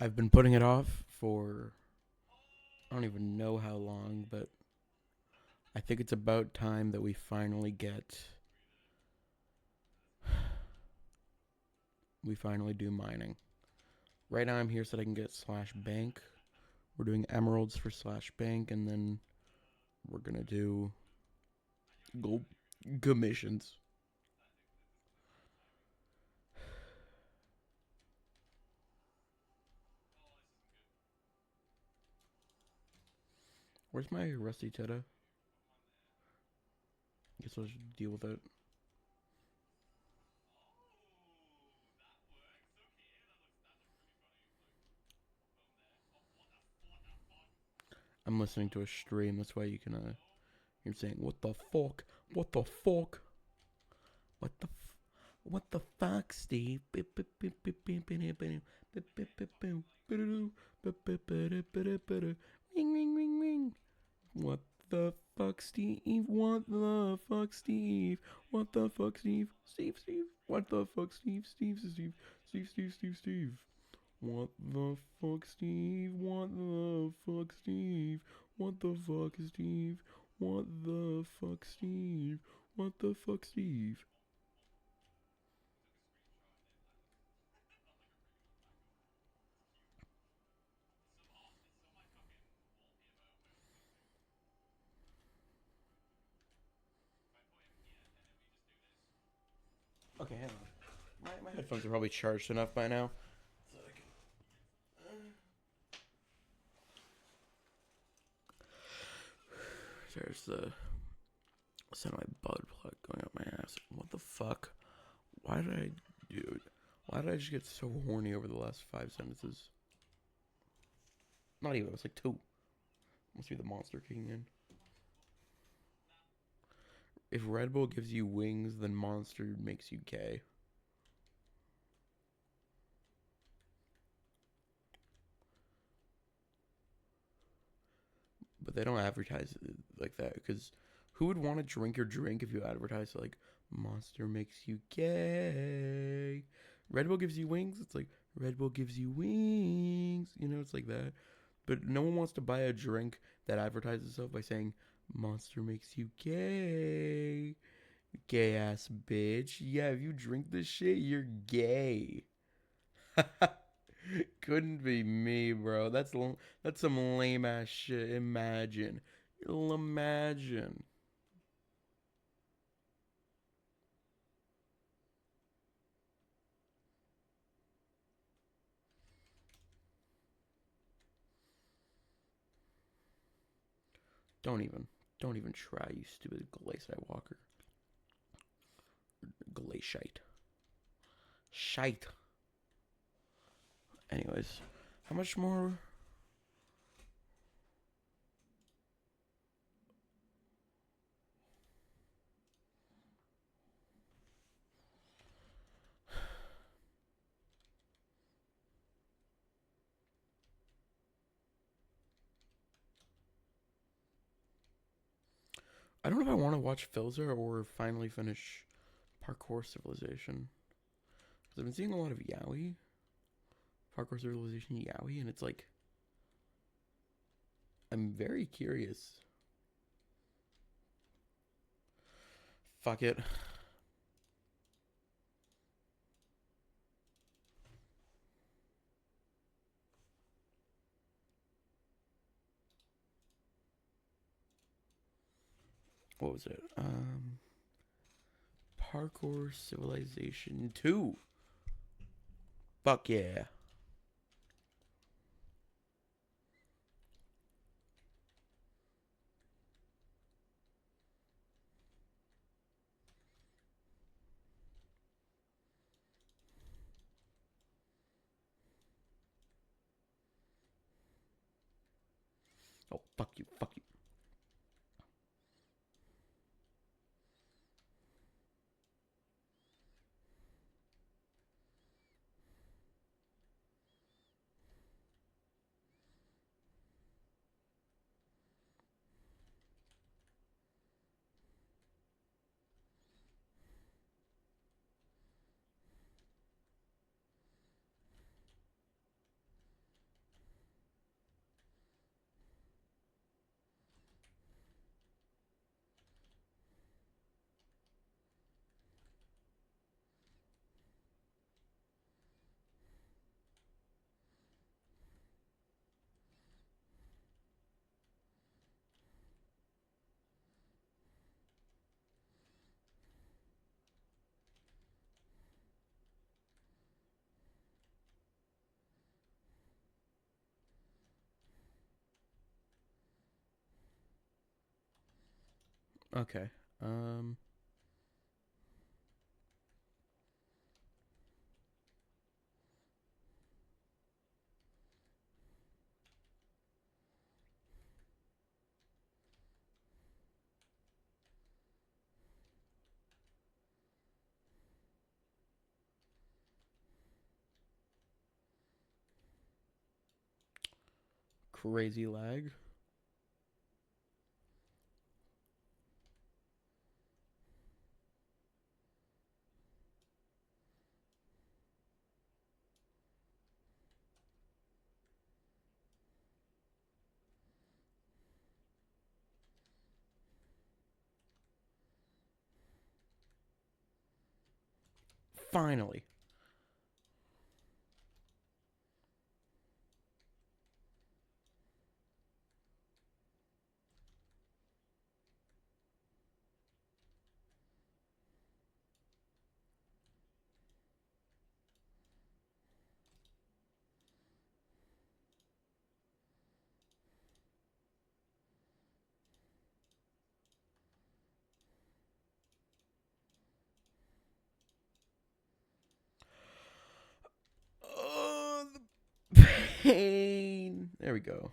I've been putting it off for I don't even know how long, but I think it's about time that we finally do mining. Right now I'm here so that I can get slash bank. We're doing emeralds for slash bank, and then we're gonna do gold commissions. Where's my rusty teta? Guess I'll just deal with it. I'm listening to a stream, that's why you're saying, what the fuck? What the fuck? What the what the fuck, Steve? Ring, ring, ring, ring. What the fuck, Steve? What the fuck, Steve? What the fuck, Steve? Steve, Steve. What the fuck, Steve? Steve, Steve, Steve, Steve, Steve, Steve. What the fuck, Steve? What the fuck, Steve? What the fuck, Steve? What the fuck, Steve? What the fuck, Steve? Okay, hang on. My headphones are probably charged enough by now. There's the sound of my butt plug going up my ass. What the fuck? Why did I, dude? Why did I just get so horny over the last 5 sentences? Not even. It was like two. Must be the monster kicking in. If Red Bull gives you wings, then Monster makes you gay. But they don't advertise it like that because who would want to drink your drink if you advertise like Monster makes you gay? Red Bull gives you wings. It's like Red Bull gives you wings. You know, it's like that. But no one wants to buy a drink that advertises itself by saying Monster makes you gay. Gay ass bitch. Yeah, if you drink this shit, you're gay. Couldn't be me, bro. That's some lame ass shit. Imagine. Imagine. Don't even. Don't even try, you stupid glaciate walker. Glaciate. Shite. Anyways, how much more? I don't know if I want to watch Filzer or finally finish Parkour Civilization. Because I've been seeing a lot of Yaoi. Parkour Civilization Yaoi, and it's like. I'm very curious. Fuck it. What was it? Parkour Civilization 2. Fuck yeah. Oh, fuck you, fuck you. Okay. Crazy lag. Finally. Oh, the pain. There we go.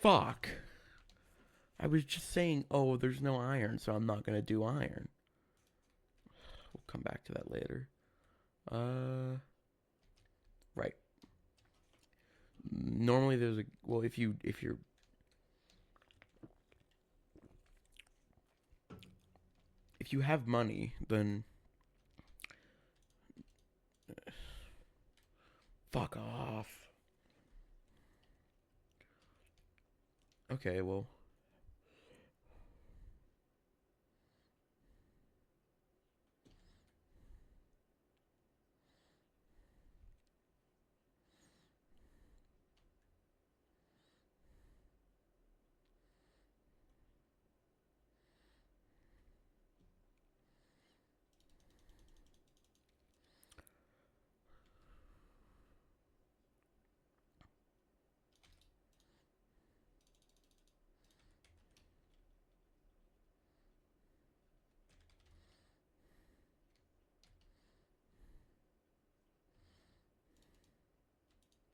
Fuck. I was just saying, oh, there's no iron, so I'm not gonna do iron. We'll come back to that later. Right. Normally there's a well, if you have money, then fuck off. Okay, well.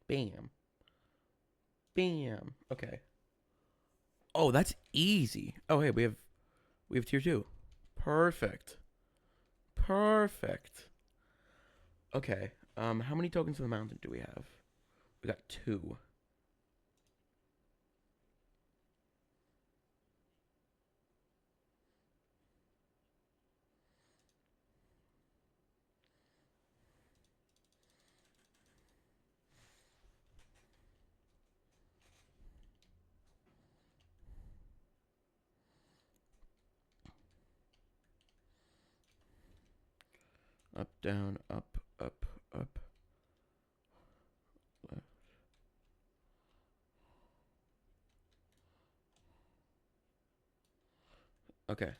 Bam. Bam. Okay. Oh, that's easy. Oh, hey, we have tier 2. Perfect. Perfect. Okay. How many tokens of the mountain do we have? We got 2. Up, down, up, up, up. Left. Okay.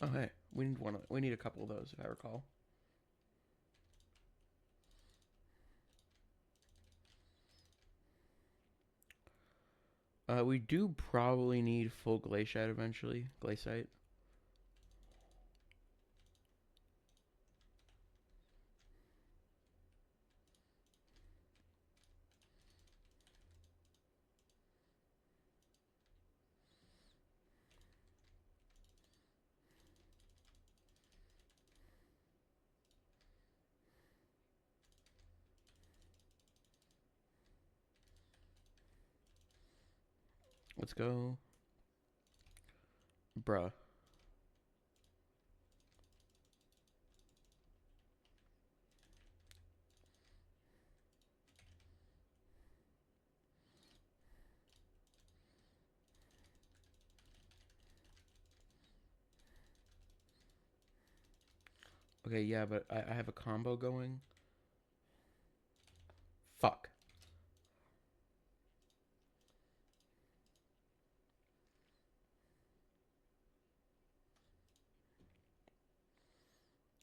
Oh, hey, we need one. We need a couple of those, if I recall. We do probably need full glaciate eventually. Glaciate. Let's go. Bruh. Okay, yeah, but I have a combo going. Fuck.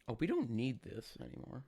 Oh, we don't need this anymore.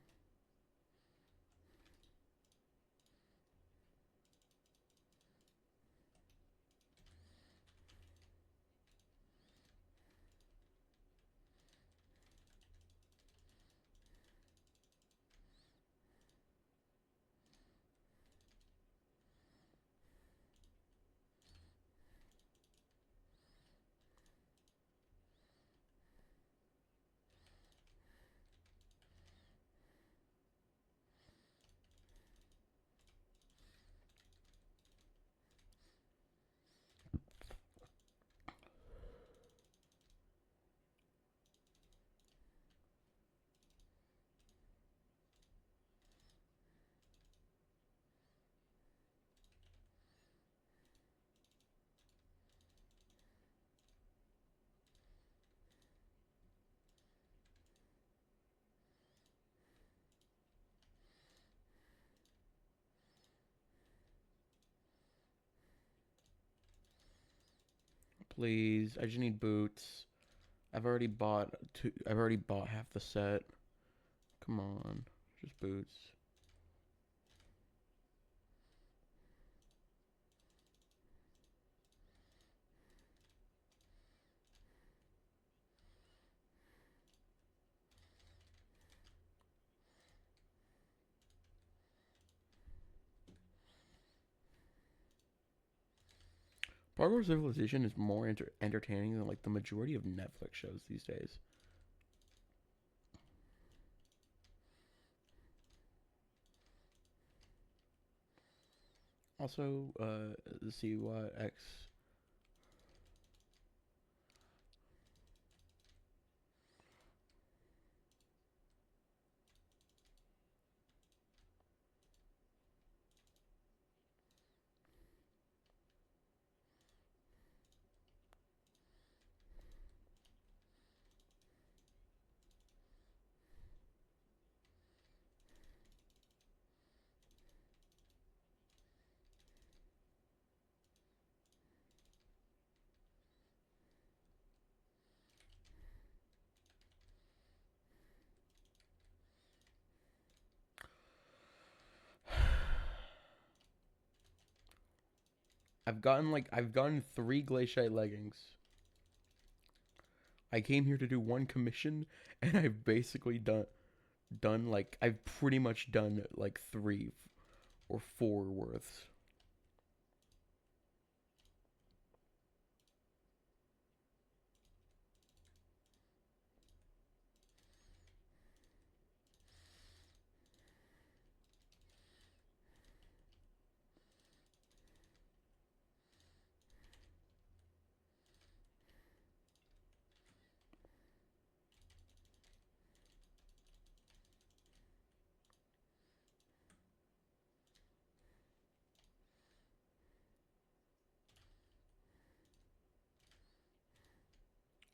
Please, I just need boots. I've already bought two. I've already bought half the set. Come on, just boots. Parkour Civilization is more entertaining than like the majority of Netflix shows these days. Also, see what X. I've gotten 3 glaciate leggings. I came here to do one commission, and I've basically done like I've pretty much done like 3 or 4 worths.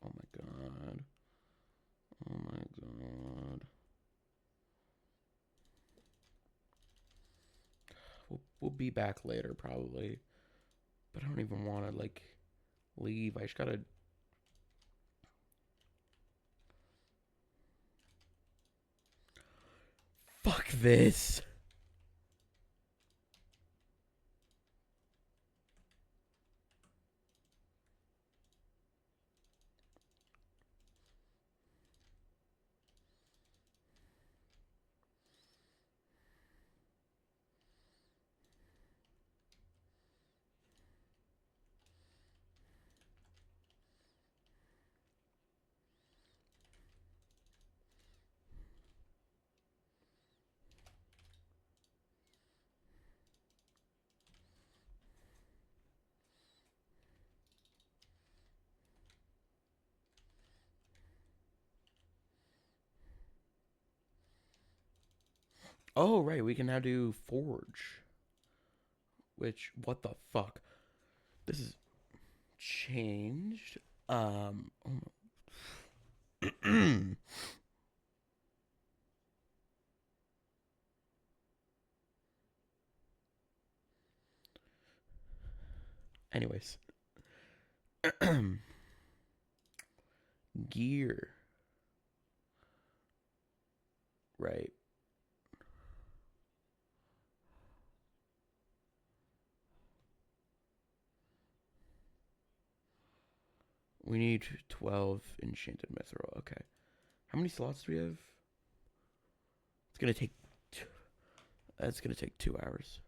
Oh my god. Oh my god. We'll be back later probably, but I don't even want to like leave. I just gotta. Fuck this. Oh, right. We can now do forge. Which, what the fuck? This is changed. Anyways. Gear. Right. We need 12 enchanted mithril. Okay. How many slots do we have? It's gonna take. That's gonna take 2 hours.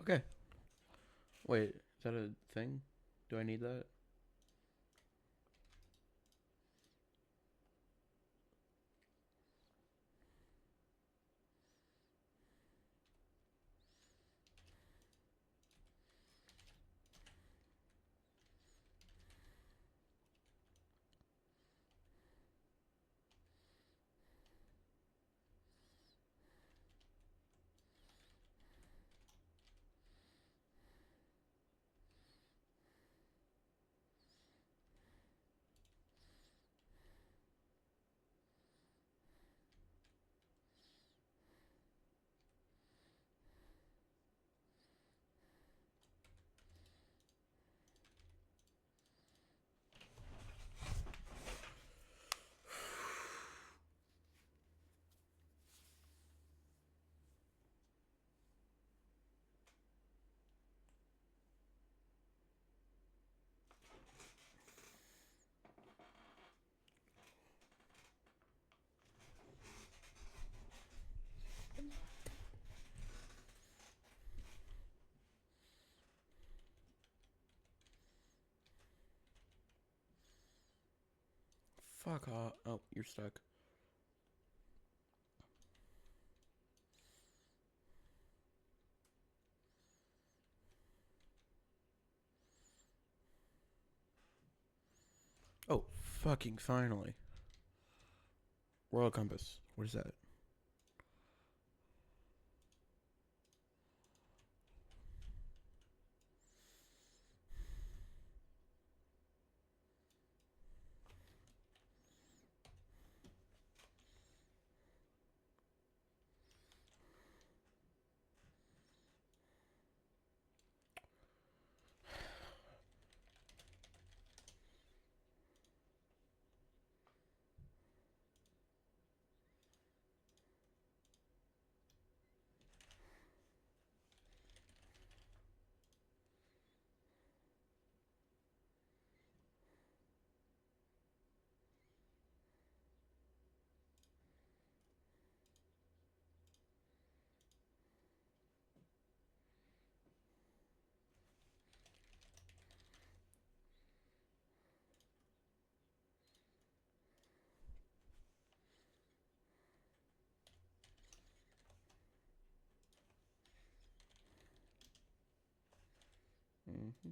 Okay. Wait, is that a thing? Do I need that? Fuck off. Oh, you're stuck. Oh, fucking finally. Royal Compass. What is that? Mm-hmm.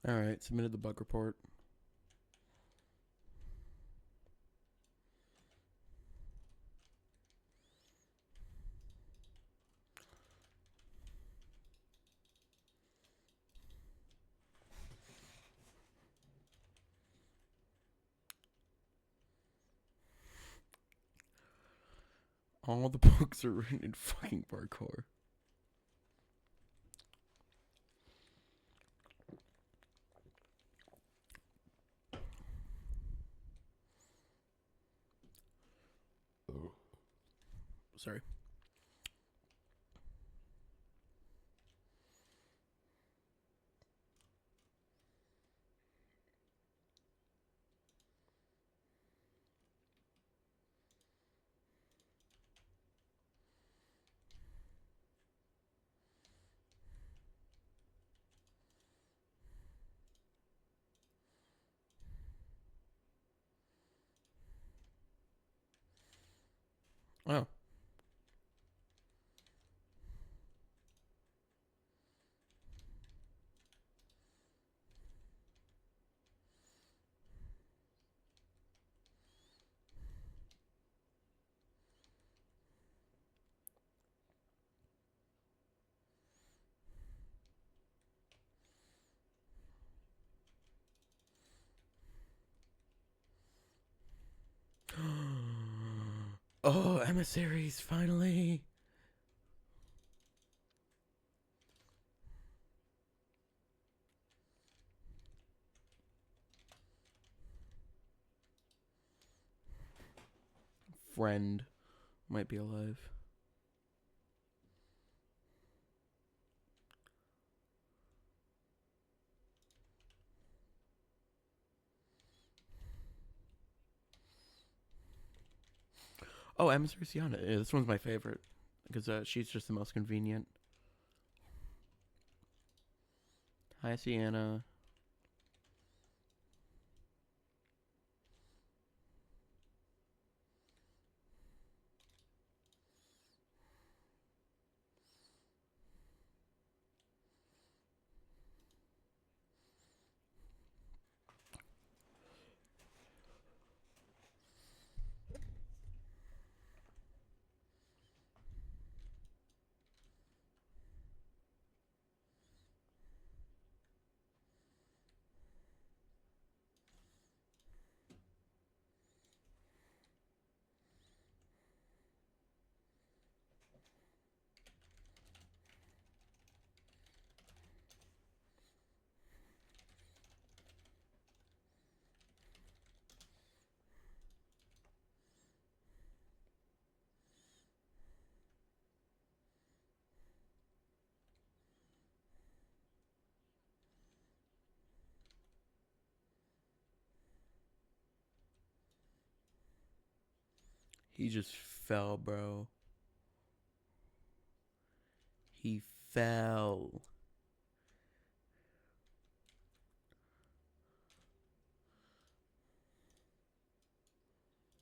All right, submitted the bug report. All the books are written in fucking parkour. Sorry. Oh. Oh, emissaries, finally. Friend might be alive. Oh, emissary Sienna. Yeah, this one's my favorite because she's just the most convenient. Hi, Sienna. He just fell, bro. He fell.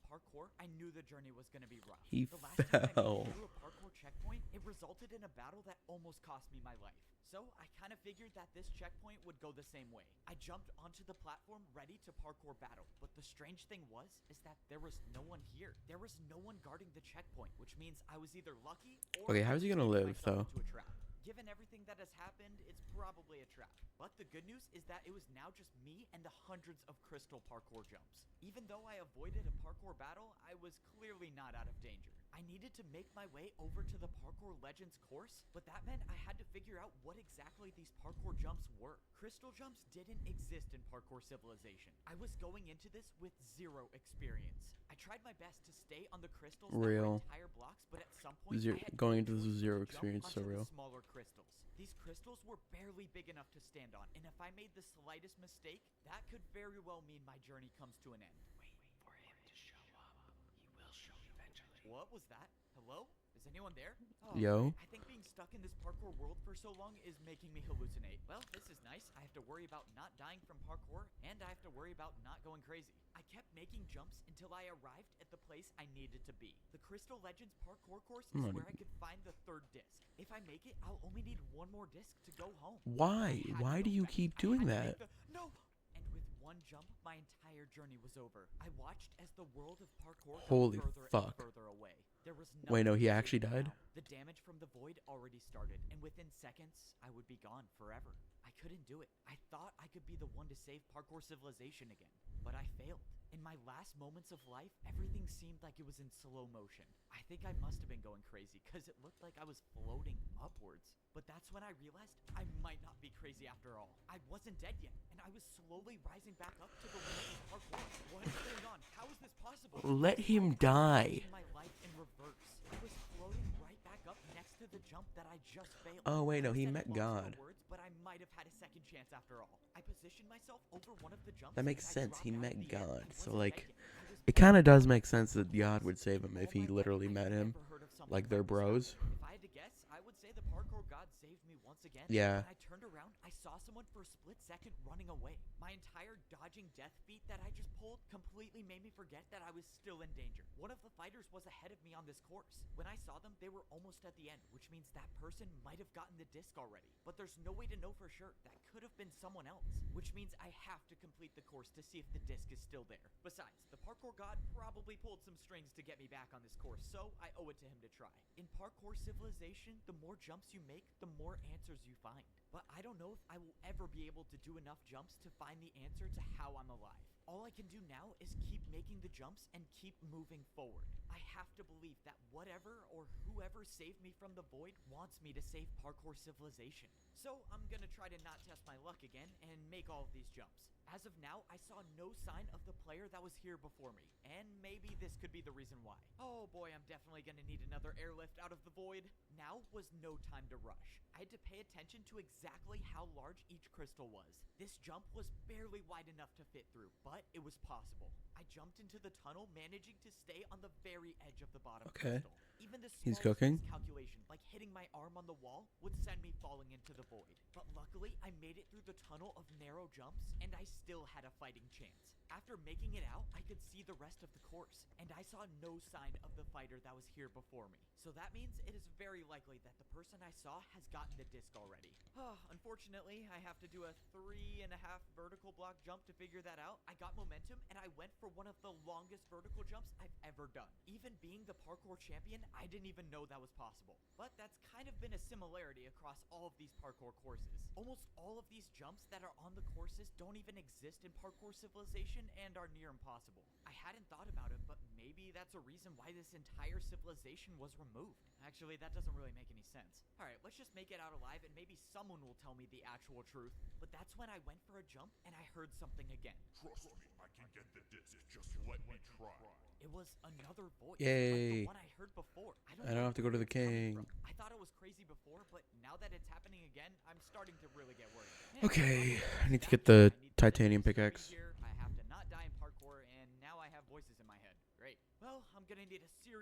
Parkour, I knew the journey was going to be rough. He The last time I fell. made it through a parkour checkpoint, it resulted in a battle that almost cost me my life. So I kind of figured that this checkpoint would go the same way. I jumped onto the platform ready to parkour battle, but the strange thing is that there was no one here. There was no one guarding the checkpoint, which means I was either lucky or Okay, how's he gonna live, though? into a trap. Given everything that has happened, it's probably a trap. But the good news is that it was now just me and the hundreds of crystal parkour jumps. Even though I avoided a parkour battle, I was clearly not out of danger. I needed to make my way over to the Parkour Legends course, but that meant I had to figure out what exactly these parkour jumps were. Crystal jumps didn't exist in Parkour Civilization. I was going into this with zero experience. I tried my best to stay on the crystals that were entire blocks, but at some point going into this with zero experience, so real. Smaller crystals. These crystals were barely big enough to stand on, and if I made the slightest mistake, that could very well mean my journey comes to an end. Wait for him to show up. He will show eventually. What was that? Hello? Is anyone there? Oh, Yo. I think being stuck in this parkour world for so long is making me hallucinate. Well, this is nice. I have to worry about not dying from parkour, and I have to worry about not going crazy. I kept making jumps until I arrived at the place I needed to be. The Crystal Legends parkour course is where I could find the third disc. If I make it, I'll only need one more disc to go home. Why? Why do you keep doing that? No! And with one jump, my entire journey was over. I watched as the world of parkour Holy got further fuck. and further away. There was Wait, no, he nothing to actually save me died? now. The damage from the void already started, and within seconds, I would be gone forever. I couldn't do it. I thought I could be the one to save Parkour Civilization again, but I failed. In my last moments of life, everything seemed like it was in slow motion. I think I must have been going crazy, because it looked like I was floating upwards. But that's when I realized I might not be crazy after all. I wasn't dead yet, and I was slowly rising back up to the limit of parkour. What is going on? How is this possible? Let him die. My life in reverse. I was floating right back up next to the jump that I just failed. Oh, wait, no, he I said met multiple God. words, but I might have had a second chance after all. I positioned myself over one of the jumps. That makes and I sense. He dropped met out at the end. God. I So, wasn't like, dead yet. I was it kind of does make sense that God would save him if he all my literally life, met I'd him. never heard of something Like, they're this bros. happened. If I had to guess, I would say the parkour god saved me once again. Yeah. When I turned around, I saw someone for a split second running away. My entire dodging death feat that I just pulled completely made me forget that I was still in danger. One of the fighters was ahead of me on this course. When I saw them, they were almost at the end, which means that person might have gotten the disc already. But there's no way to know for sure. That could have been someone else, which means I have to complete the course to see if the disc is still there. Besides, the parkour god probably pulled some strings to get me back on this course, so I owe it to him to try. In Parkour Civilization, the more jumps you make, the more answers you find. But I don't know if I will ever be able to do enough jumps to find the answer to how I'm alive. All I can do now is keep making the jumps and keep moving forward. I have to believe that whatever or whoever saved me from the void wants me to save Parkour Civilization. So I'm gonna try to not test my luck again and make all of these jumps. As of now, I saw no sign of the player that was here before me, and maybe this could be the reason why. Oh boy, I'm definitely gonna need another airlift out of the void. Now was no time to rush. I had to pay attention to exactly how large each crystal was. This jump was barely wide enough to fit through, but it was possible. I jumped into the tunnel, managing to stay on the very edge of the bottom crystal. Even the He's smallest cooking. calculation, like hitting my arm on the wall, would send me falling into the void. But luckily, I made it through the tunnel of narrow jumps, and I still had a fighting chance. After making it out, I could see the rest of the course, and I saw no sign of the fighter that was here before me. So that means it is very likely that the person I saw has gotten the disc already. Unfortunately, I have to do a 3.5 vertical block jump to figure that out. I got momentum, and I went for one of the longest vertical jumps I've ever done. Even being the parkour champion, I didn't even know that was possible. But that's kind of been a similarity across all of these parkour courses. Almost all of these jumps that are on the courses don't even exist in Parkour Civilization and are near impossible. I hadn't thought about it, but maybe that's a reason why this entire civilization was removed. Actually, that doesn't really make any sense. Alright, let's just make it out alive and maybe someone will tell me the actual truth. But that's when I went for a jump and I heard something again. Trust me, I can get the disc. Just let me try. It was another voice, Yay. like the one I heard before. I don't have to go to the king. I thought it was crazy before, but now that it's happening again, I'm starting to really get worried. Man, Okay, I need to that get the I need titanium to be pickaxe. here, I have to not die in parkour, and now I have voices in my head. Great. Well, I'm gonna need a serious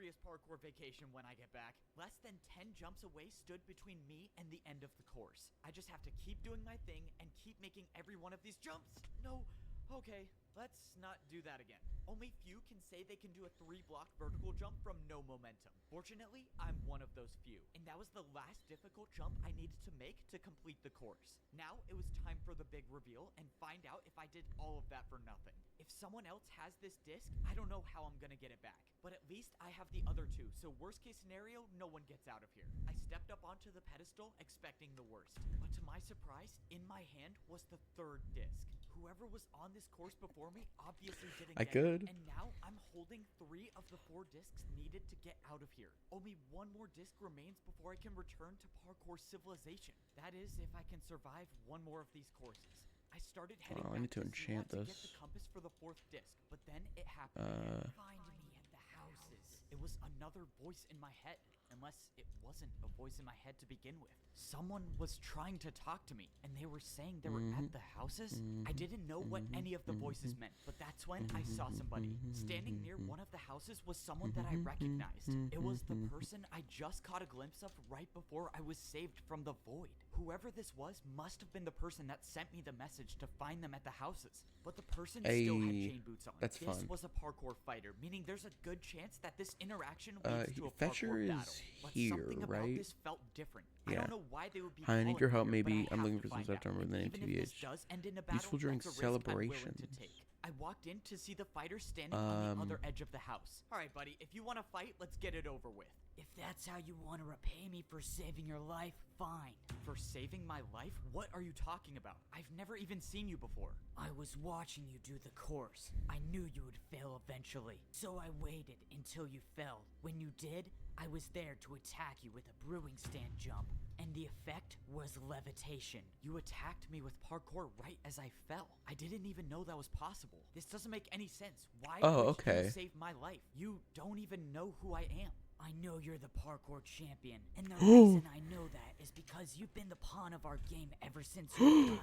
awkward vacation when I get back. Less than 10 jumps away stood between me and the end of the course. I just have to keep doing my thing and keep making every one of these jumps. No. Okay, let's not do that again. Only few can say they can do a 3-block vertical jump from no momentum. Fortunately, I'm one of those few, and that was the last difficult jump I needed to make to complete the course. Now it was time for the big reveal and find out if I did all of that for nothing. If someone else has this disc, I don't know how I'm gonna get it back, but at least I have the other two, so worst case scenario, no one gets out of here. I stepped up onto the pedestal expecting the worst, but to my surprise, in my hand was the 3rd disc. Whoever was on this course before me obviously didn't get it, and now I'm holding 3 of the 4 discs needed to get out of here. Only 1 more disc remains before I can return to parkour civilization. That is, if I can survive 1 more of these courses. I started heading back I need to to enchant Seawatch to this. get the compass for the 4th disc, but then it happened again. Find me at the houses. It was another voice in my head, unless it wasn't a voice in my head to begin with. Someone was trying to talk to me, and they were saying they were at the houses. I didn't know what any of the voices meant, but that's when I saw somebody. Standing near one of the houses was someone that I recognized. It was the person I just caught a glimpse of right before I was saved from the void. Whoever this was must have been the person that sent me the message to find them at the houses. But the person still had chain boots on. That's this fun. was a parkour fighter, meaning there's a good chance that this interaction leads to a Fetcher parkour is battle. But here, something about right? this felt different. Yeah. I don't know why they would be Hi, I need calling your me help. here, but Maybe I I'm have looking to for some find stuff out. to remove the Even if this TVH. does end in a battle, Useful during that's a risk I'm willing to celebrations. take. I walked in to see the fighter standing on the other edge of the house. All right, buddy, if you want to fight, let's get it over with. If that's how you want to repay me for saving your life, fine. For saving my life? What are you talking about? I've never even seen you before. I was watching you do the course. I knew you would fail eventually, so I waited until you fell. When you did, I was there to attack you with a brewing stand jump, and the effect was levitation. You attacked me with parkour right as I fell. I didn't even know that was possible. This doesn't make any sense. Why would you save my life? You don't even know who I am. I know you're the parkour champion, and the reason I know that is because you've been the pawn of our game ever since you arrived.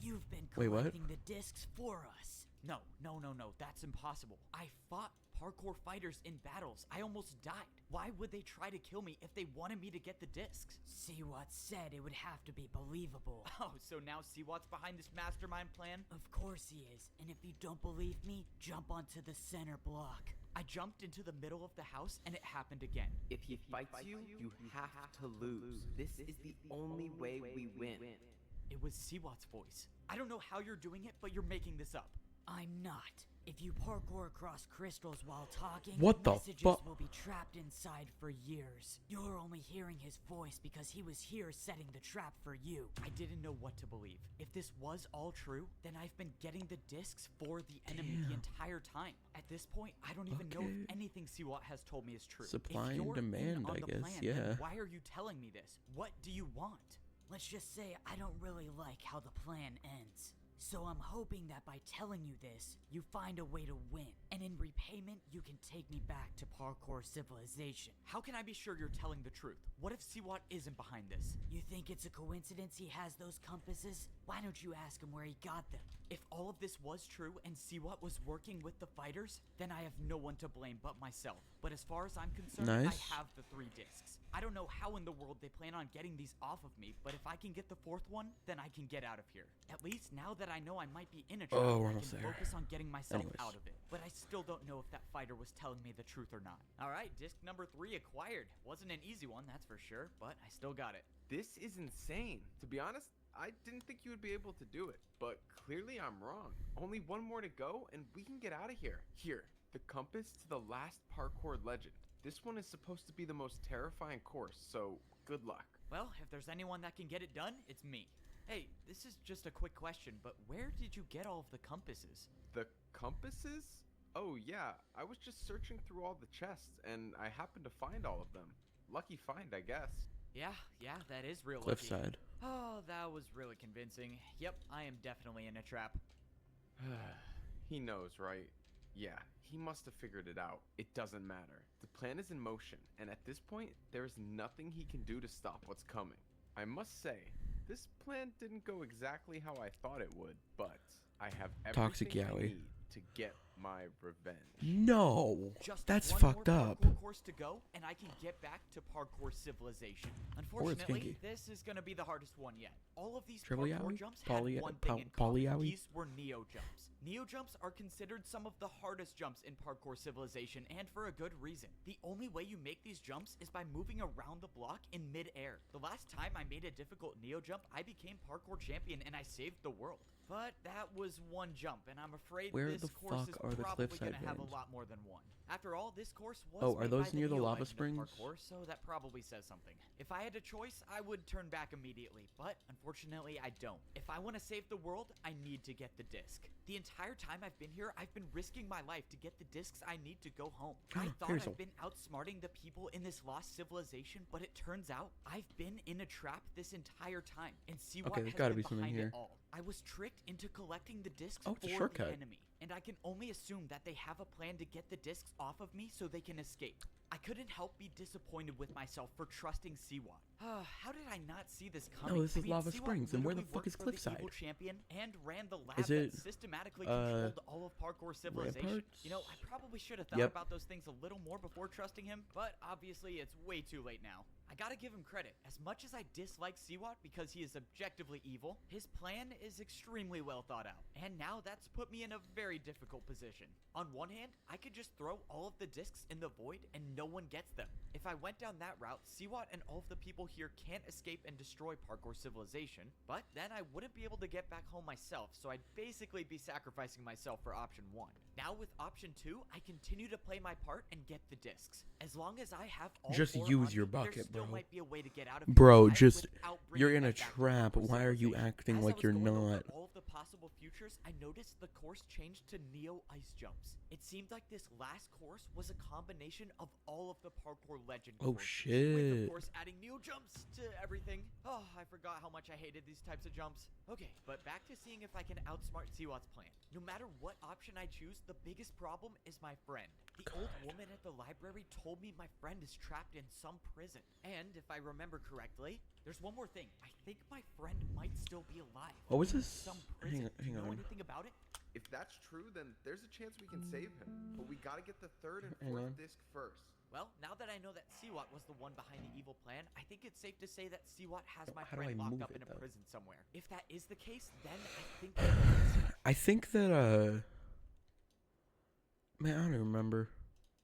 You've been Wait, what? collecting the discs for us. No, that's impossible. I fought parkour fighters in battles. I almost died. Why would they try to kill me if they wanted me to get the discs? Seawatch said it would have to be believable. Oh, so now Seawatch's behind this mastermind plan? Of course he is, and if you don't believe me, jump onto the center block. I jumped into the middle of the house and it happened again. If he fights you, you have to lose. This is the only way we win. It was Seawatch's voice. I don't know how you're doing it, but you're making this up. I'm not. If you parkour across crystals while talking, What the messages fuck? will be trapped inside for years. You're only hearing his voice because he was here setting the trap for you. I didn't know what to believe. If this was all true, then I've been getting the discs for the enemy the entire time. At this point, I don't even know if anything Seawatch has told me is true. Supply if and you're demand, in on I the guess, plan, yeah. then why are you telling me this? What do you want? Let's just say I don't really like how the plan ends. So I'm hoping that by telling you this, you find a way to win. And in repayment, you can take me back to parkour civilization. How can I be sure you're telling the truth? What if Seawatch isn't behind this? You think it's a coincidence he has those compasses? Why don't you ask him where he got them? If all of this was true and Seawatch was working with the fighters, then I have no one to blame but myself. But as far as I'm concerned, Nice. I have the 3 discs. I don't know how in the world they plan on getting these off of me, but if I can get the 4th one, then I can get out of here. At least now that I know I might be in a trap, Oh, we're I almost can there. focus on getting myself Anyways. out of it. But I still don't know if that fighter was telling me the truth or not. Alright, disc number 3 acquired. Wasn't an easy one, that's for sure, but I still got it. This is insane. To be honest, I didn't think you would be able to do it, but clearly I'm wrong. Only 1 more to go and we can get out of here. Here, the compass to the last parkour legend. This one is supposed to be the most terrifying course, so good luck. Well, if there's anyone that can get it done, it's me. Hey, this is just a quick question, but where did you get all of the compasses? The compasses? Oh yeah, I was just searching through all the chests and I happened to find all of them. Lucky find, I guess. Yeah, that is real lucky. Cliffside. Oh, that was really convincing. Yep, I am definitely in a trap. He knows, right? Yeah, he must have figured it out. It doesn't matter. The plan is in motion, and at this point, there is nothing he can do to stop what's coming. I must say, this plan didn't go exactly how I thought it would, but I have Toxic everything I yaoi. need to get my revenge. No, Just that's one fucked more up. parkour course to go, and I can get back to parkour civilization. Unfortunately, kinky. this is gonna be the hardest one yet. All of these Triple parkour yowie? jumps Poly- had one thing in poly common. yowie? These were neo jumps. Neo jumps are considered some of the hardest jumps in parkour civilization, and for a good reason. The only way you make these jumps is by moving around the block in mid-air. The last time I made a difficult neo jump, I became parkour champion and I saved the world. But that was one jump, and I'm afraid Where this the course is fuck are the probably cliffside gonna have a vents? lot more than one. After all, this course was Oh, are made those by near the Neo lava legend of springs? Parkour, so that probably says something. If I had a choice, I would turn back immediately, but unfortunately I don't. If I want to save the world, I need to get the disc. The entire time I've been here, I've been risking my life to get the discs I need to go home. I thought Here's I've been outsmarting the people in this lost civilization, but it turns out I've been in a trap this entire time, and see what Okay, there's has gotta been be something behind here. it all. I was tricked into collecting the discs Oh, it's a for shortcut. the enemy, and I can only assume that they have a plan to get the discs off of me so they can escape. I couldn't help be disappointed with myself for trusting Seawat. How did I not see this coming? this I is mean, Lava Seawat Springs, and where the literally fuck worked is for the Cliffside? Evil champion and ran the lab Is it, that systematically controlled all of parkour civilization. ramparts? You know, I probably should have thought Yep. about those things a little more before trusting him, but obviously it's way too late now. I gotta give him credit. As much as I dislike Seawat because he is objectively evil, his plan is extremely well thought out. And now that's put me in a very difficult position. On one hand, I could just throw all of the discs in the void and no one gets them. If I went down that route, Seawat and all of the people here can't escape and destroy parkour civilization, but then I wouldn't be able to get back home myself, so I'd basically be sacrificing myself for option 1. Now with option 2, I continue to play my part and get the discs. As long as I have all Just 4 use on your me, there bucket, still bro. might be a way to get out of here Bro, alive just without you're bringing in a them back to trap. parkour Why are you civilization. acting As I like was you're going over not? all of the possible futures, I noticed the course changed to Neo Ice Jumps. It seemed like this last course was a combination of all of the parkour legend Oh, courses, with shit. of course adding Neo jumps to everything. Oh, I forgot how much I hated these types of jumps. Okay, but back to seeing if I can outsmart Seawat's plan. No matter what option I choose, the biggest problem is my friend. The old woman at the library told me my friend is trapped in some prison. And if I remember correctly, there's one more thing. I think my friend might still be alive. What was this? Some prison. Do you Hang know on. anything about it? If that's true, then there's a chance we can save him. But we gotta get the third and Hang fourth on. disc first. Well, now that I know that Seawat was the one behind the evil plan, I think it's safe to say that Seawat has my How do friend I locked move up it, in a though? prison somewhere. If that is the case, then I think I can see I think that man, I don't remember.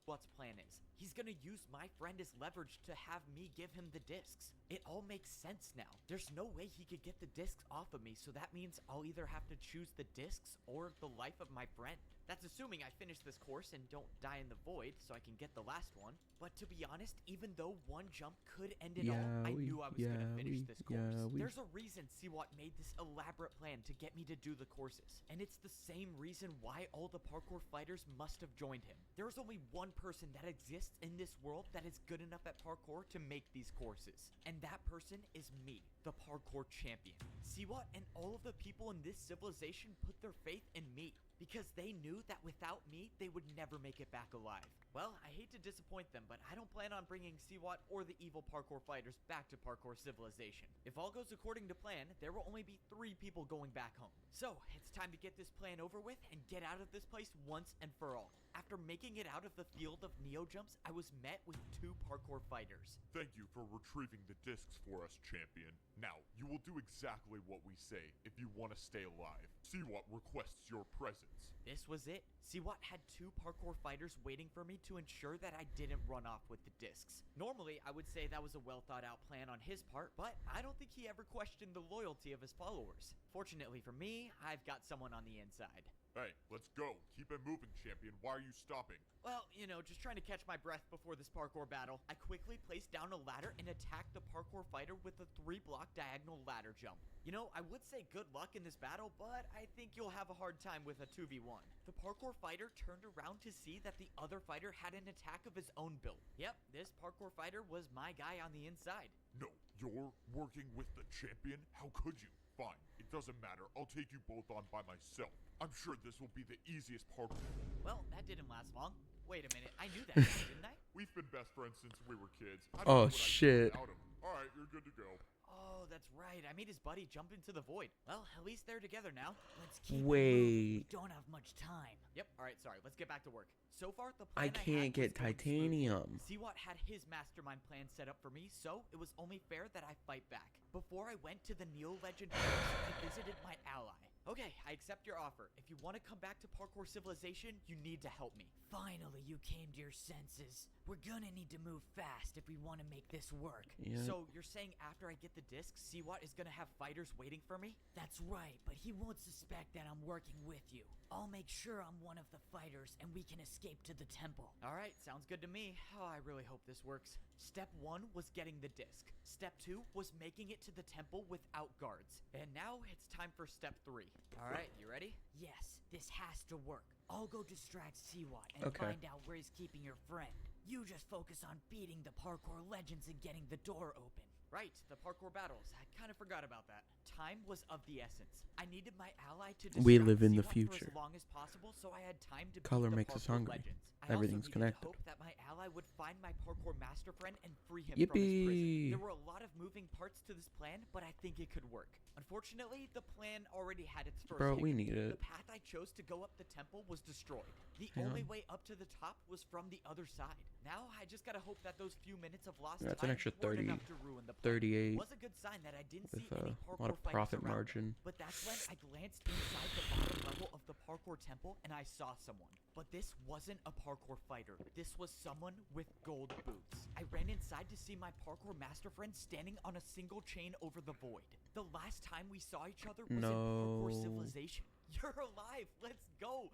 What's plan is. He's gonna use my friend as leverage to have me give him the discs. It all makes sense now. There's no way he could get the discs off of me, so that means I'll either have to choose the discs or the life of my friend. That's assuming I finish this course and don't die in the void so I can get the last one. But to be honest, even though one jump could end it all, I knew I was gonna finish this course. There's a reason Seawat made this elaborate plan to get me to do the courses. And it's the same reason why all the parkour fighters must have joined him. There's only one person that exists in this world that is good enough at parkour to make these courses. And that person is me, the parkour champion. Seawat and all of the people in this civilization put their faith in me, because they knew that without me, they would never make it back alive. Well, I hate to disappoint them, but I don't plan on bringing Seawat or the evil parkour fighters back to parkour civilization. If all goes according to plan, there will only be 3 people going back home. So, it's time to get this plan over with and get out of this place once and for all. After making it out of the field of Neo jumps, I was met with 2 parkour fighters. Thank you for retrieving the discs for us, champion. Now, you will do exactly what we say if you want to stay alive. Seawat requests your presence. This was it. Seawat had 2 parkour fighters waiting for me to ensure that I didn't run off with the discs. Normally, I would say that was a well thought out plan on his part, but I don't think he ever questioned the loyalty of his followers. Fortunately for me, I've got someone on the inside. Hey, let's go. Keep it moving, champion. Why are you stopping? Well, you know, just trying to catch my breath before this parkour battle. I quickly placed down a ladder and attacked the parkour fighter with a 3-block diagonal ladder jump. You know, I would say good luck in this battle, but I think you'll have a hard time with a 2v1. The parkour fighter turned around to see that the other fighter had an attack of his own build. Yep, this parkour fighter was my guy on the inside. No, you're working with the champion? How could you? Fine, it doesn't matter. I'll take you both on by myself. I'm sure this will be the easiest parkour. Well, that didn't last long. Wait a minute, I knew that guy, didn't I? We've been best friends since we were kids. I don't Oh, know what I'd do shit. without him. All right, you're good to go. Oh, that's that's right. I made his buddy jump into the void. Well, at least they're together now. Let's keep it moving. We Wait. don't have much time. Yep. All right. Sorry. Let's get back to work. So far, the I plan had can't was get going smoothly. titanium. Seawat had his mastermind plan set up for me, so it was only fair that I fight back. Before I went to the Neo Legend Force, I visited my ally. Okay, I accept your offer. If you want to come back to Parkour Civilization, you need to help me. Finally, you came to your senses. We're gonna need to move fast if we want to make this work. Yeah. So you're saying after I get the disc, Seawat is gonna have fighters waiting for me? That's right, but he won't suspect that I'm working with you. I'll make sure I'm one of the fighters and we can escape to the temple. All right, sounds good to me. Oh, I really hope this works. Step 1 was getting the disc. Step 2 was making it to the temple without guards. And now it's time for step 3. All right, you ready? Yes, this has to work. I'll go distract Seawat and Okay. find out where he's keeping your friend. You just focus on beating the parkour legends and getting the door open. Right, the parkour battles. I kind of forgot about that. Time was of the essence. I needed my ally to distract We live in the Seawat for future. as long as possible, so I had time to Color beat the makes us parkour hungry. legends. I Everything's also needed connected. to hope that my ally would find my parkour master friend and free him from his prison. Yippee! There were a lot of moving parts to this plan, but I think it could work. Unfortunately, the plan already had its first Bro, we hiccup. need The it. path I chose to go up the temple was destroyed. The Hang only on. way up to the top was from the other side. Now I just gotta hope that those few minutes of lost That's time an extra weren't 30, enough to ruin the plan. 38 Was a good sign that I didn't with see any a parkour lot of fighters profit around margin. them. But that's when I glanced inside the bottom level of the parkour temple and I saw someone. But this wasn't a parkour fighter. This was someone with gold boots. I ran inside to see my parkour master friend standing on a single chain over the void. The last time we saw each other was in Parkour No. Civilization. You're alive. Let's go.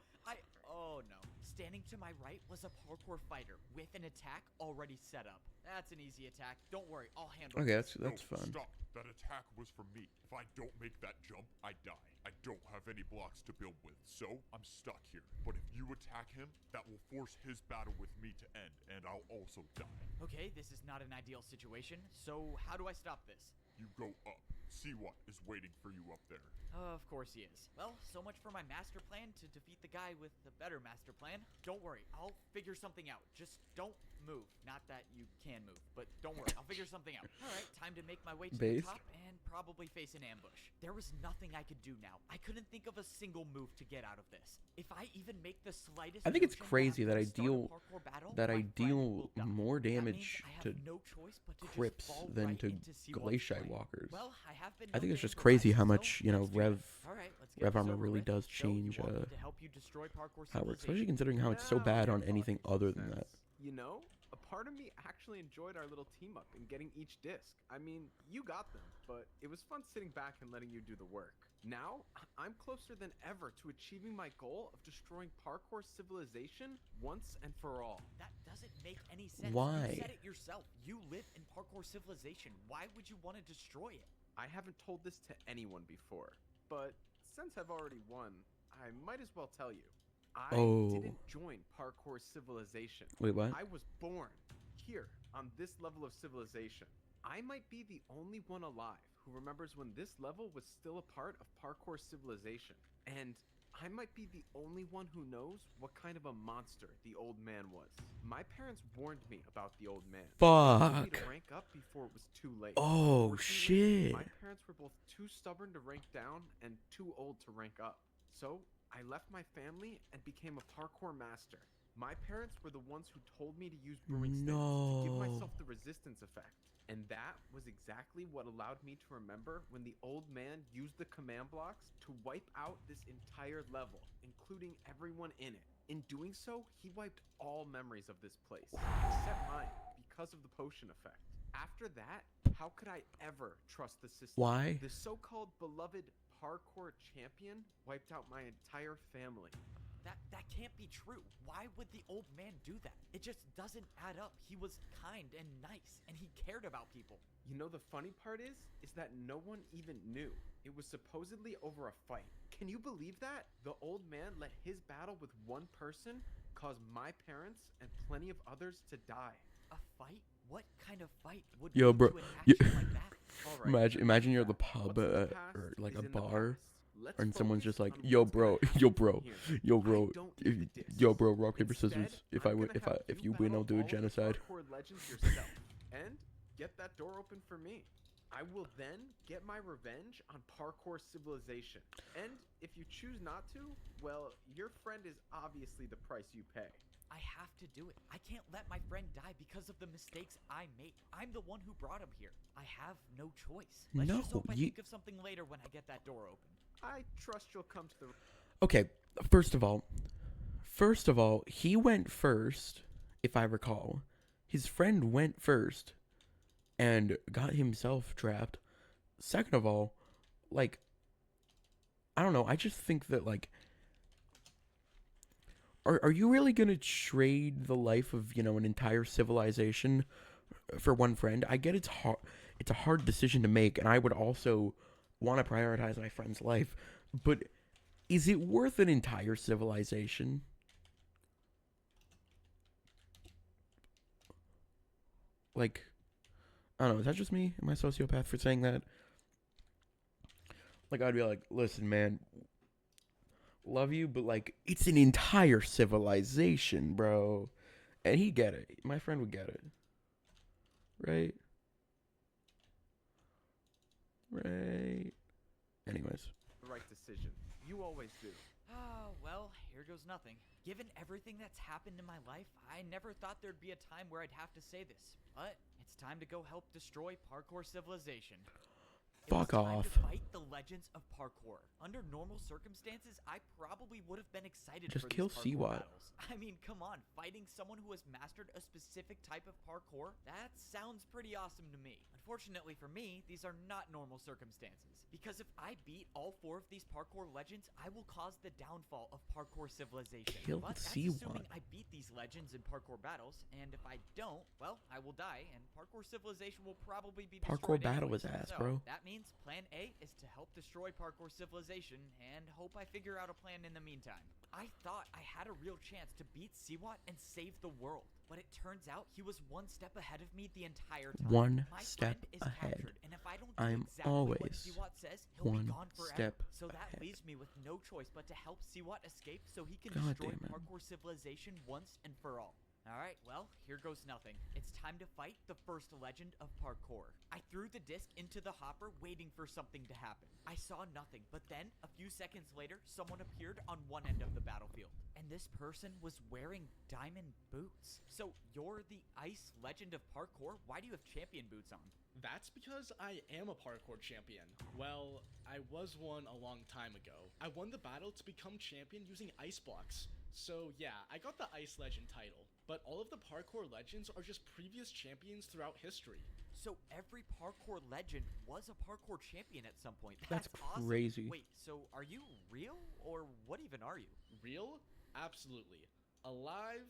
Oh no. Standing to my right was a parkour fighter with an attack already set up. That's an easy attack. Don't worry, I'll handle Okay, this. that's No, fun. Stop. That attack was for me. If I don't make that jump, I die. I don't have any blocks to build with, so I'm stuck here. But if you attack him, that will force his battle with me to end, and I'll also die. Okay, this is not an ideal situation. So how do I stop this? You go up. See what is waiting for you up there. Of course he is. Well, so much for my master plan to defeat the guy with the better master plan. Don't worry, I'll figure something out. Just don't move. Not that you can move, but don't worry, I'll figure something out. All right, time to make my way to Based? the top and probably face an ambush. There was nothing I could do now. I couldn't think of a single move to get out of this. If I even make the slightest I think it's notion crazy I'm that gonna I start a deal parkour battle, that my I friend deal will die. more That means damage I have to no choice but to just Crips fall than right to into Seawat's Glacier play. Walkers. Well, I have been I think no it's just game for crazy life, how so much, you know, let's do it. Rev All right, let's get Rev this Armor over really with. does So you change, want me to help you destroy Parkour how it works, especially Civilization? considering how it's so Now bad you're on anything talking other than that. sense. You know, a part of me actually enjoyed our little team up and getting each disc. I mean, you got them, but it was fun sitting back and letting you do the work. Now, I'm closer than ever to achieving my goal of destroying Parkour Civilization once and for all. That doesn't make any sense. Why? You said it yourself. You live in Parkour Civilization. Why would you want to destroy it? I haven't told this to anyone before, but since I've already won, I might as well tell you. I Oh. didn't join Parkour Civilization. Wait, what? I was born here on this level of civilization. I might be the only one alive who remembers when this level was still a part of Parkour Civilization. And I might be the only one who knows what kind of a monster the old man was. My parents warned me about the old man. They told me Fuck. to rank up before it was too late. Oh, Unfortunately, shit. My parents were both too stubborn to rank down and too old to rank up. So I left my family and became a parkour master. My parents were the ones who told me to use brewing stands to give No. myself the resistance effect. And that was exactly what allowed me to remember when the old man used the command blocks to wipe out this entire level, including everyone in it. In doing so, he wiped all memories of this place, except mine, because of the potion effect. After that, how could I ever trust the system? Why? The so-called beloved parkour champion wiped out my entire family. That can't be true. Why would the old man do that? It just doesn't add up. He was kind and nice, and he cared about people. You know, the funny part is that no one even knew. It was supposedly over a fight. Can you believe that? The old man let his battle with one person cause my parents and plenty of others to die. A fight? What kind of fight would Yo, lead bro, to an you- action like that? All right, Imagine you're at the what's pub in the past or like is a in the bar, past. Let's and someone's focus just like, on "Yo, what's gonna bro, happen yo, from bro, here. yo, I bro, don't need the discs. yo, bro, rock paper Instead, scissors. If I'm gonna have if you you win, battle I'll do all a the genocide." Parkour legends yourself, and get that door open for me. I will then get my revenge on parkour civilization. And if you choose not to, well, your friend is obviously the price you pay. I have to do it. I can't let my friend die because of the mistakes I made. I'm the one who brought him here. I have no choice. Let's No, just hope I you- think of something later when I get that door open. I trust you'll come to the... Okay, first of all, he went first, if I recall. His friend went first and got himself trapped. Second of all, like, I don't know, I just think that, like, are you really gonna trade the life of, an entire civilization for one friend? I get it's a hard decision to make, and I would also want to prioritize my friend's life, but is it worth an entire civilization? Like, I don't know, is that just me? Am I a sociopath for saying that? Like, I'd be like, listen, man, love you, but, like, it's an entire civilization, bro. And he'd get it. My friend would get it. Right? Right. Anyways. right decision. You always do. Oh, well, here goes nothing. Given everything that's happened in my life, I never thought there'd be a time where I'd have to say this. But it's time to go help destroy parkour civilization. Fuck It was time off. to fight the legends of parkour. Under normal circumstances, I probably would have been excited Just for kill these Siwat. parkour battles. I mean, come on, fighting someone who has mastered a specific type of parkour? That sounds pretty awesome to me. Unfortunately for me, these are not normal circumstances. Because if I beat all 4 of these parkour legends, I will cause the downfall of parkour civilization. Kill But that's Siwat. assuming I beat these legends in parkour battles, and if I don't, well, I will die, and parkour civilization will probably be Parkour destroyed battle anyways. his ass, So, bro. that means plan A is to help destroy parkour civilization, and hope I figure out a plan in the meantime. I thought I had a real chance to beat Siwat and save the world, but it turns out he was one step ahead of me the entire time. One My step friend is ahead. captured, and if I don't do I'm exactly what always Siwat says, he'll be one gone forever. step So that ahead. leaves me with no choice but to help Siwat escape so he can God destroy damn it. parkour civilization once and for all. Alright, well, here goes nothing. It's time to fight the first legend of parkour. I threw the disc into the hopper, waiting for something to happen. I saw nothing, but then, a few seconds later, someone appeared on one end of the battlefield. And this person was wearing diamond boots. So, you're the ice legend of parkour? Why do you have champion boots on? That's because I am a parkour champion. Well, I was one a long time ago. I won the battle to become champion using ice blocks. So yeah, I got the ice legend title. But all of the parkour legends are just previous champions throughout history. So every parkour legend was a parkour champion at some point. That's awesome. crazy. Wait, so are you real? Or what even are you? Real? Absolutely. Alive?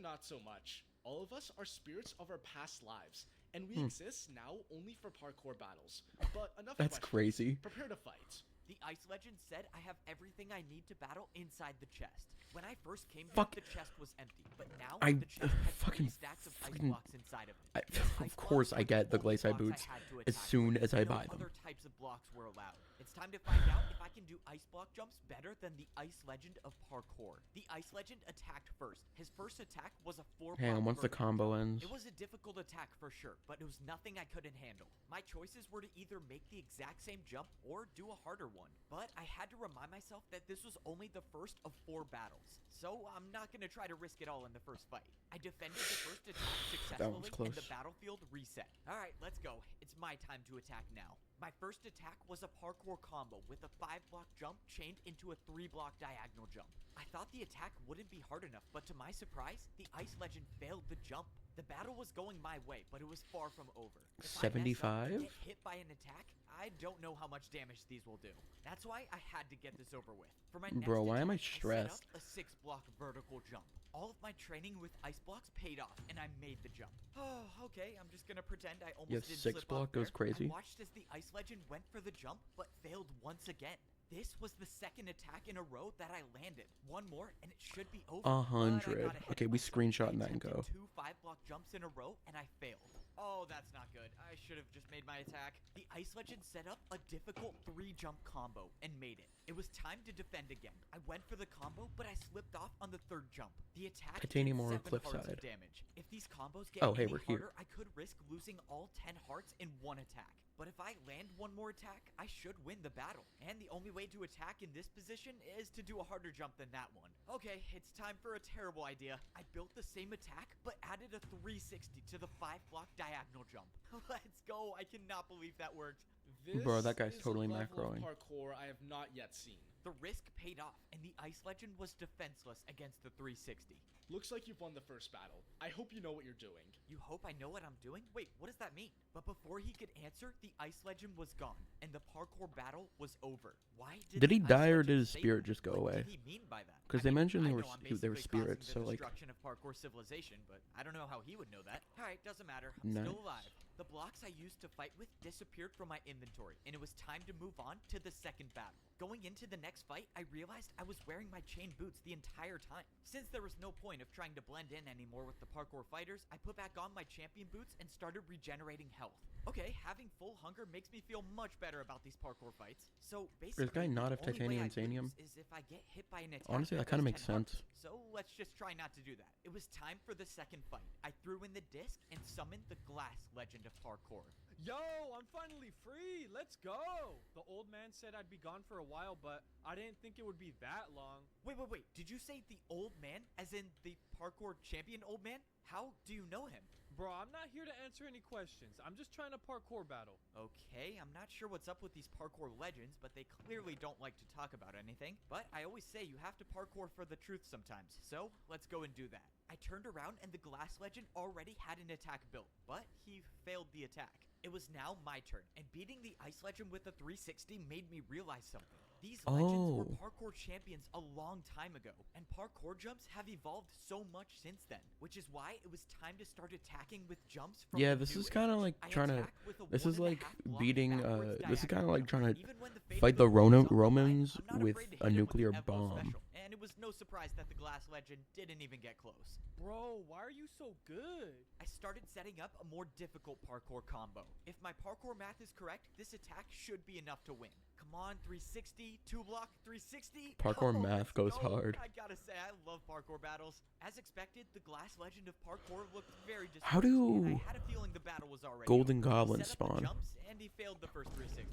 Not so much. All of us are spirits of our past lives, and we exist now only for parkour battles. But enough That's questions. crazy. Prepare to fight. The ice legend said I have everything I need to battle inside the chest. When I first came here, Fuck. the chest was empty, but now I- the chest had fucking- 3 stacks of ice fucking- blocks inside of it. I- These of ice course blocks I were get the only glace eye blocks I boots had to as attack soon with. as I No buy them. other types of blocks were allowed. It's time to find out if I can do ice block jumps better than the ice legend of parkour. The ice legend attacked first. His first attack was a 4 Hang on, block once the vertical combo jump. ends. It was a difficult attack for sure, but it was nothing I couldn't handle. My choices were to either make the exact same jump or do a harder one. But I had to remind myself that this was only the first of 4 battles. So I'm not going to try to risk it all in the first fight. I defended the first attack successfully and the close. battlefield reset. Alright, let's go. It's my time to attack now. My first attack was a parkour combo with a 5-block jump chained into a 3-block diagonal jump. I thought the attack wouldn't be hard enough, but to my surprise, the ice legend failed the jump. The battle was going my way, but it was far from over. If I mess up 75? and get hit by an attack, I don't know how much damage these will do. That's why I had to get this over with. For my next Bro, why am I attack, stressed? I set up a 6-block vertical jump. All of my training with ice blocks paid off, and I made the jump. Oh, okay, I'm just gonna pretend I almost Yeah, didn't 6 slip block off goes there. crazy. I watched as the ice legend went for the jump, but failed once again. This was the second attack in a row that I landed. One more, and it should be over. but I 100. got ahead Okay, of we myself. screenshot I and that and attempted go. 2 5-block jumps in a row, and I failed. Oh, that's not good. I should have just made my attack. The ice legend set up a difficult 3-jump combo and made it. It was time to defend again. I went for the combo, but I slipped off on the 3rd jump. The attack Titanium did ore 7 hearts cliffside. of damage. If these combos get Oh, hey, any we're here. harder, I could risk losing all 10 hearts in one attack. but if I land one more attack, I should win the battle. And the only way to attack in this position is to do a harder jump than that one. Okay, it's time for a terrible idea. I built the same attack, but added a 360 to the 5-block diagonal jump. Let's go. I cannot believe that worked. This Bro, that guy's is totally a level macroing. of parkour I have not yet seen. The risk paid off, and the Ice Legend was defenseless against the 360. Looks like you've won the first battle. I hope you know what you're doing. You hope I know what I'm doing? Wait, what does that mean? But before he could answer, the Ice Legend was gone, and the parkour battle was over. Why Did he the Ice die or Legend did his save spirit me? just go What away? did he mean by that? Because I they mean, mentioned I they were know I'm they were basically spirits, causing so the like destruction of parkour civilization, but I don't know how he would know that. All right, doesn't matter. I'm Nice. still alive. The blocks I used to fight with disappeared from my inventory, and it was time to move on to the second battle. Going into the next fight, I realized I was wearing my chain boots the entire time. Since there was no point of trying to blend in anymore with the parkour fighters, I put back on my champion boots and started regenerating health. Okay, having full hunger makes me feel much better about these parkour fights. So basically, guy not the of only way titanium I insanium? lose is if I get hit by an attack. Honestly, that kind of does makes 10 hearts. sense. So let's just try not to do that. It was time for the second fight. I threw in the disc and summoned the Glass Legend of Parkour. Yo, I'm finally free. Let's go. The old man said I'd be gone for a while, but I didn't think it would be that long. Wait. Did you say the old man, as in the parkour champion old man? How do you know him? Bro, I'm not here to answer any questions. I'm just trying to parkour battle. Okay, I'm not sure what's up with these parkour legends, but they clearly don't like to talk about anything. But I always say you have to parkour for the truth sometimes, so let's go and do that. I turned around and the Glass Legend already had an attack built, but he failed the attack. It was now my turn, and beating the Ice Legend with a 360 made me realize something. These legends were Oh. parkour champions a long time ago, and parkour jumps have evolved so much since then, which is why it was time to start attacking with jumps from Yeah, the this new is kind of age. like I trying to. attack with a This is like 1.5 block beating. backwards This is kind of diagonal like jump. trying to Even when the fate fight of the the world is on the line, Romans I'm not with afraid to a hit him nuclear with the Evo bomb. special. And it was no surprise that the Glass Legend didn't even get close. Bro, why are you so good? I started setting up a more difficult parkour combo. If my parkour math is correct, this attack should be enough to win. Come on, 360, 2-block, 360. Parkour Oh, math let's goes go. hard. I gotta say, I love parkour battles. As expected, the Glass Legend of Parkour looked very discouraged. How do and I had a feeling the battle was already Golden over. Goblins He set up the spawn? jumps, and he failed the first 360.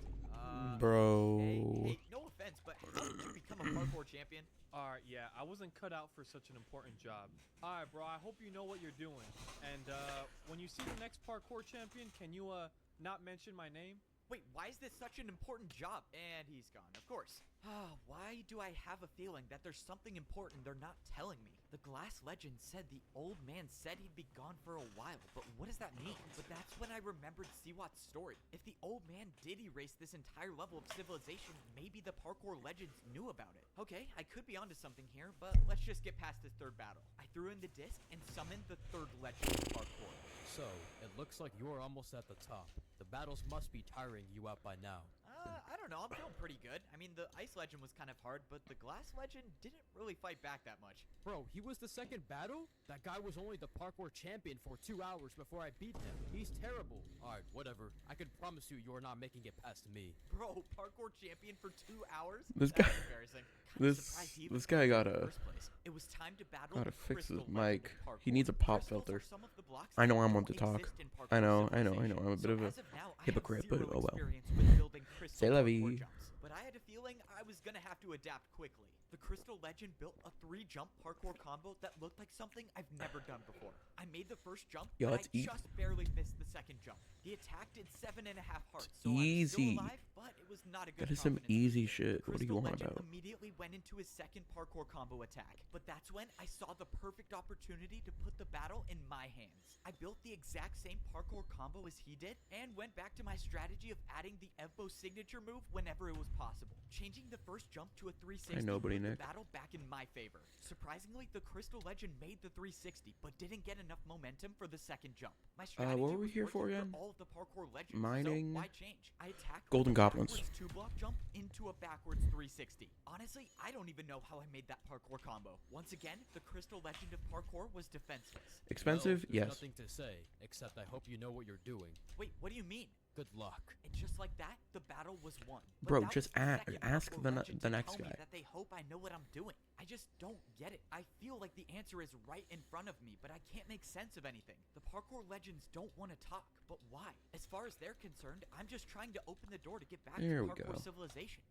Bro. Hey, no offense, but how did you become a parkour champion? Alright, yeah, I wasn't cut out for such an important job. Alright, bro, I hope you know what you're doing. And, when you see the next parkour champion, can you, not mention my name? Wait, why is this such an important job? And he's gone, of course. Why do I have a feeling that there's something important they're not telling me? The Glass Legend said the old man said he'd be gone for a while, but what does that mean? But that's when I remembered Siwat's story. If the old man did erase this entire level of civilization, maybe the parkour legends knew about it. Okay, I could be onto something here, but let's just get past this third battle. I threw in the disc and summoned the third legend of parkour. So, it looks like you're almost at the top. The battles must be tiring you out by now. I don't know, I'm feeling pretty good. I mean, the Ice Legend was kind of hard, but the Glass Legend didn't really fight back that much. Bro, he was the second battle? That guy was only the parkour champion for 2 hours before I beat him. He's terrible. Alright, whatever. I can promise you you're not making it past me. Bro, parkour champion for 2 hours? This That's guy- embarrassing. Kinda This surprised he even this guy fought in the gotta first place. It was time to battle gotta the fix his Crystal Legend mic. of He parkour. needs a pop Crystals are filter. some of the blocks I know that I'm one don't to talk. exist in parkour I know. civilization. I'm a bit So of a as of now, I have hypocrite, but zero oh well. experience with building crystal C'est la parkour vie. jumps, but I had a feeling I was gonna have to adapt quickly. The Crystal Legend built a 3-jump parkour combo that looked like something I've never done before. I made the first jump, Yo, but let's I eat. just barely missed the second jump. The attack did 7.5 hearts, so Easy. I'm still alive, but it was not a good That is some confidence easy boost. shit. What do you Crystal want Legend about? immediately went into his second parkour combo attack, but that's when I saw the perfect opportunity to put the battle in my hands. I built the exact same parkour combo as he did, and went back to my strategy of adding the Evo signature move whenever it was possible, changing the first jump to a 360 nobody, put the Nick. battle back in my favor. Surprisingly, the Crystal Legend made the 360, but didn't get enough momentum for the second jump. My strategy what were we was here for working again? all of the parkour legends, Mining. so why change? I attacked with Golden a Goblins. backwards 2-block jump into a backwards 360. Honestly, I don't even know how I made that parkour combo. Once again, the Crystal Legend of Parkour was defenseless. Expensive? Well, there's Yes. nothing to say, except I hope you know what you're doing. Wait, what do you mean? Good luck. And just like that, the battle was won. But Bro, that just was the second ask parkour the legend the to next tell me guy. that they hope I know what I'm doing. I just don't get it. I feel like the answer is right in front of me, but I can't make sense of anything. The parkour legends don't want to talk, but why? As far as they're concerned, I'm just trying to open the door to get back There to we parkour go. civilization.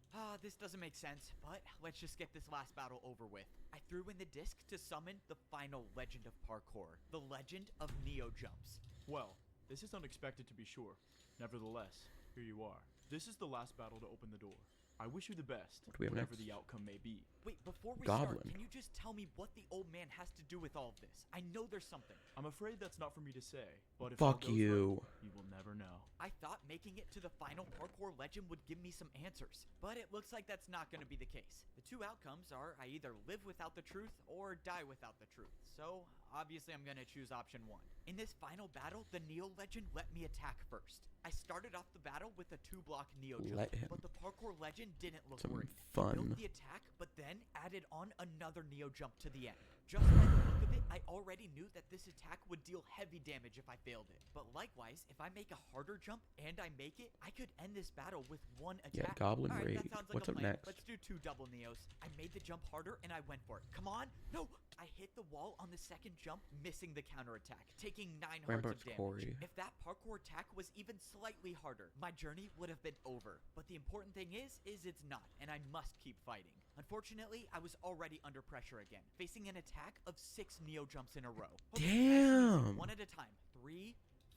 This doesn't make sense, but let's just get this last battle over with. I threw in the disc to summon the final legend of parkour, the legend of Neo Jumps. Well, this is unexpected to be sure. Nevertheless, here you are. This is the last battle to open the door. I wish you the best, What do we have whatever next? the outcome may be. Wait, before we Goblin. start, can you just tell me what the old man has to do with all of this? I know there's something. I'm afraid that's not for me to say, but if Fuck all goes you. right, you will never know. I thought making it to the final parkour legend would give me some answers, but it looks like that's not going to be the case. The two outcomes are I either live without the truth or die without the truth, so obviously I'm going to choose option 1. In this final battle, the Neo legend let me attack first. I started off the battle with a 2-block Neo jump, Let him. but the parkour legend didn't look Some worried. fun. Built the attack, but then added on another Neo jump to the end. Just by the look of it, I already knew that this attack would deal heavy damage if I failed it. But likewise, if I make a harder jump and I make it, I could end this battle with one Yeah, attack. Goblin Alright, Raid. that sounds like What's a up plan. next? Let's do 2 double Neos. I made the jump harder and I went for it. Come on. No! I hit the wall on the second jump, missing the counterattack, taking 9 hearts Rampart's of damage. Quarry. If that parkour attack was even slightly harder, my journey would have been over. But the important thing is it's not, and I must keep fighting. Unfortunately, I was already under pressure again, facing an attack of 6 Neo jumps in a row. Okay, nice and easy, Damn. one at a time. 3,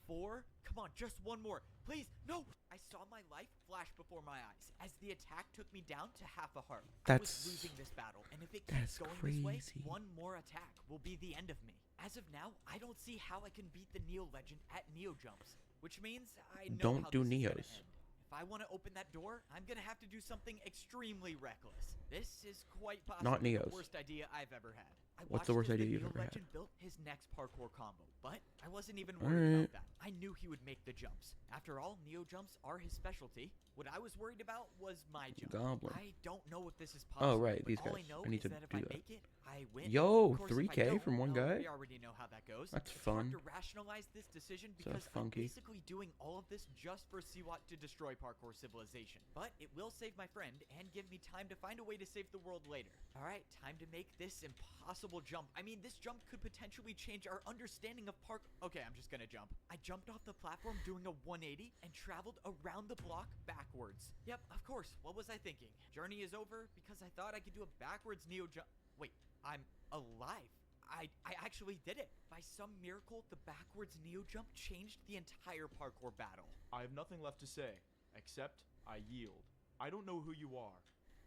4, come on, just one more. Please, no! I saw my life flash before my eyes as the attack took me down to half a heart. I was That's- losing this battle, and if it that's keeps going this way, crazy. one more attack will be the end of me. As of now, I don't see how I can beat the Neo legend at Neo jumps, which means I know Don't how do this is gonna Neos. end. If I want to open that door, I'm gonna have to do something extremely reckless. This is quite possibly the Neos. worst idea I've ever had. I What's the watched worst as idea the you've Neo ever had? legend built his next parkour combo, but I wasn't even worried Alright. about that. I knew he would make the jumps. After all, Neo jumps are his specialty. What I was worried about was my jump. Goblin. I don't know if this is possible. Oh, right, but these all I guys. know I need is to that if do I that. make it, I win. Yo, Of course, if I 3K don't, from one well, guy? We already know how that goes. That's It's fun. hard to rationalize this decision So because I'm funky. basically doing all of this just for Siwat to destroy parkour civilization. But it will save my friend and give me time to find a way to save the world later. All right, time to make this impossible jump. I mean, this jump could potentially change our understanding of park. Okay, I'm just gonna jump. I jumped off the platform doing a 180 and traveled around the block backwards. Yep, of course. What was I thinking? Journey is over because I thought I could do a backwards Neo jump. Wait, I'm alive. I actually did it. By some miracle, the backwards Neo jump changed the entire parkour battle. I have nothing left to say, except I yield. I don't know who you are,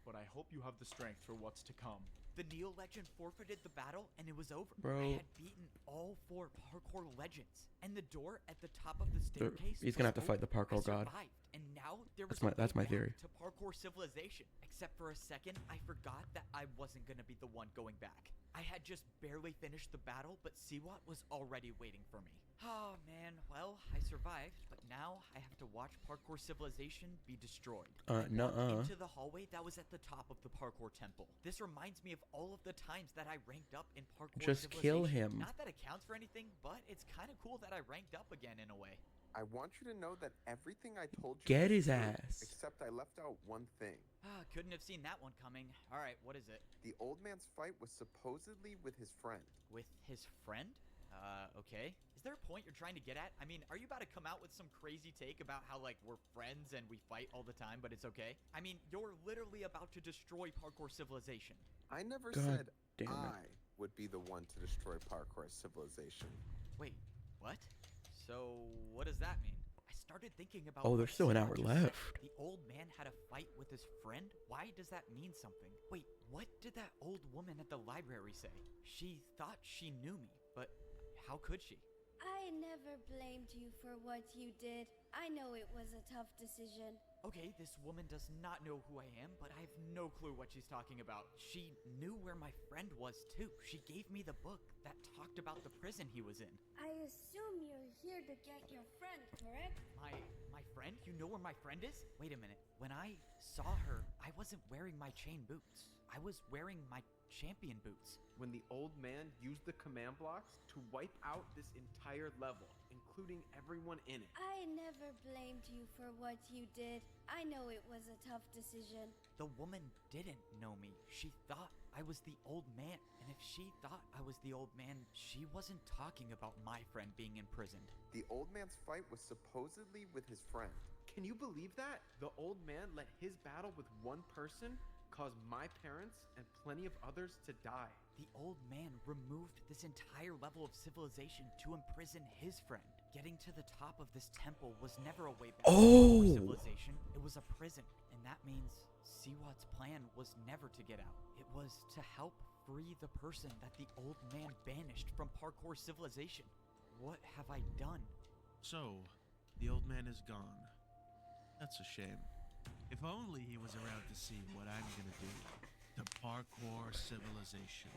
but I hope you have the strength for what's to come. The Neo legend forfeited the battle and it was over. Bro. I had beaten all 4 parkour legends. And the door at the top of the They're- staircase he's gonna have to was fight the open. parkour I god. survived, and now there was That's my- a that's way my back theory. to parkour civilization. Except for a second, I forgot that I wasn't gonna be the one going back. I had just barely finished the battle, but Siwat was already waiting for me. Oh man, well, I survived, but now I have to watch parkour civilization be destroyed. I walked nuh-uh. into the hallway that was at the top of the parkour temple. This reminds me of all of the times that I ranked up in parkour Just kill civilization. him. Not that it counts for anything, but it's kind of cool that I ranked up again in a way. I want you to know that everything I told you Get is his true, ass. except I left out one thing. Couldn't have seen that one coming. All right, what is it? The old man's fight was supposedly with his friend. With his friend? Okay. Is there a point you're trying to get at? I mean, are you about to come out with some crazy take about how, like, we're friends and we fight all the time, but it's okay? I mean, you're literally about to destroy parkour civilization. I never God said damn it. I would be the one to destroy parkour civilization. Wait, what? So, what does that mean? I started thinking about. Oh, what there's still an Siwat hour just said. left. The old man had a fight with his friend? Why does that mean something? Wait, what did that old woman at the library say? She thought she knew me, but how could she? I never blamed you for what you did. I know it was a tough decision. Okay, this woman does not know who I am, but I have no clue what she's talking about. She knew where my friend was, too. She gave me the book that talked about the prison he was in. I assume you're here to get your friend, correct? My friend? You know where my friend is? Wait a minute. When I saw her, I wasn't wearing my chain boots. I was wearing my champion boots. When the old man used the command blocks to wipe out this entire level, including everyone in it. I never blamed you for what you did. I know it was a tough decision. The woman didn't know me. She thought I was the old man. And if she thought I was the old man, she wasn't talking about my friend being imprisoned. The old man's fight was supposedly with his friend. Can you believe that? The old man let his battle with one person cause my parents and plenty of others to die. The old man removed this entire level of civilization to imprison his friend. Getting to the top of this temple was never a way back Oh! to civilization. It was a prison, and that means Siwat's plan was never to get out. It was to help free the person that the old man banished from parkour civilization. What have I done? So, the old man is gone. That's a shame. If only he was around to see what I'm gonna do. The parkour civilization.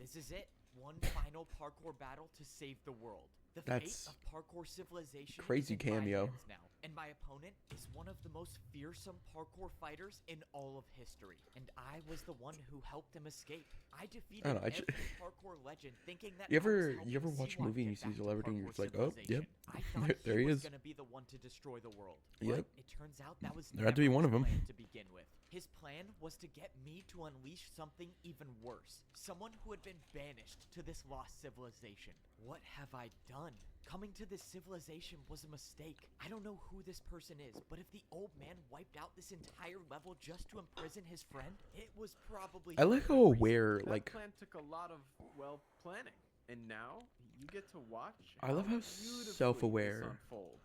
This is it. One final parkour battle to save the world. The That's fate of parkour civilization crazy is in my cameo. hands now, and my opponent is one of the most fearsome parkour fighters in all of history. And I was the one who helped him escape. I defeated I don't know, every parkour legend, thinking that You I was ever helping watch a Siwat movie and you get see back to celebrity and you're parkour just like, oh, yep, civilization. I thought there he was is. gonna be the one to destroy the world. Yep. But it turns out that was There had to be never one his of 'em. plan to begin with. His plan was to get me to unleash something even worse. Someone who had been banished to this lost civilization. What have I done? Coming to this civilization was a mistake. I don't know who this person is, but if the old man wiped out this entire level just to imprison his friend, it was probably I like for how a reason. aware, That like, plan took a lot of, well, planning. And now, you get to watch I love how beautifully this self-aware. unfold.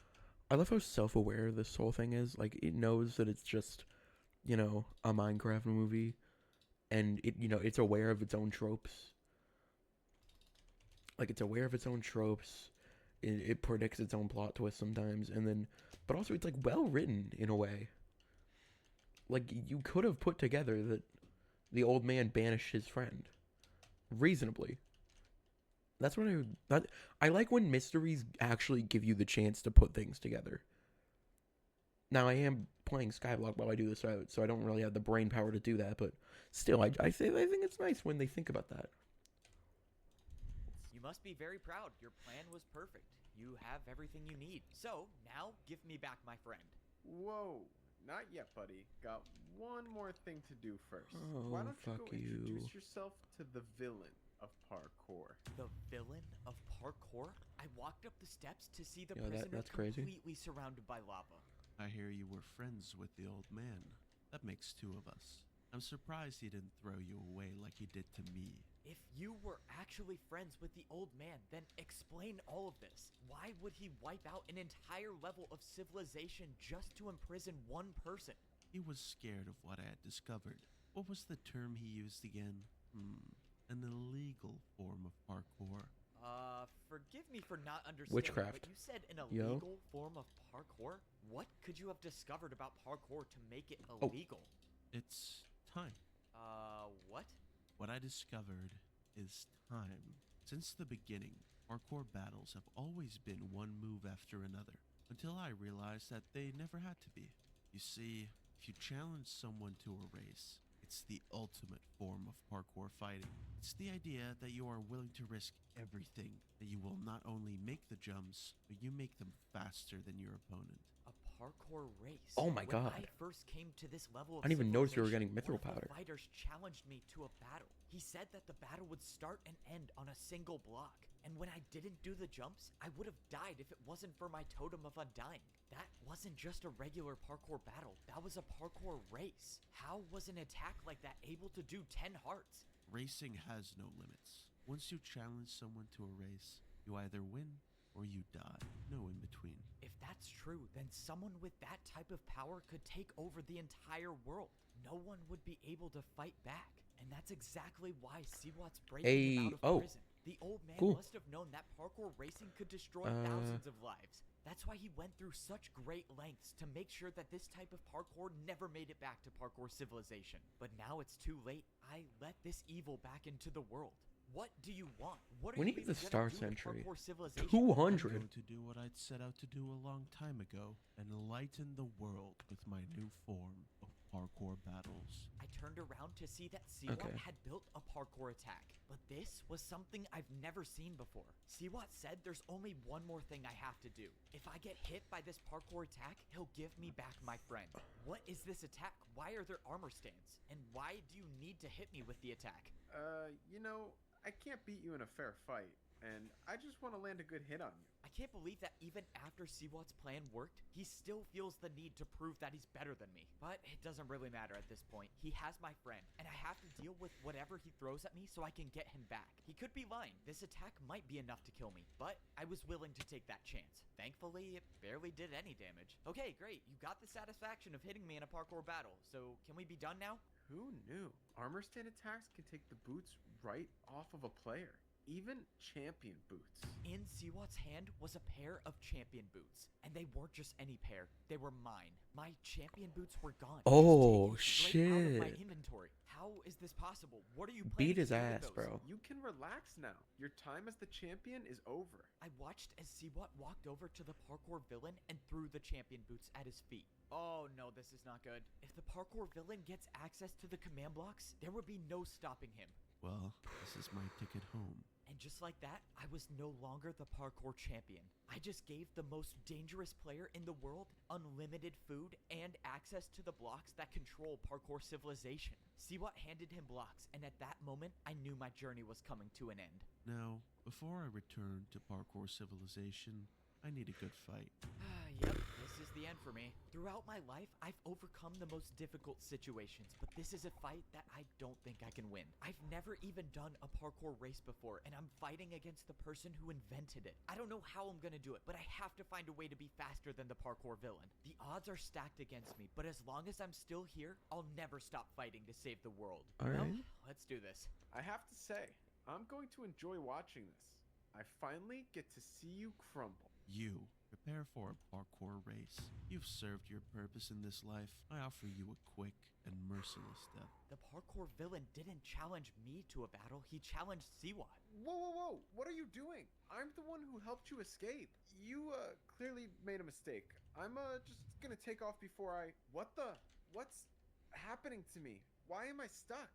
I love how self-aware this whole thing is. Like, it knows that it's just, you know, a Minecraft movie, and it, you know, it's aware of its own tropes. Like, it's aware of its own tropes. It predicts its own plot twist sometimes, and then, but also it's like well written in a way. Like, you could have put together that the old man banished his friend reasonably. That's what I like when mysteries actually give you the chance to put things together. Now, I am playing Skyblock while I do this, so I don't really have the brain power to do that, but still, I think it's nice when they think about that. You must be very proud. Your plan was perfect. You have everything you need. So, now give me back my friend. Whoa, not yet, buddy. Got one more thing to do first. Oh, Why don't you fuck go you. introduce yourself to the villain of parkour? The villain of parkour? I walked up the steps to see the Yo, prisoner that's crazy. completely surrounded by lava. I hear you were friends with the old man. That makes two of us. I'm surprised he didn't throw you away like he did to me. If you were actually friends with the old man, then explain all of this. Why would he wipe out an entire level of civilization just to imprison one person? He was scared of what I had discovered. What was the term he used again? An illegal form of parkour. Forgive me for not understanding, Witchcraft. but you said an Yo. illegal form of parkour? What could you have discovered about parkour to make it Oh. illegal? It's time. What? What I discovered is time. Since the beginning, parkour battles have always been one move after another, until I realized that they never had to be. You see, if you challenge someone to a race, it's the ultimate form of parkour fighting. It's the idea that you are willing to risk everything, that you will not only make the jumps, but you make them faster than your opponent. A parkour race. Oh my When God. I first came to this level of I didn't even notice you were civilization, getting mithril one of powder. the fighters challenged me to a battle. He said that the battle would start and end on a single block. And when I didn't do the jumps, I would have died if it wasn't for my totem of undying. That wasn't just a regular parkour battle. That was a parkour race. How was an attack like that able to do 10 hearts? Racing has no limits. Once you challenge someone to a race, you either win or you die. No in between. If that's true, then someone with that type of power could take over the entire world. No one would be able to fight back. And that's exactly why Siwat's breaking him out of prison. The old man Cool. must have known that parkour racing could destroy thousands of lives. That's why he went through such great lengths to make sure that this type of parkour never made it back to parkour civilization. But now it's too late. I let this evil back into the world. What do you want? What are We you need the even Star gonna do with Century. Parkour Civilization? 200. I'm going to do what I'd set out to do a long time ago and enlighten the world with my new form of parkour battles. I turned around to see that Siwat Okay. had built a parkour attack, but this was something I've never seen before. Siwat said there's only one more thing I have to do. If I get hit by this parkour attack, he'll give me back my friend. What is this attack? Why are there armor stands? And why do you need to hit me with the attack? You know, I can't beat you in a fair fight, and I just want to land a good hit on you. I can't believe that even after Siwat's plan worked, he still feels the need to prove that he's better than me. But it doesn't really matter at this point. He has my friend, and I have to deal with whatever he throws at me so I can get him back. He could be lying. This attack might be enough to kill me, but I was willing to take that chance. Thankfully, it barely did any damage. Okay, great. You got the satisfaction of hitting me in a parkour battle, so can we be done now? Who knew? Armor stand attacks can take the boots right off of a player. Even champion boots. In Siwat's hand was a pair of champion boots, and they weren't just any pair, they were mine. My champion boots were gone. Oh, Just taken straight out of my shit. inventory. How is this possible? What are you Beat planning to his do with ass, those? bro. You can relax now. Your time as the champion is over. I watched as Siwat walked over to the parkour villain and threw the champion boots at his feet. Oh no, this is not good. If the parkour villain gets access to the command blocks, there would be no stopping him. Well, this is my ticket home. And just like that, I was no longer the parkour champion. I just gave the most dangerous player in the world unlimited food and access to the blocks that control parkour civilization. Siwat handed him blocks, and at that moment, I knew my journey was coming to an end. Now, before I return to parkour civilization, I need a good fight. Yep, this is the end for me. Throughout my life, I've overcome the most difficult situations, but this is a fight that I don't think I can win. I've never even done a parkour race before, and I'm fighting against the person who invented it. I don't know how I'm gonna do it, but I have to find a way to be faster than the parkour villain. The odds are stacked against me, but as long as I'm still here, I'll never stop fighting to save the world. All Well, right. let's do this. I have to say, I'm going to enjoy watching this. I finally get to see you crumble. You, prepare for a parkour race. You've served your purpose in this life. I offer you a quick and merciless death. The parkour villain didn't challenge me to a battle, he challenged Siwat. Whoa, whoa, whoa. What are you doing? I'm the one who helped you escape. You, clearly made a mistake. I'm, just gonna take off before I... What's happening to me? Why am I stuck?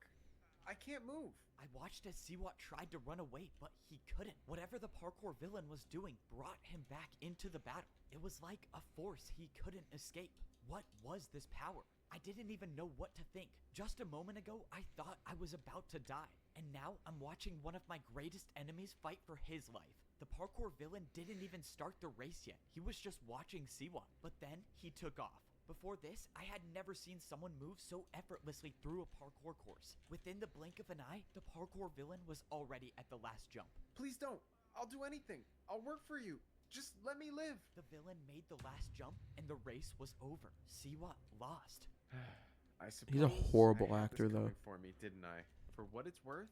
I can't move. I watched as Siwat tried to run away, but he couldn't. Whatever the parkour villain was doing brought him back into the battle. It was like a force he couldn't escape. What was this power? I didn't even know what to think. Just a moment ago, I thought I was about to die. And now I'm watching one of my greatest enemies fight for his life. The parkour villain didn't even start the race yet. He was just watching Siwat. But then he took off. Before this, I had never seen someone move so effortlessly through a parkour course. Within the blink of an eye, the parkour villain was already at the last jump. Please don't. I'll do anything. I'll work for you. Just let me live. The villain made the last jump, and the race was over. Siwat lost. I suppose He's a horrible I had this actor, though. coming for me, didn't I? For what it's worth,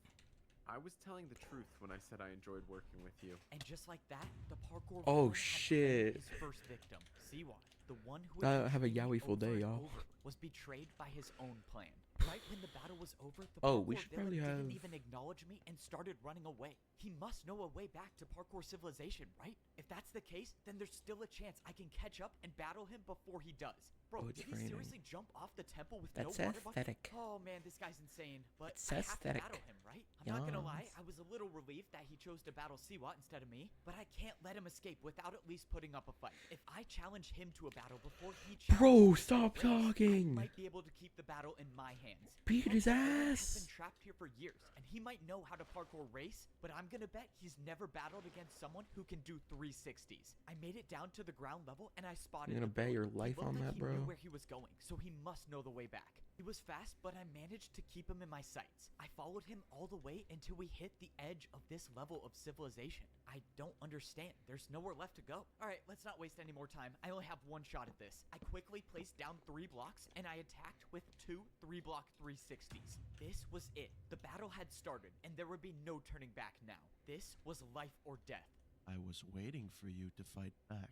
I was telling the truth when I said I enjoyed working with you. And just like that, the parkour Oh, villain had shit. claimed his first victim, Siwat, the one who Have a had yowie full day, over and y'all. over, was betrayed by his own plan. Right when the battle was over, the Oh, parkour we should villain probably didn't have- even acknowledge me and started running away. He must know a way back to parkour civilization, right? If that's the case, then there's still a chance I can catch up and battle him before he does. Bro, Oh, did he training. seriously jump off the temple with That's no water bucket? aesthetic. Oh man, this guy's insane. But It's I have to aesthetic. battle him, right? I'm not gonna lie, Yes. I was a little relieved that he chose to battle Siwat instead of me, but I can't let him escape without at least putting up a fight. If I challenge him to a battle before he challenges Bro, me to a stop race, I talking. might be able to keep the battle in my hands. Beat his Parkour villain has ass. been trapped here for years, and he might know how to parkour race, but I'm gonna bet he's never battled against someone who can do 360s. I made it down to the ground level, and I spotted You're gonna the bet villain. your He life looked on like that, he bro? knew where he was going, so he must know the way back. He was fast, but I managed to keep him in my sights. I followed him all the way until we hit the edge of this level of civilization. I don't understand. There's nowhere left to go. All right, let's not waste any more time. I only have one shot at this. I quickly placed down 3 blocks, and I attacked with 2 3-block 360s. This was it. The battle had started, and there would be no turning back now. This was life or death. I was waiting for you to fight back.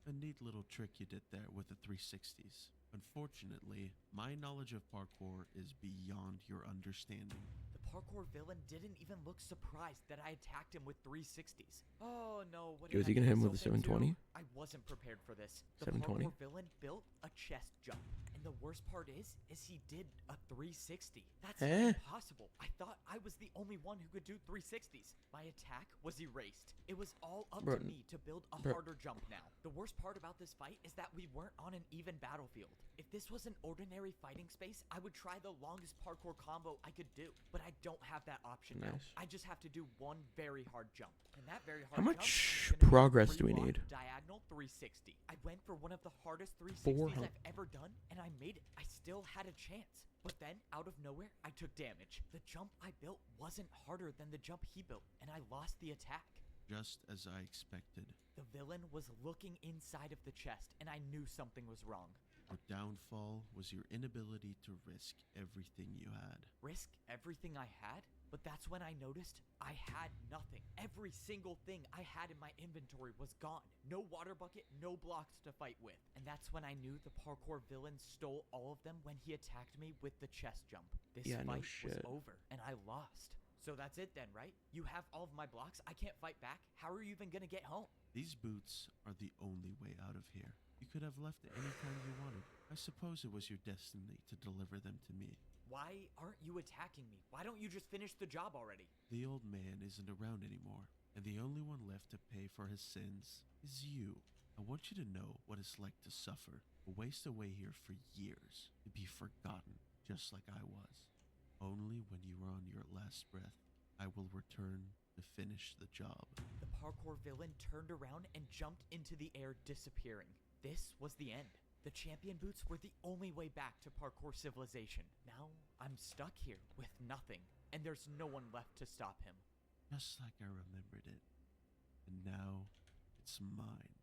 A neat little trick you did there with the 360s. Unfortunately, my knowledge of parkour is beyond your understanding. The parkour villain didn't even look surprised that I attacked him with 360s. Oh no, what Was did he I gonna get hit him with a myself into? 720? I wasn't prepared for this. The 720? parkour villain built a chest jump. And the worst part is he did a 360. That's impossible. I thought I was the only one who could do 360s. My attack was erased. It was all up to me to build a harder jump now. The worst part about this fight is that we weren't on an even battlefield. If this was an ordinary fighting space, I would try the longest parkour combo I could do. But I don't have that option now. I just have to do one very hard jump. And that very hard How jump much is gonna be a progress do we three-block need? Diagonal 360. I went for one of the hardest 360s I've ever done, and I made it. I still had a chance. But then, out of nowhere, I took damage. The jump I built wasn't harder than the jump he built, and I lost the attack. Just as I expected, The villain was looking inside of the chest, and I knew something was wrong. your downfall was your inability to risk everything you had. Risk everything I had? But that's when I noticed I had nothing. Every single thing I had in my inventory was gone. No water bucket, no blocks to fight with. And that's when I knew the parkour villain stole all of them when he attacked me with the chest jump. This fight was over, and I lost. So that's it then, right? You have all of my blocks, I can't fight back. How are you even gonna get home? These boots are the only way out of here. You could have left any time you wanted. I suppose it was your destiny to deliver them to me. Why aren't you attacking me? Why don't you just finish the job already? The old man isn't around anymore, and the only one left to pay for his sins is you. I want you to know what it's like to suffer, to waste away here for years, to be forgotten, just like I was. Only when you are on your last breath, I will return to finish the job. The parkour villain turned around and jumped into the air, disappearing. This was the end. The champion boots were the only way back to parkour civilization. Now I'm stuck here with nothing, and there's no one left to stop him. Just like I remembered it. And now, it's mine.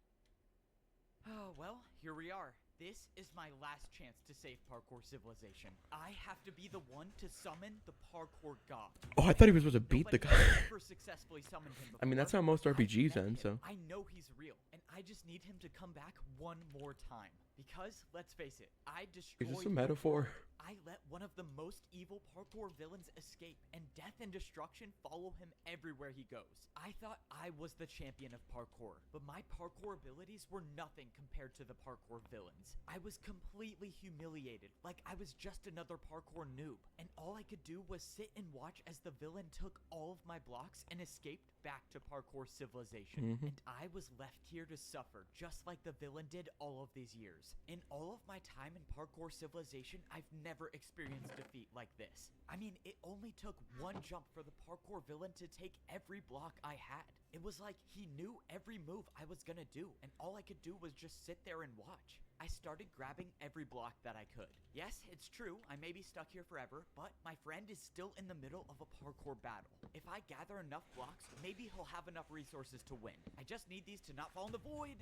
Oh, well, here we are. This is my last chance to save parkour civilization. I have to be the one to summon the parkour god. Oh, I thought he was supposed to beat the guy. Nobody ever successfully summoned him before. I mean, that's how most RPGs end, so. I know he's real, and I just need him to come back one more time. Because, let's face it, I destroyed... Is this a metaphor? I let one of the most evil parkour villains escape, and death and destruction follow him everywhere he goes. I thought I was the champion of parkour, but my parkour abilities were nothing compared to the parkour villains. I was completely humiliated, like I was just another parkour noob, and all I could do was sit and watch as the villain took all of my blocks and escaped back to parkour civilization. And I was left here to suffer, just like the villain did all of these years. In all of my time in parkour civilization, I've never experienced defeat like this. I mean, it only took one jump for the parkour villain to take every block I had. It was like he knew every move I was gonna do, and all I could do was just sit there and watch. I started grabbing every block that I could. Yes, it's true, I may be stuck here forever, but my friend is still in the middle of a parkour battle. If I gather enough blocks, maybe he'll have enough resources to win. I just need these to not fall in the void.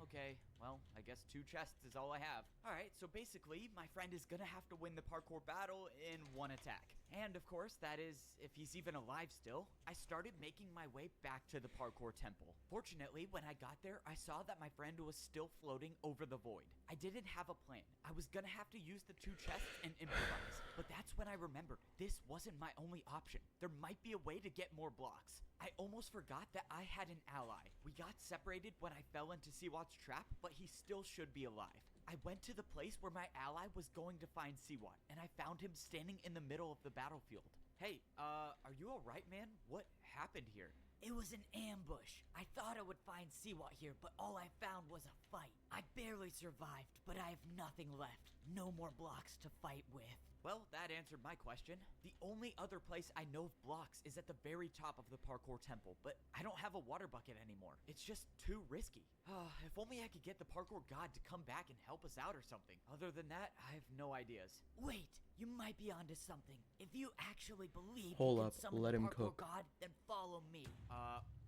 Okay, well, I guess 2 chests is all I have. Alright, so basically, my friend is gonna have to win the parkour battle in 1 attack. And of course, that is, if he's even alive still. I started making my way back to the parkour temple. Fortunately, when I got there, I saw that my friend was still floating over the void. I didn't have a plan. I was gonna have to use the 2 chests and improvise. But that's when I remembered, this wasn't my only option. There might be a way to get more blocks. I almost forgot that I had an ally. We got separated when I fell into Seawat's trap, but he still should be alive. I went to the place where my ally was going to find Seawat, and I found him standing in the middle of the battlefield. Hey, are you alright, man? What happened here? It was an ambush. I thought I would find Seawat here, but all I found was a fight. I barely survived, but I have nothing left. No more blocks to fight with. Well, that answered my question. The only other place I know of blocks is at the very top of the parkour temple, but I don't have a water bucket anymore. It's just too risky. If only I could get the parkour god to come back and help us out or something. Other than that, I have no ideas. Wait, you might be onto something. If you actually believe Hold you up, can summon let the him parkour cook. god, then follow me.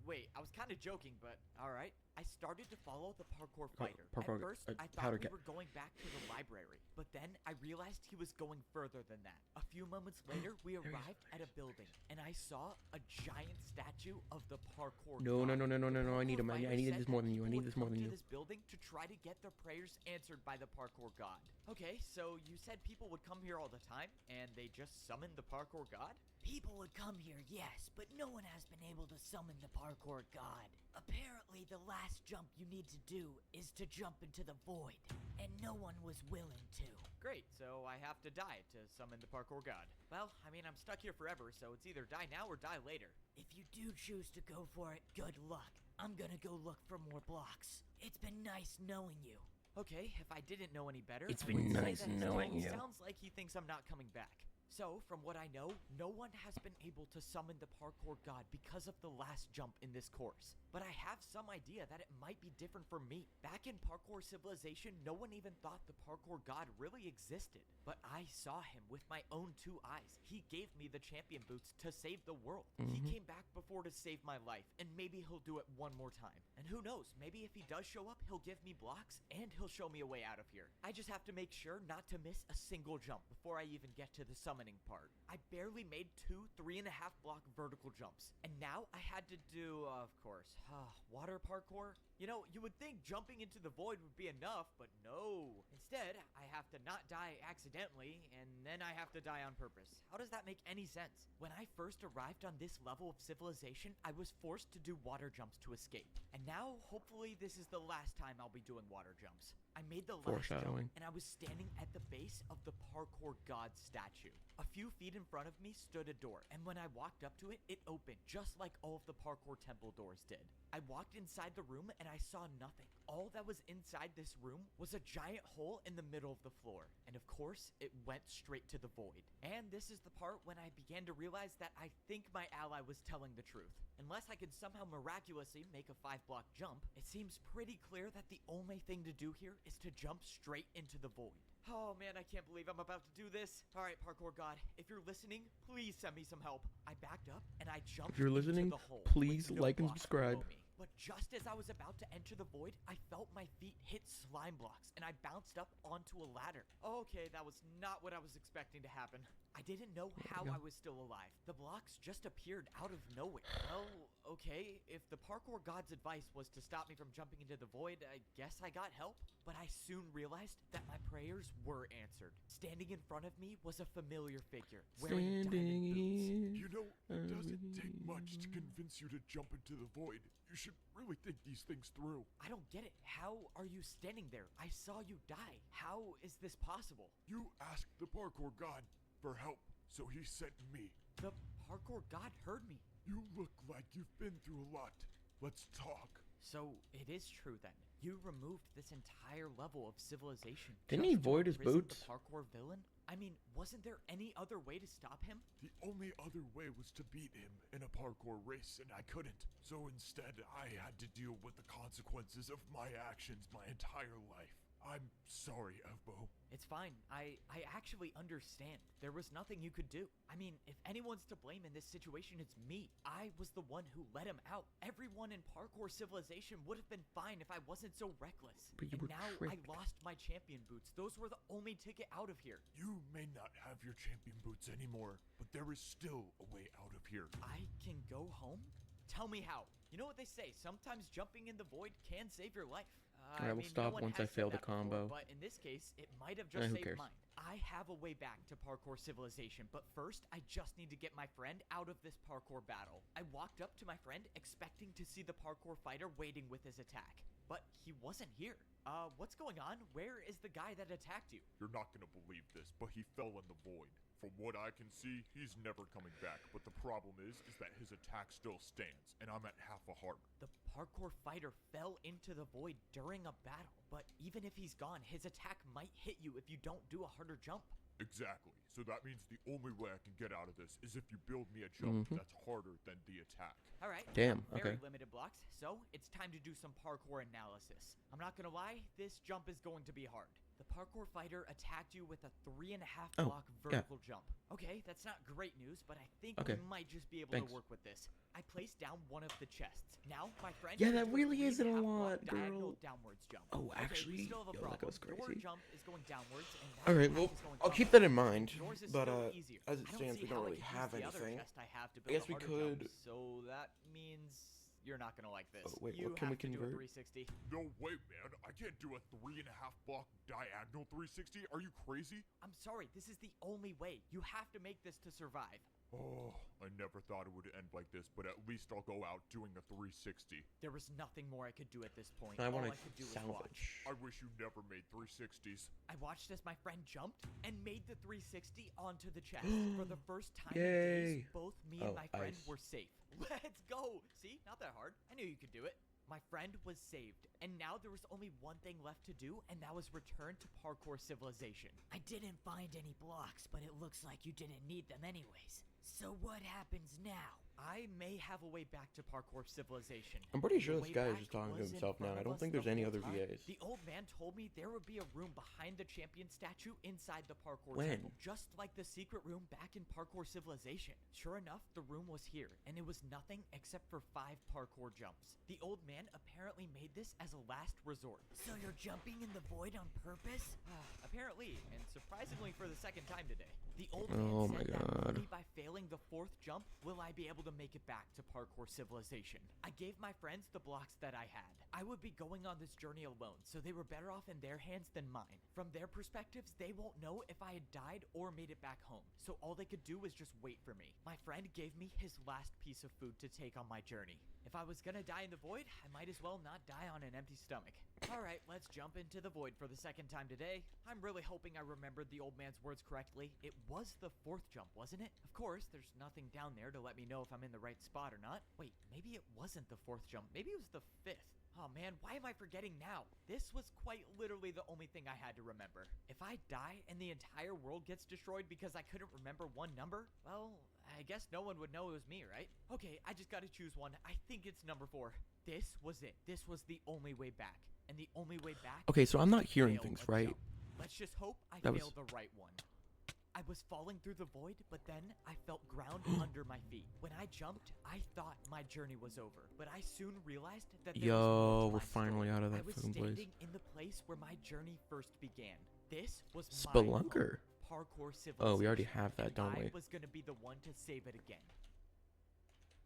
Wait, I was kind of joking, but alright. I started to follow the parkour fighter. parkour- At first, I powder thought we cat. were going back to the library, but then I realized he was going further than that. A few moments later, we arrived at a building, and I saw a giant statue of the parkour No, god. no, no, no, no, no, no, I need The him. I fighter need said this more that than you. I people need would this more come than to you. this building to try to get their prayers answered by the parkour god. Okay, so you said people would come here all the time, and they just summoned the parkour god? People would come here, yes, but no one has been able to summon the parkour god. Apparently, the last jump you need to do is to jump into the void, and no one was willing to. Great, so I have to die to summon the parkour god. Well, I mean, I'm stuck here forever, so it's either die now or die later. If you do choose to go for it, good luck. I'm gonna go look for more blocks. It's been nice knowing you. Okay, if I didn't know any better, It's I been would say nice that his knowing tone you. Sounds like he thinks I'm not coming back. So, from what I know, no one has been able to summon the parkour god because of the last jump in this course. But I have some idea that it might be different for me. Back in Parkour Civilization, no one even thought the parkour god really existed. But I saw him with my own 2 eyes. He gave me the champion boots to save the world. He came back before to save my life, and maybe he'll do it one more time. And who knows, maybe if he does show up, he'll give me blocks, and he'll show me a way out of here. I just have to make sure not to miss a single jump before I even get to the summoning part. I barely made 2 3.5 block vertical jumps, and now I had to do, of course, water parkour. You know, you would think jumping into the void would be enough, but no. Instead, I have to not die accidentally, and then I have to die on purpose. How does that make any sense? When I first arrived on this level of civilization, I was forced to do water jumps to escape. And now, hopefully, this is the last time I'll be doing water jumps. I made the last jump, Foreshadowing. and I was standing at the base of the parkour god statue. A few feet in front of me stood a door, and when I walked up to it, it opened, just like all of the parkour temple doors did. I walked inside the room, and I saw nothing. All that was inside this room was a giant hole in the middle of the floor, and of course, it went straight to the void. And this is the part when I began to realize that I think my ally was telling the truth. Unless I could somehow miraculously make a 5-block jump, it seems pretty clear that the only thing to do here is to jump straight into the void. Oh man, I can't believe I'm about to do this. All right, parkour god, if you're listening, please send me some help. I backed up and I jumped If you're listening, into the hole. please with no like and blocks subscribe. below me. But just as I was about to enter the void, I felt my feet hit slime blocks and I bounced up onto a ladder. Okay, that was not what I was expecting to happen. I didn't know how I was still alive. The blocks just appeared out of nowhere. Well, okay, if the parkour god's advice was to stop me from jumping into the void, I guess I got help. But I soon realized that my prayers were answered. Standing in front of me was a familiar figure wearing Standing diamond boots. here. You know, it doesn't take much to convince you to jump into the void. You should really think these things through. I don't get it. How are you standing there? I saw you die. How is this possible? You asked the parkour god for help, so he sent me. The parkour god heard me. You look like you've been through a lot. Let's talk. So it is true then. You removed this entire level of civilization. Didn't just he to void his imprison boots? The parkour villain? I mean, wasn't there any other way to stop him? The only other way was to beat him in a parkour race, and I couldn't. So instead, I had to deal with the consequences of my actions my entire life. I'm sorry, Evbo. It's fine. I actually understand. There was nothing you could do. I mean, if anyone's to blame in this situation, it's me. I was the one who let him out. Everyone in parkour civilization would have been fine if I wasn't so reckless. But you and were now tricked. I lost my champion boots. Those were the only ticket out of here. You may not have your champion boots anymore, but there is still a way out of here. I can go home? Tell me how. You know what they say, sometimes jumping in the void can save your life. I will stop once I fail the combo. But in this case, it might have Eh, just who saved cares? mine. I have a way back to parkour civilization, but first, I just need to get my friend out of this parkour battle. I walked up to my friend expecting to see the parkour fighter waiting with his attack, but he wasn't here. What's going on? Where is the guy that attacked you? You're not gonna believe this, but he fell in the void. From what I can see, he's never coming back, but the problem is that his attack still stands, and I'm at half a heart. The parkour fighter fell into the void during a battle, but even if he's gone, his attack might hit you if you don't do a harder jump. Exactly. So that means the only way I can get out of this is if you build me a jump that's harder than the attack. All right. Damn, Very okay. limited blocks, so it's time to do some parkour analysis. I'm not gonna lie, this jump is going to be hard. The parkour fighter attacked you with a 3.5 Oh, block yeah. vertical jump. Okay, that's not great news, but I think Okay. we might just be able Thanks. to work with this. I placed down one of the chests. Now, my friend. Yeah, can that do a really isn't a 3.5 block lot, diagonal girl. downwards jump. Oh, Okay, actually, we still have a yo, that problem. goes Your crazy. jump is going downwards, and that All right, attack well, is going I'll keep upwards. that in mind. Yours is But still easier. as it I don't stands, see we how don't I really could have use the other anything. chest I have to I guess build we a harder jump, could. so that means you're not gonna like this. Oh, wait, you what can we have to do a convert? 360. No way, man. I can't do a 3.5 block diagonal 360. Are you crazy? I'm sorry, this is the only way. You have to make this to survive. Oh, I never thought it would end like this, but at least I'll go out doing a 360. There was nothing more I could do at this point. I All want I could do to was watch. salvage. I wish you never made 360s. I watched as my friend jumped and made the 360 onto the chest. For the first time Yay. in days, both me and Oh, my friend ice. were safe. Let's go! See? Not that hard. I knew you could do it. My friend was saved, and now there was only one thing left to do, and that was return to parkour civilization. I didn't find any blocks, but it looks like you didn't need them anyways. So what happens now? I may have a way back to parkour civilization. I'm pretty The sure this way guy is back just talking to was in himself now. front I of don't us think the there's any whole other time. VAs. The old man told me there would be a room behind the champion statue inside the parkour When? temple, just like the secret room back in parkour civilization. Sure enough, the room was here, and it was nothing except for 5 parkour jumps. The old man apparently made this as a last resort. So you're jumping in the void on purpose? Apparently, and surprisingly for the second time today. The old Oh man my said that God. only by failing the 4th jump will I be able to make it back to parkour civilization. I gave my friends the blocks that I had. I would be going on this journey alone, so they were better off in their hands than mine. From their perspectives, they won't know if I had died or made it back home, so all they could do was just wait for me. My friend gave me his last piece of food to take on my journey. If I was gonna die in the void, I might as well not die on an empty stomach. Alright, let's jump into the void for the second time today. I'm really hoping I remembered the old man's words correctly. It was the 4th jump, wasn't it? Of course, there's nothing down there to let me know if I'm in the right spot or not. Wait, maybe it wasn't the 4th jump. Maybe it was the 5th. Oh man, why am I forgetting now? This was quite literally the only thing I had to remember. If I die and the entire world gets destroyed because I couldn't remember one number, well, I guess no one would know it was me, right? Okay, I just gotta choose one. I think it's number 4. This was it. This was the only way back. And the only way back. Okay, so I'm was not to hearing fail things, a right? jump. Let's just hope I That was- failed the right one. I was falling through the void, but then I felt ground under my feet. When I jumped, I thought my journey was over, but I soon realized that there was more Yo, to we're my finally story. out of I that was fucking place. standing in the place where my journey first began. This was my Spelunker. home, parkour civilization. Oh, we already have that, and don't I we? was gonna be the one to save it again.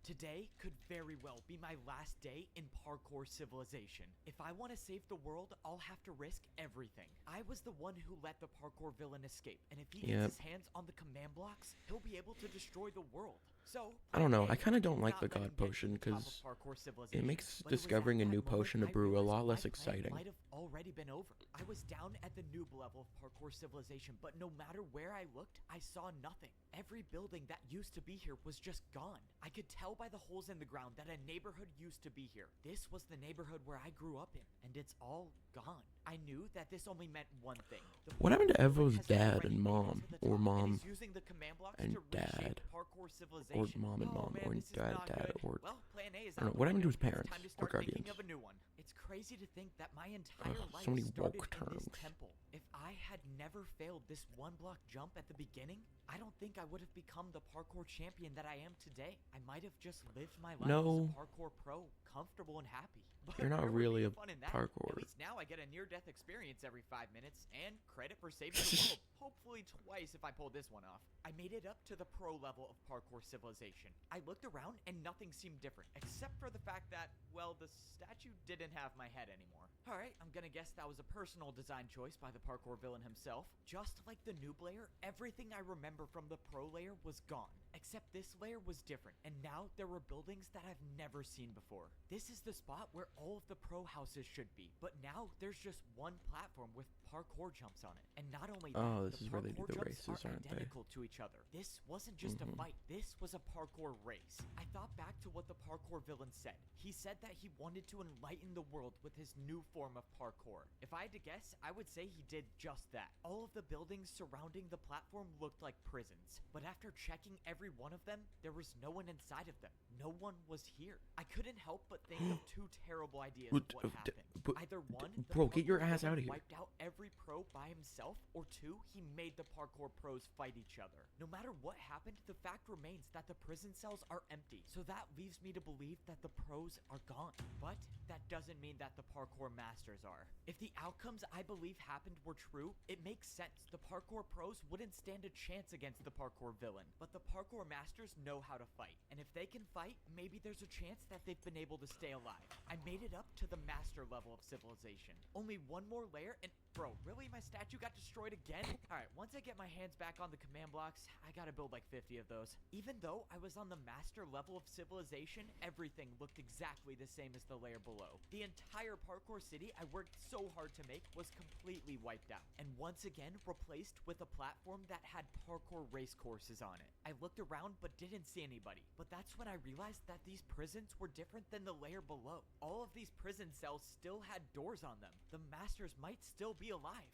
Today could very well be my last day in parkour civilization. If I want to save the world, I'll have to risk everything. I was the one who let the parkour villain escape, and if he Yep. gets his hands on the command blocks, he'll be able to destroy the world. So, I don't know. plan I A, kind of don't like not the let him God get to potion the top of because parkour it civilization. makes But it was discovering at a new that moment potion to I brew a realized lot less my plan exciting. Might have already been over. I was down at the noob level of parkour civilization, but no matter where I looked, I saw nothing. Every building that used to be here was just gone. I could tell by the holes in the ground that a neighborhood used to be here. This was the neighborhood where I grew up in, and it's all gone. I knew that this only meant one thing. The What happened to parkour villain Evo's has dad already and made it mom, to the or top, and mom is using the command blocks and to reshape dad, parkour or civilization. mom and Oh, mom, man, or this is dad, not dad, good. or Well, plan A is I don't know. out What the happened to his window. parents It's time to or start guardians? thinking of a new one. It's crazy to think that my entire Ugh, life so many started woke in this terms. temple. If I had never failed this one block jump at the beginning, I don't think I would have become the parkour champion that I am today. I might have just lived my life No. as a parkour pro, comfortable and happy. But You're not where would really be a the fun in that? parkour. At least now I get a near-death experience every 5 minutes and credit for saving the world. Hopefully twice if I pull this one off. I made it up to the pro level of parkour civilization. I looked around and nothing seemed different, except for the fact that, well, the statue didn't have my head anymore. Alright, I'm gonna guess that was a personal design choice by the parkour villain himself. Just like the noob layer, everything I remember from the pro layer was gone. Except this layer was different, and now there were buildings that I've never seen before. This is the spot where all of the pro houses should be, but now there's just one platform with parkour jumps on it. And not only that, Oh, this the is where they do parkour the jumps races, are aren't they? identical to each other. This wasn't just a fight, this was a parkour race. I thought back to what the parkour villain said. He said that he wanted to enlighten the world with his new form of parkour. If I had to guess, I would say he did just that. All of the buildings surrounding the platform looked like prisons, but after checking every one of them, there was no one inside of them. No one was here. I couldn't help but think of two terrible ideas of what happened. Either one, the bro, get your parkour ass villain outta here. wiped out every pro by himself, or two, he made the parkour pros fight each other. No matter what happened, the fact remains that the prison cells are empty, so that leaves me to believe that the pros are gone. But that doesn't mean that the parkour masters are. If the outcomes I believe happened were true, it makes sense. The parkour pros wouldn't stand a chance against the parkour villain, but the parkour masters know how to fight, and if they can fight, maybe there's a chance that they've been able to stay alive. I made it up to the master level of civilization. Only one more layer and Bro, really? My statue got destroyed again? Alright, once I get my hands back on the command blocks, I gotta build like 50 of those. Even though I was on the master level of civilization, everything looked exactly the same as the layer below. The entire parkour city I worked so hard to make was completely wiped out, and once again replaced with a platform that had parkour race courses on it. I looked around but didn't see anybody, but that's when I realized that these prisons were different than the layer below. All of these prison cells still had doors on them. The masters might still be alive.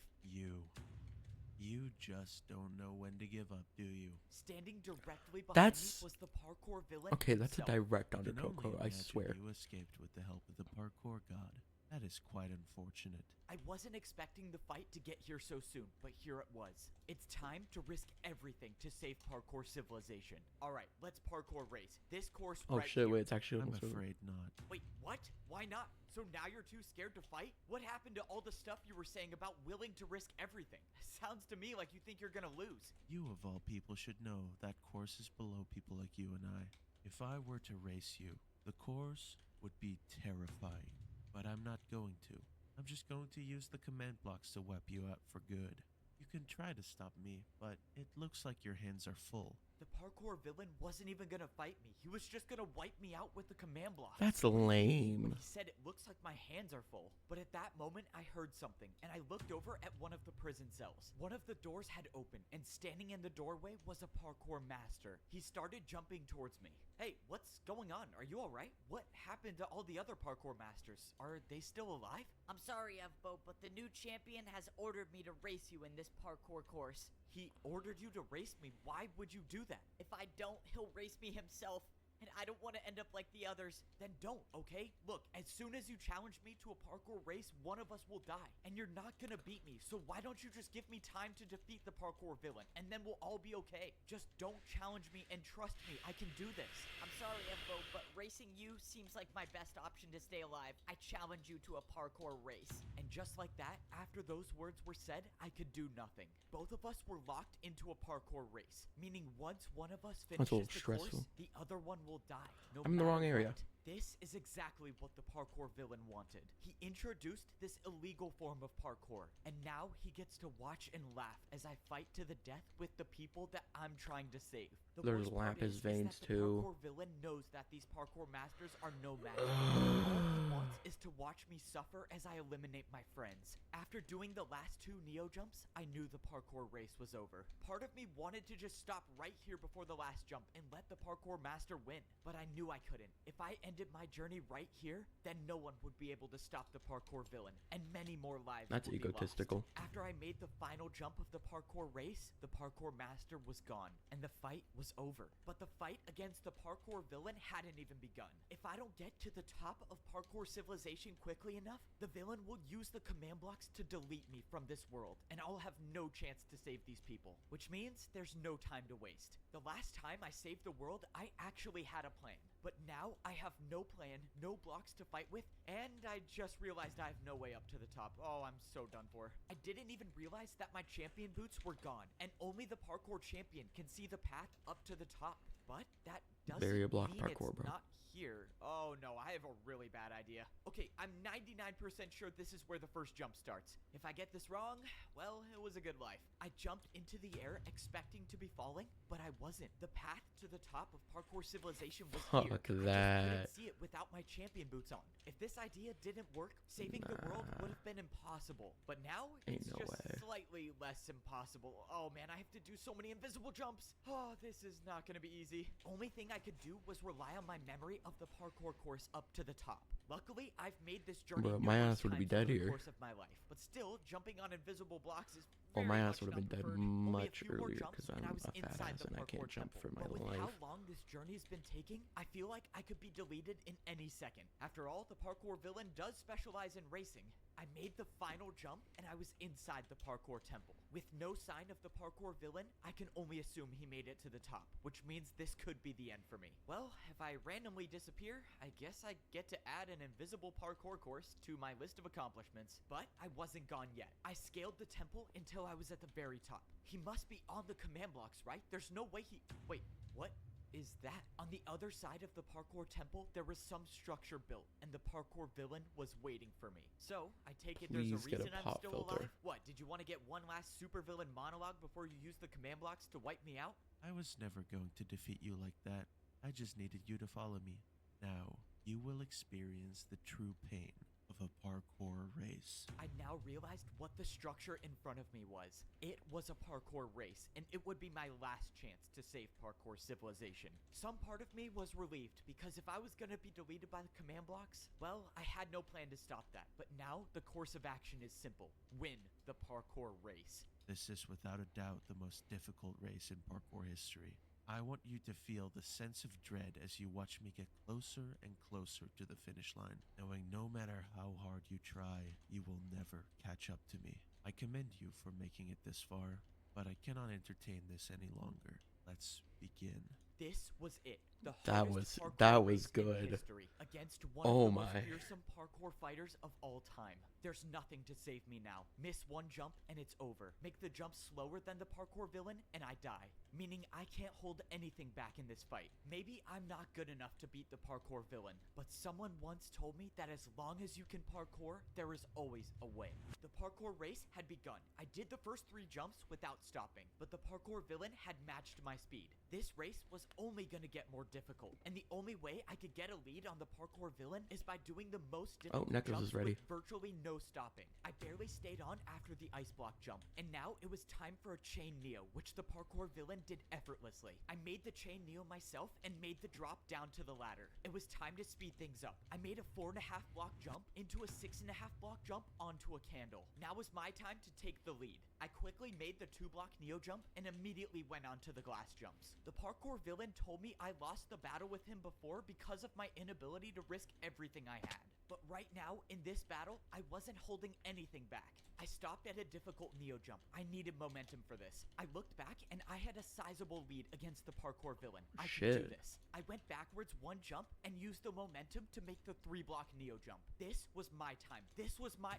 You just don't know when to give up, do you? Standing directly behind That's- me was the parkour villain Okay, that's a himself. direct I can only undercoat, I imagine swear. you escaped with the help of the parkour god. That is quite unfortunate. I wasn't expecting the fight to get here so soon, but here it was. It's time to risk everything to save parkour civilization. Alright, let's parkour race. This course Oh right shit, here. wait, it's actually I'm almost over. afraid not. Wait, what? Why not? So now you're too scared to fight? What happened to all the stuff you were saying about willing to risk everything? Sounds to me like you think you're gonna lose. You of all people should know that course is below people like you and I. If I were to race you, the course would be terrifying. But I'm not going to. I'm just going to use the command blocks to wipe you out for good. You can try to stop me, but it looks like your hands are full. The parkour villain wasn't even gonna fight me. He was just gonna wipe me out with the command block. That's When lame. he said it looks like my hands are full. But at that moment, I heard something, and I looked over at one of the prison cells. One of the doors had opened, and standing in the doorway was a parkour master. He started jumping towards me. Hey, what's going on? Are you alright? What happened to all the other parkour masters? Are they still alive? I'm sorry, Evbo, but the new champion has ordered me to race you in this parkour course. He ordered you to race me. Why would you do that? If I don't, he'll race me himself, and I don't want to end up like the others. Then don't, okay? Look, as soon as you challenge me to a parkour race, one of us will die. And you're not gonna beat me, so why don't you just give me time to defeat the parkour villain, and then we'll all be okay. Just don't challenge me, and trust me, I can do this. I'm sorry, Evbo, but racing you seems like my best option to stay alive. I challenge you to a parkour race. And just like that, after those words were said, I could do nothing. Both of us were locked into a parkour race, meaning once one of us That's a little finishes the course, stressful. the other one will die. No I'm in the wrong matter area. what. This is exactly what the parkour villain wanted. He introduced this illegal form of parkour, and now he gets to watch and laugh as I fight to the death with the people that I'm trying to save. The There's worst part lapis is veins, that too. The parkour villain knows that these parkour masters are no match. All he wants is to watch me suffer as I eliminate my friends. After doing the last 2 Neo jumps, I knew the parkour race was over. Part of me wanted to just stop right here before the last jump and let the parkour master win, but I knew I couldn't. If I ended my journey right here, then no one would be able to stop the parkour villain, and many more lives That's would be lost. egotistical. After I made the final jump of the parkour race, the parkour master was gone, and the fight was over. But the fight against the parkour villain hadn't even begun. If I don't get to the top of parkour civilization quickly enough, the villain will use the command blocks to delete me from this world, and I'll have no chance to save these people. Which means there's no time to waste. The last time I saved the world, I actually had a plan. But now I have no plan, no blocks to fight with, and I just realized I have no way up to the top. Oh, I'm so done for. I didn't even realize that my champion boots were gone, and only the parkour champion can see the path up to the top. But that doesn't Bury a block mean parkour, it's bro. not here. Oh no, I have a really bad idea. Okay, I'm 99% sure this is where the first jump starts. If I get this wrong, well, it was a good life. I jumped into the air expecting to be falling, but I wasn't. The path to the top of parkour civilization was here. Fuck I just that. couldn't see it without my champion boots on. If this idea didn't work, saving the world Nah. would have been impossible. But now Ain't it's no just way. slightly less impossible. Oh man, I have to do so many invisible jumps. Oh, this is not gonna be easy. Only thing I could do was rely on my memory of the parkour course up to the top. Luckily, I've made this journey Bro, my numerous ass would be times over dead the here. course of my life. But still, jumping on invisible blocks is Well, very my much ass would have not been dead preferred. Only a much few more earlier jumps because and I I'm was a fat inside ass the and I parkour can't jump temple. for my But with life. how long this journey's been taking, I feel like I could be deleted in any second. After all, the parkour villain does specialize in racing. I made the final jump and I was inside the parkour temple. With no sign of the parkour villain, I can only assume he made it to the top, which means this could be the end for me. Well, if I randomly disappear, I guess I get to add an invisible parkour course to my list of accomplishments. But I wasn't gone yet. I scaled the temple until I was at the very top. He must be on the command blocks, right? There's no way he... Wait, what? is that? On the other side of the parkour temple, there was some structure built, and the parkour villain was waiting for me. So, I take it there's a Please get a reason I'm pop still filter. alive? What, did you want to get one last supervillain monologue before you use the command blocks to wipe me out? I was never going to defeat you like that. I just needed you to follow me. Now, you will experience the true pain of a parkour race. I now realized what the structure in front of me was. It was a parkour race, and it would be my last chance to save parkour civilization. Some part of me was relieved, because if I was gonna be deleted by the command blocks, well, I had no plan to stop that. But now, the course of action is simple. Win the parkour race. This is without a doubt the most difficult race in parkour history. I want you to feel the sense of dread as you watch me get closer and closer to the finish line, knowing no matter how hard you try, you will never catch up to me. I commend you for making it this far, but I cannot entertain this any longer. Let's begin. This was it. The That hardest was- parkour that was race in good. history against one Oh of the my. most fearsome parkour fighters of all time. There's nothing to save me now. Miss one jump and it's over. Make the jump slower than the parkour villain and I die. Meaning I can't hold anything back in this fight. Maybe I'm not good enough to beat the parkour villain, but someone once told me that as long as you can parkour, there is always a way. The parkour race had begun. I did the first 3 jumps without stopping, but the parkour villain had matched my speed. This race was only gonna get more difficult, and the only way I could get a lead on the parkour villain is by doing the most difficult Necros jumps is ready. with virtually no stopping. I barely stayed on after the ice block jump, and now it was time for a chain neo, which the parkour villain did effortlessly. I made the chain neo myself and made the drop down to the ladder. It was time to speed things up. I made a 4.5 block jump into a 6.5 block jump onto a candle. Now was my time to take the lead. I quickly made the 2 block neo jump and immediately went onto the glass jumps. The parkour villain told me I lost the battle with him before because of my inability to risk everything I had. But right now, in this battle, I wasn't holding anything back. I stopped at a difficult neo jump. I needed momentum for this. I looked back and I had a sizable lead against the parkour villain. I could do Shit. this. I went backwards 1 jump and used the momentum to make the 3 block neo jump. This was my time. This was my...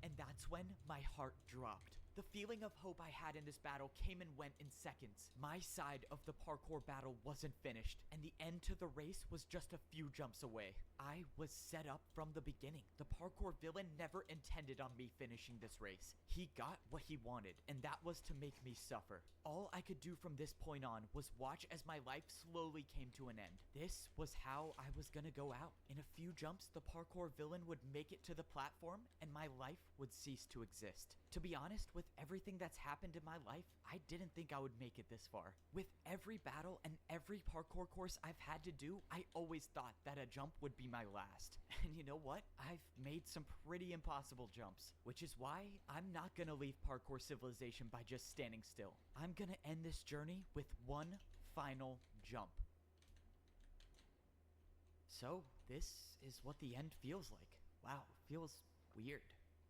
And that's when my heart dropped. The feeling of hope I had in this battle came and went in seconds. My side of the parkour battle wasn't finished, and the end to the race was just a few jumps away. I was set up from the beginning. The parkour villain never intended on me finishing this race. He got what he wanted, and that was to make me suffer. All I could do from this point on was watch as my life slowly came to an end. This was how I was gonna go out. In a few jumps, the parkour villain would make it to the platform, and my life would cease to exist. To be honest, with everything that's happened in my life, I didn't think I would make it this far. With every battle and every parkour course I've had to do, I always thought that a jump would be my last. And you know what? I've made some pretty impossible jumps, which is why I'm not gonna leave parkour civilization by just standing still. I'm gonna end this journey with one final jump. So, this is what the end feels like. Wow, feels weird.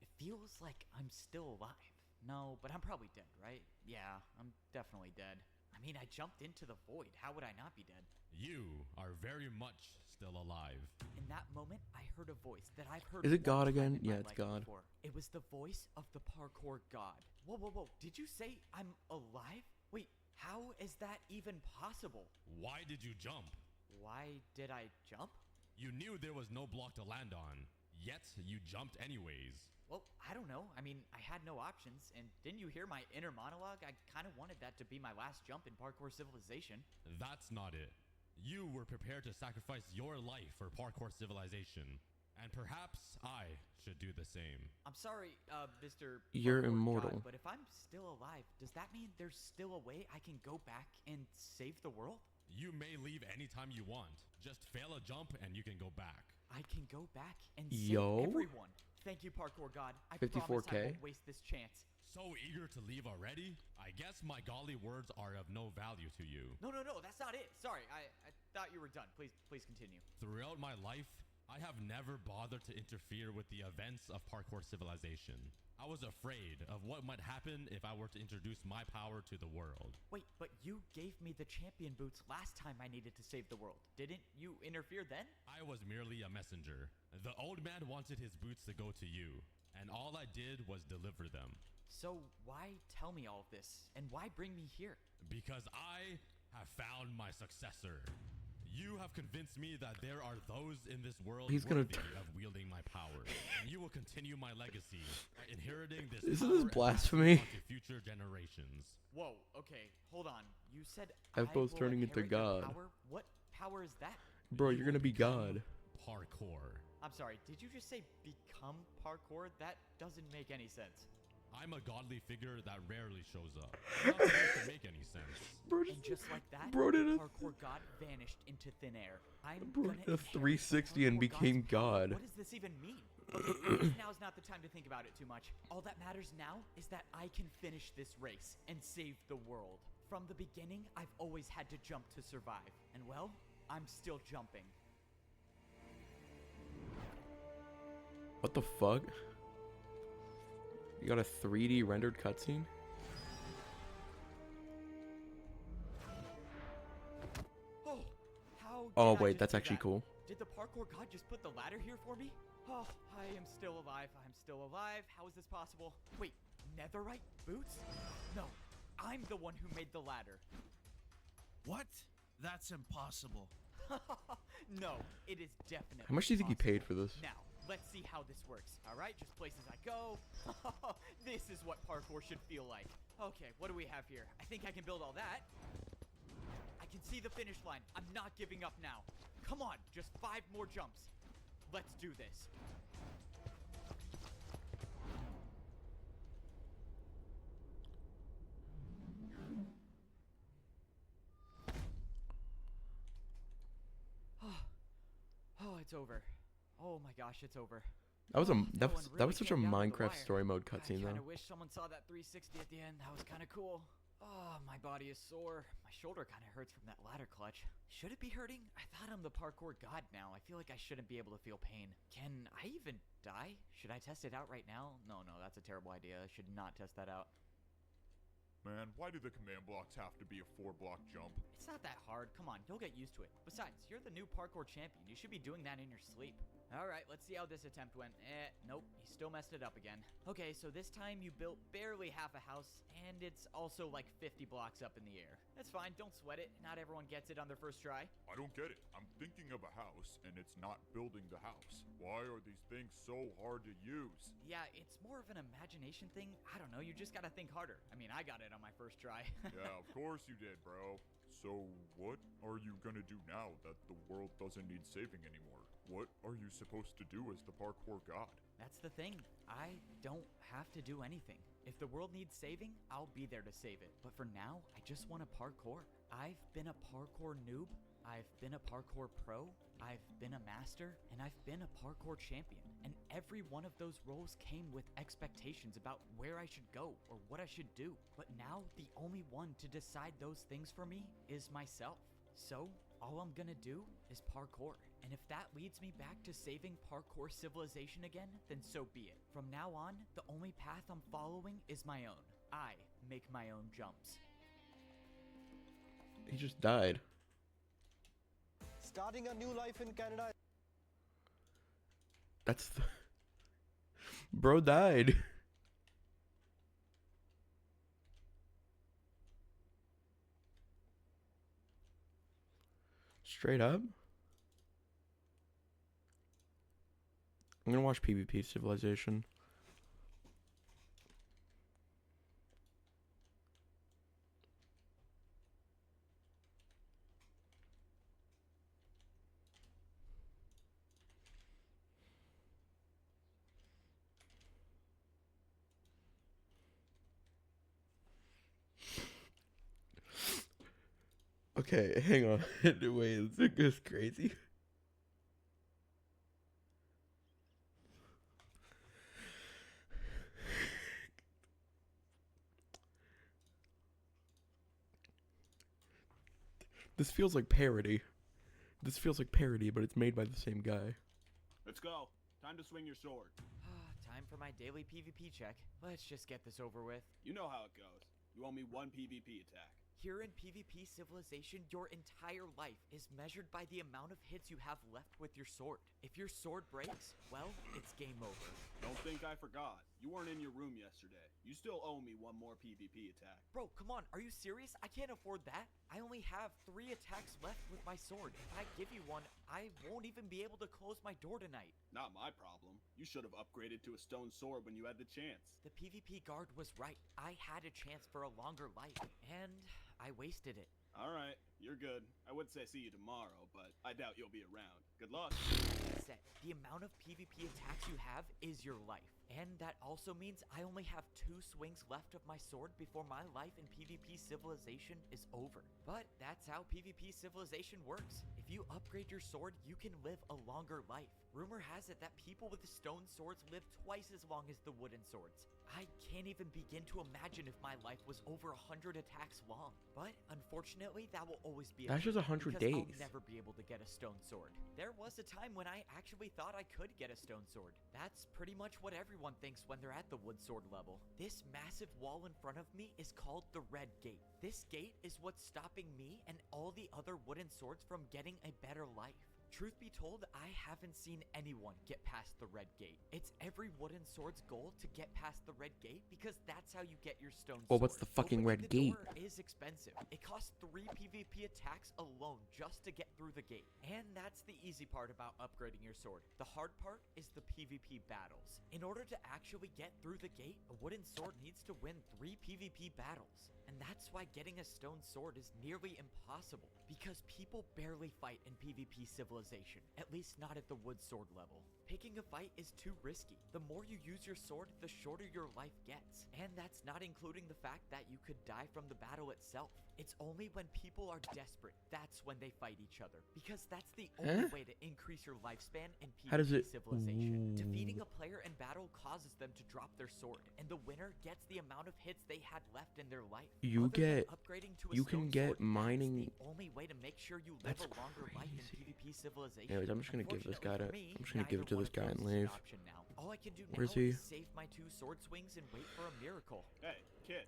It feels like I'm still alive. No, but I'm probably dead, right? Yeah, I'm definitely dead. I mean, I jumped into the void. How would I not be dead? You are very much still alive. In that moment, I heard a voice that I've heard. Is it one God time again? in my Yeah, it's life God. before. It was the voice of the parkour god. Whoa, whoa, whoa. Did you say I'm alive? Wait, how is that even possible? Why did you jump? Why did I jump? You knew there was no block to land on, yet you jumped anyways. Well, I don't know. I mean, I had no options, and didn't you hear my inner monologue? I kind of wanted that to be my last jump in parkour civilization. That's not it. You were prepared to sacrifice your life for parkour civilization, and perhaps I should do the same. I'm sorry, Mr. You're Parkour immortal. God, but if I'm still alive, does that mean there's still a way I can go back and save the world? You may leave anytime you want. Just fail a jump and you can go back. I can go back and Yo. save everyone. Thank you, Parkour God. I promise I 54K? won't waste this chance. So eager to leave already? I guess my golly words are of no value to you. No, that's not it. Sorry, I thought you were done. Please continue. Throughout my life, I have never bothered to interfere with the events of parkour civilization. I was afraid of what might happen if I were to introduce my power to the world. Wait, but you gave me the champion boots last time I needed to save the world. Didn't you interfere then? I was merely a messenger. The old man wanted his boots to go to you, and all I did was deliver them. So why tell me all of this? And why bring me here? Because I have found my successor. You have convinced me that there are those in this world He's gonna worthy of wielding my power, and you will continue my legacy by inheriting this Isn't power this and blasphemy? passing it on to future generations. Whoa, okay, hold on. You said F-Bo's will turning into inherit your God. Power? What power is that? Bro, You you're will gonna be become God. Parkour. I'm sorry, did you just say become parkour? That doesn't make any sense. I'm a godly figure that rarely shows up. Not supposed to make any sense. Bro, And just like that, bro did the a- parkour god vanished into thin air. I'm Bro gonna did a inherit the 360 and parkour became god's power. God. What does this even mean? Okay, now is not the time to think about it too much. All that matters now is that I can finish this race and save the world. From the beginning, I've always had to jump to survive. And well, I'm still jumping. What the fuck? You got a 3D rendered cutscene? Oh, how Oh did I wait, just that's do actually that? cool. Did the parkour god just put the ladder here for me? Oh, I am still alive. I'm still alive. How is this possible? Wait, netherite boots? No, I'm the one who made the ladder. What? That's impossible. No, it is definitely How much do you think he paid for this? Now, let's see how this works. All right, just places I go. This is what parkour should feel like. Okay, what do we have here? I think I can build all that. I can see the finish line. I'm not giving up now. Come on, just 5 more jumps. Let's do this. Oh, it's over. Oh my gosh, it's over. That was a Oh, that one was really such a came down to the Minecraft wire. story mode I cutscene kind though. of wish someone saw that 360 at the end. That was kind of cool. Oh, my body is sore. My shoulder kind of hurts from that ladder clutch. Should it be hurting? I thought I'm the parkour god now. I feel like I shouldn't be able to feel pain. Can I even die? Should I test it out right now? No, that's a terrible idea. I should not test that out. Man, why do the command blocks have to be a 4-block jump? It's not that hard. Come on, you'll get used to it. Besides, you're the new parkour champion. You should be doing that in your sleep. Alright, let's see how this attempt went. Nope, he still messed it up again. Okay, so this time you built barely half a house, and it's also like 50 blocks up in the air. That's fine, don't sweat it. Not everyone gets it on their first try. I don't get it. I'm thinking of a house, and it's not building the house. Why are these things so hard to use? Yeah, it's more of an imagination thing. I don't know, you just gotta think harder. I mean, I got it on my first try. Yeah, of course you did, bro. So, what are you gonna do now that the world doesn't need saving anymore? What are you supposed to do as the parkour god? That's the thing. I don't have to do anything. If the world needs saving, I'll be there to save it. But for now, I just want to parkour. I've been a parkour noob. I've been a parkour pro. I've been a master. And I've been a parkour champion. And every one of those roles came with expectations about where I should go or what I should do. But now, the only one to decide those things for me is myself. So, all I'm gonna do is parkour. And if that leads me back to saving parkour civilization again, then so be it. From now on, the only path I'm following is my own. I make my own jumps. He just died. Starting a new life in Canada. That's the bro died. Straight up. I'm gonna watch PvP Civilization. Okay, hang on. Wait, this goes crazy. This feels like parody. This feels like parody, but it's made by the same guy. Let's go. Time to swing your sword. Time for my daily PvP check. Let's just get this over with. You know how it goes. You owe me 1 PvP attack. Here in PvP Civilization, your entire life is measured by the amount of hits you have left with your sword. If your sword breaks, well, it's game over. Don't think I forgot. You weren't in your room yesterday. You still owe me one more PvP attack. Bro, come on, are you serious? I can't afford that. I only have 3 attacks left with my sword. If I give you one, I won't even be able to close my door tonight. Not my problem. You should have upgraded to a stone sword when you had the chance. The PvP guard was right. I had a chance for a longer life, and I wasted it. Alright, you're good. I would say see you tomorrow, but I doubt you'll be around. Good luck. Like I said, the amount of PvP attacks you have is your life. And that also means I only have 2 swings left of my sword before my life in PvP Civilization is over. But that's how PvP Civilization works. If you upgrade your sword, you can live a longer life. Rumor has it that people with stone swords live twice as long as the wooden swords. I can't even begin to imagine if my life was over 100 attacks long. But unfortunately, that will always be a That's just 100 because days. I'll never be able to get a stone sword. There was a time when I actually thought I could get a stone sword. That's pretty much what everyone thinks when they're at the wood sword level. This massive wall in front of me is called the Red Gate. This gate is what's stopping me and all the other wooden swords from getting a better life. Truth be told, I haven't seen anyone get past the Red Gate. It's every wooden sword's goal to get past the Red Gate because that's how you get your stone sword. Well, what's the fucking Red Opening the Gate? door is expensive. It costs 3 PvP attacks alone just to get through the gate. And that's the easy part about upgrading your sword. The hard part is the PvP battles. In order to actually get through the gate, a wooden sword needs to win 3 PvP battles. And that's why getting a stone sword is nearly impossible, because people barely fight in PvP Civilization, at least not at the wood sword level. Picking a fight is too risky. The more you use your sword, the shorter your life gets. And that's not including the fact that you could die from the battle itself. It's only when people are desperate, that's when they fight each other, because that's the only way to increase your lifespan in How does PvP it- Civilization. Ooh. Defeating a player in battle causes them to drop their sword, and the winner gets the amount of hits they had left in their life. You Other than get- upgrading to a you can stone get sword, that's mining- the only way to make sure you live That's a longer life in crazy. PvP Civilization. Anyways, I'm just gonna give this guy Unfortunately to- for me, I'm just gonna give it neither to one this of guy and those is an leave. option now. All I can do Where now is he? is save my 2 sword swings and wait for a miracle. Hey, kid.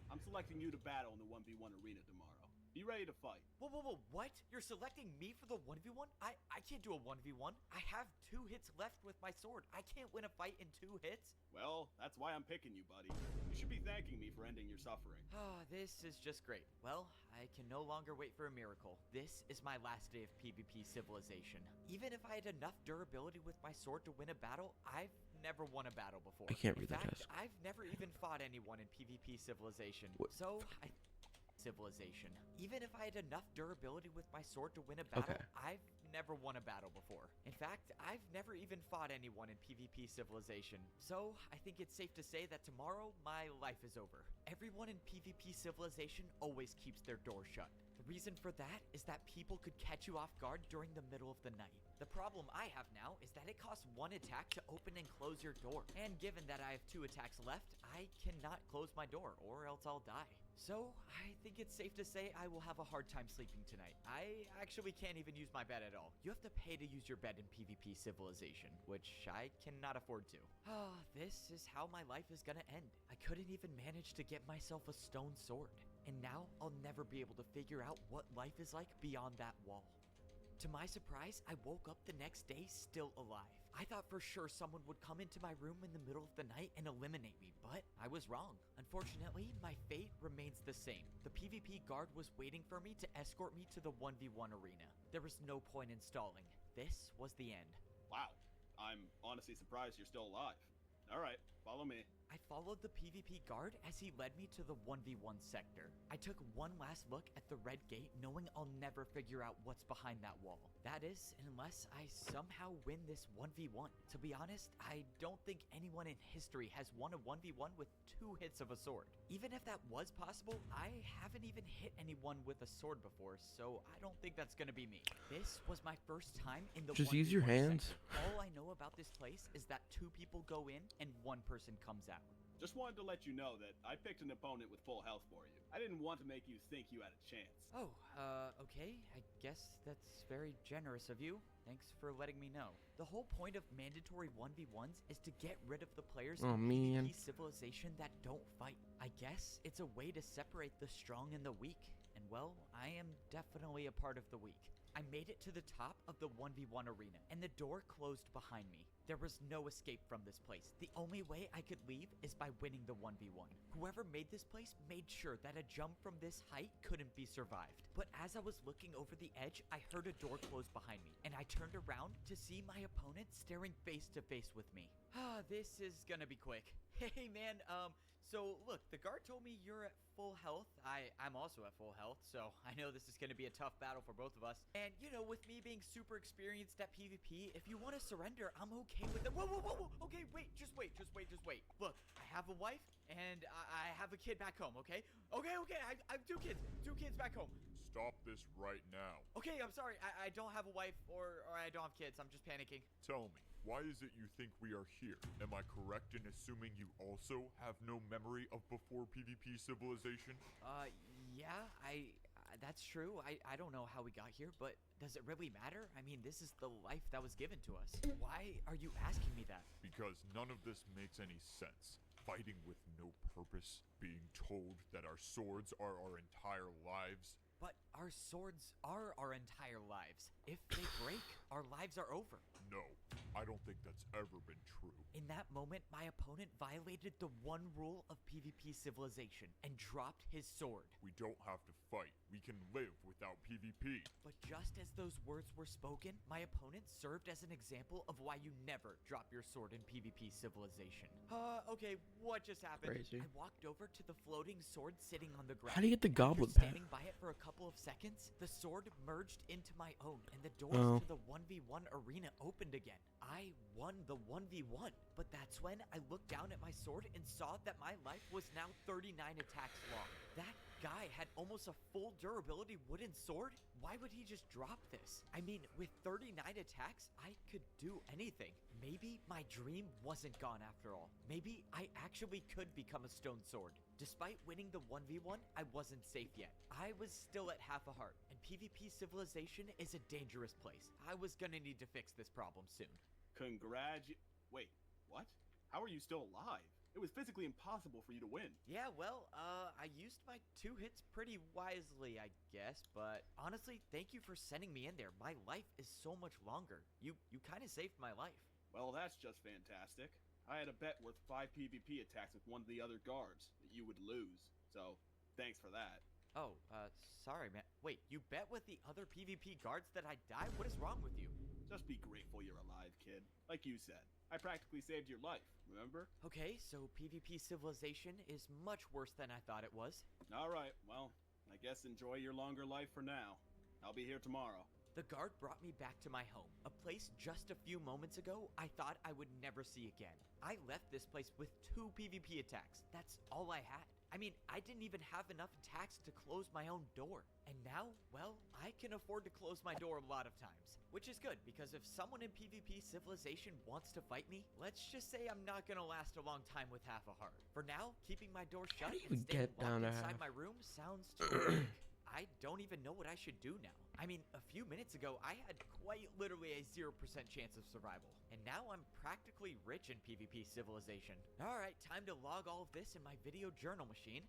I'm selecting you to battle in the 1v1 arena tomorrow. Be ready to fight. Whoa, what? You're selecting me for the 1v1? I can't do a 1v1. I have 2 hits left with my sword. I can't win a fight in 2 hits. Well, that's why I'm picking you, buddy. You should be thanking me for ending your suffering. Ah, this is just great. Well, I can no longer wait for a miracle. This is my last day of PvP Civilization. Even if I had enough durability with my sword to win a battle, I've never won a battle before. I can't In read that fact, test. I've never even fought anyone in PvP Civilization. What? So, Civilization. Even if I had enough durability with my sword to win a battle, Okay. I've never won a battle before. In fact, I've never even fought anyone in PvP Civilization. So, I think it's safe to say that tomorrow, my life is over. Everyone in PvP Civilization always keeps their door shut. The reason for that is that people could catch you off guard during the middle of the night. The problem I have now is that it costs 1 attack to open and close your door. And given that I have 2 attacks left, I cannot close my door or else I'll die. So, I think it's safe to say I will have a hard time sleeping tonight. I actually can't even use my bed at all. You have to pay to use your bed in PvP Civilization, which I cannot afford to. Ah, this is how my life is gonna end. I couldn't even manage to get myself a stone sword. And now I'll never be able to figure out what life is like beyond that wall. To my surprise, I woke up the next day still alive. I thought for sure someone would come into my room in the middle of the night and eliminate me, but I was wrong. Unfortunately, my fate remains the same. The PvP guard was waiting for me to escort me to the 1v1 arena. There was no point in stalling. This was the end. Wow. I'm honestly surprised you're still alive. Alright, follow me. I followed the PvP guard as he led me to the 1v1 sector. I took one last look at the red gate, knowing I'll never figure out what's behind that wall. That is, unless I somehow win this 1v1. To be honest, I don't think anyone in history has won a 1v1 with 2 hits of a sword. Even if that was possible, I haven't even hit anyone with a sword before, so I don't think that's gonna be me. This was my first time in the Just use your 1v1 hands. sector. All I know about this place is that 2 people go in and 1 person comes out. Just wanted to let you know that I picked an opponent with full health for you. I didn't want to make you think you had a chance. Oh, okay. I guess that's very generous of you. Thanks for letting me know. The whole point of mandatory 1v1s is to get rid of the players Oh, in man. PvP Civilization that don't fight. I guess it's a way to separate the strong and the weak. And well, I am definitely a part of the weak. I made it to the top of the 1v1 arena, and the door closed behind me. There was no escape from this place. The only way I could leave is by winning the 1v1. Whoever made this place made sure that a jump from this height couldn't be survived. But as I was looking over the edge, I heard a door close behind me, and I turned around to see my opponent staring face to face with me. This is gonna be quick. Hey man, so look, the guard told me you're at full health. I'm also at full health, so I know this is gonna be a tough battle for both of us. And you know, with me being super experienced at PvP, if you want to surrender, I'm okay with it. Whoa, whoa, whoa, whoa. Okay, wait, just wait. Look, I have a wife and I have a kid back home, okay? Okay, I have two kids back home. Stop this right now. Okay, I'm sorry, I don't have a wife or I don't have kids. I'm just panicking. Tell me, why is it you think we are here? Am I correct in assuming you also have no memory of before PvP civilization? Yeah, that's true. I don't know how we got here, but does it really matter? I mean, this is the life that was given to us. Why are you asking me that? Because none of this makes any sense. Fighting with no purpose, being told that our swords are our entire lives. But our swords are our entire lives. If they break, our lives are over. No, I don't think that's ever been true. In that moment, my opponent violated the one rule of PvP civilization and dropped his sword. We don't have to fight. We can live without PvP. But just as those words were spoken, my opponent served as an example of why you never drop your sword in PvP civilization. Okay, what just happened? Crazy. I walked over to the floating sword sitting on the ground. How do you get the After goblet pad? standing by it for a couple of seconds, the sword merged into my own, and the doors to the 1v1 arena opened again. I won the 1v1, but that's when I looked down at my sword and saw that my life was now 39 attacks long. That guy had almost a full durability wooden sword? Why would he just drop this? I mean, with 39 attacks, I could do anything. Maybe my dream wasn't gone after all. Maybe I actually could become a stone sword. Despite winning the 1v1, I wasn't safe yet. I was still at half a heart, and PvP civilization is a dangerous place. I was gonna need to fix this problem soon. Wait, what? How are you still alive? It was physically impossible for you to win. Yeah, well, I used my 2 hits pretty wisely, I guess, but honestly, thank you for sending me in there. My life is so much longer. You kind of saved my life. Well, that's just fantastic. I had a bet worth 5 PvP attacks with one of the other guards that you would lose, so thanks for that. Oh, sorry, man. Wait, you bet with the other PvP guards that I'd die? What is wrong with you? Just be grateful you're alive, kid. Like you said, I practically saved your life, remember? Okay, so PvP civilization is much worse than I thought it was. Alright, well, I guess enjoy your longer life for now. I'll be here tomorrow. The guard brought me back to my home, a place just a few moments ago I thought I would never see again. I left this place with 2 PvP attacks. That's all I had. I mean, I didn't even have enough attacks to close my own door. And now, well, I can afford to close my door a lot of times. Which is good, because if someone in PvP civilization wants to fight me, let's just say I'm not gonna last a long time with half a heart. For now, keeping my door shut do you and staying get down locked to inside half? my room sounds terrific. I don't even know what I should do now. I mean, a few minutes ago, I had quite literally a 0% chance of survival. And now I'm practically rich in PvP civilization. Alright, time to log all of this in my video journal machine.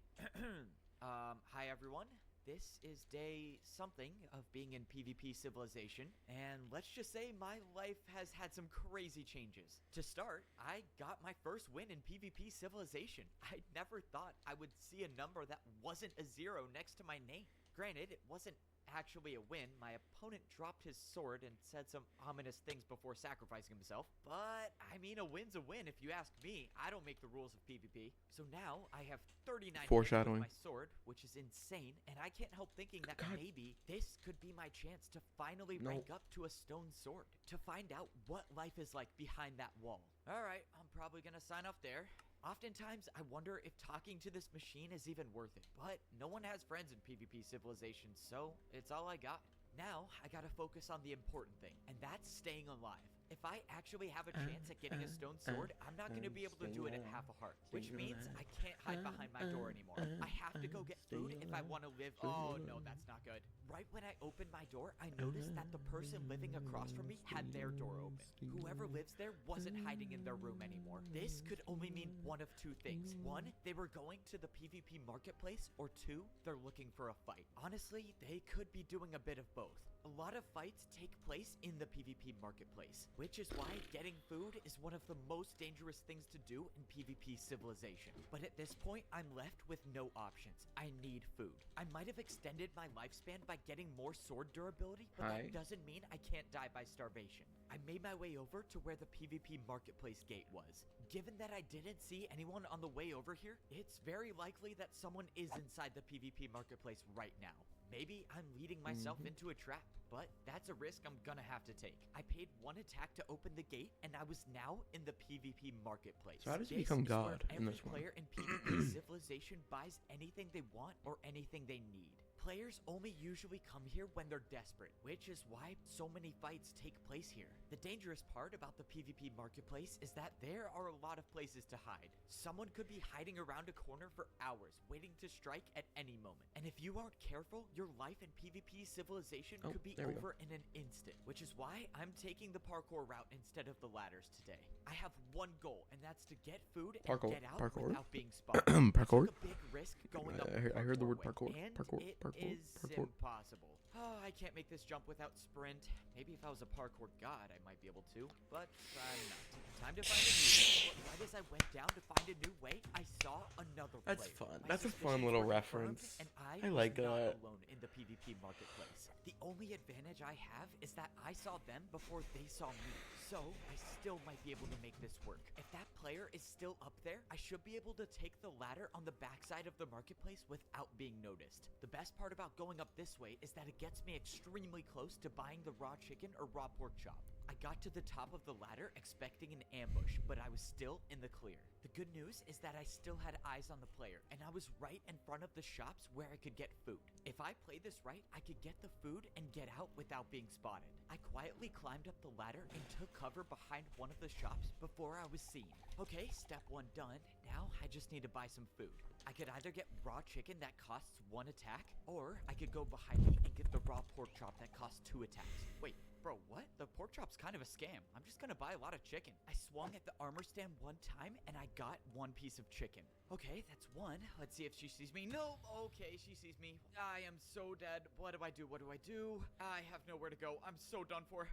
Hi everyone. This is day something of being in PvP civilization, and let's just say my life has had some crazy changes. To start, I got my first win in PvP civilization. I never thought I would see a number that wasn't a 0 next to my name. Granted, it wasn't actually a win. My opponent dropped his sword and said some ominous things before sacrificing himself. But, I mean, a win's a win if you ask me. I don't make the rules of PvP. So now, I have 39 hits with Foreshadowing. my sword, which is insane, and I can't help thinking that maybe this could be my chance to finally rank up to a stone sword. To find out what life is like behind that wall. Alright, I'm probably gonna sign off there. Oftentimes, I wonder if talking to this machine is even worth it, but no one has friends in PvP civilization, so it's all I got. Now, I gotta focus on the important thing, and that's staying alive. If I actually have a chance at getting a stone sword, I'm not going to be able to do it at half a heart, which means I can't hide behind my door anymore. I have to go get food if I want to live. Oh no, that's not good. Right when I opened my door, I noticed that the person living across from me had their door open. Whoever lives there wasn't hiding in their room anymore. This could only mean one of two things. One, they were going to the PvP marketplace, or two, they're looking for a fight. Honestly, they could be doing a bit of both. A lot of fights take place in the PvP marketplace, which is why getting food is one of the most dangerous things to do in PvP Civilization. But at this point, I'm left with no options. I need food. I might have extended my lifespan by getting more sword durability, but that doesn't mean I can't die by starvation. I made my way over to where the PvP marketplace gate was. Given that I didn't see anyone on the way over here, it's very likely that someone is inside the PvP marketplace right now. Maybe I'm leading myself into a trap, but that's a risk I'm gonna have to take. I paid one attack to open the gate, and I was now in the PvP marketplace. So how does he This become is where God in this every one? player in PvP Civilization buys anything they want or anything they need. Players only usually come here when they're desperate, which is why so many fights take place here. The dangerous part about the PvP marketplace is that there are a lot of places to hide. Someone could be hiding around a corner for hours, waiting to strike at any moment. And if you aren't careful, your life in PvP Civilization could be there we over in an instant, which is why I'm taking the parkour route instead of the ladders today. I have one goal, and that's to get food and get out without being spotted. Parkour? I took a big risk going up I heard the word parkour parkour. way, and Parkour. it Parkour. is Parkour. impossible. Oh, I can't make this jump without sprint. Maybe if I was a parkour god, I might be able to, but I'm not. Time to find a new way. But right as I went down to find a new way, I saw another That's player. fun. My That's a fun suspicions little were confirmed, reference. And I was like not that. alone in the PvP marketplace. The only advantage I have is that I saw them before they saw me, so I still might be able to make this work. If that player is still up there, I should be able to take the ladder on the backside of the marketplace without being noticed. The best part about going up this way is that it gets me extremely close to buying the raw chicken or raw pork chop. I got to the top of the ladder expecting an ambush, but I was still in the clear. The good news is that I still had eyes on the player, and I was right in front of the shops where I could get food. If I played this right, I could get the food and get out without being spotted. I quietly climbed up the ladder and took cover behind one of the shops before I was seen. Okay, step one done. Now I just need to buy some food. I could either get raw chicken that costs 1 attack, or I could go behind me and get the raw pork chop that costs 2 attacks. Wait, bro, what? The pork chop's kind of a scam. I'm just gonna buy a lot of chicken. I swung at the armor stand one time and I got 1 piece of chicken. Okay, that's 1. Let's see if she sees me. No, okay, she sees me. I am so dead. What do I do? What do I do? I have nowhere to go. I'm so done for.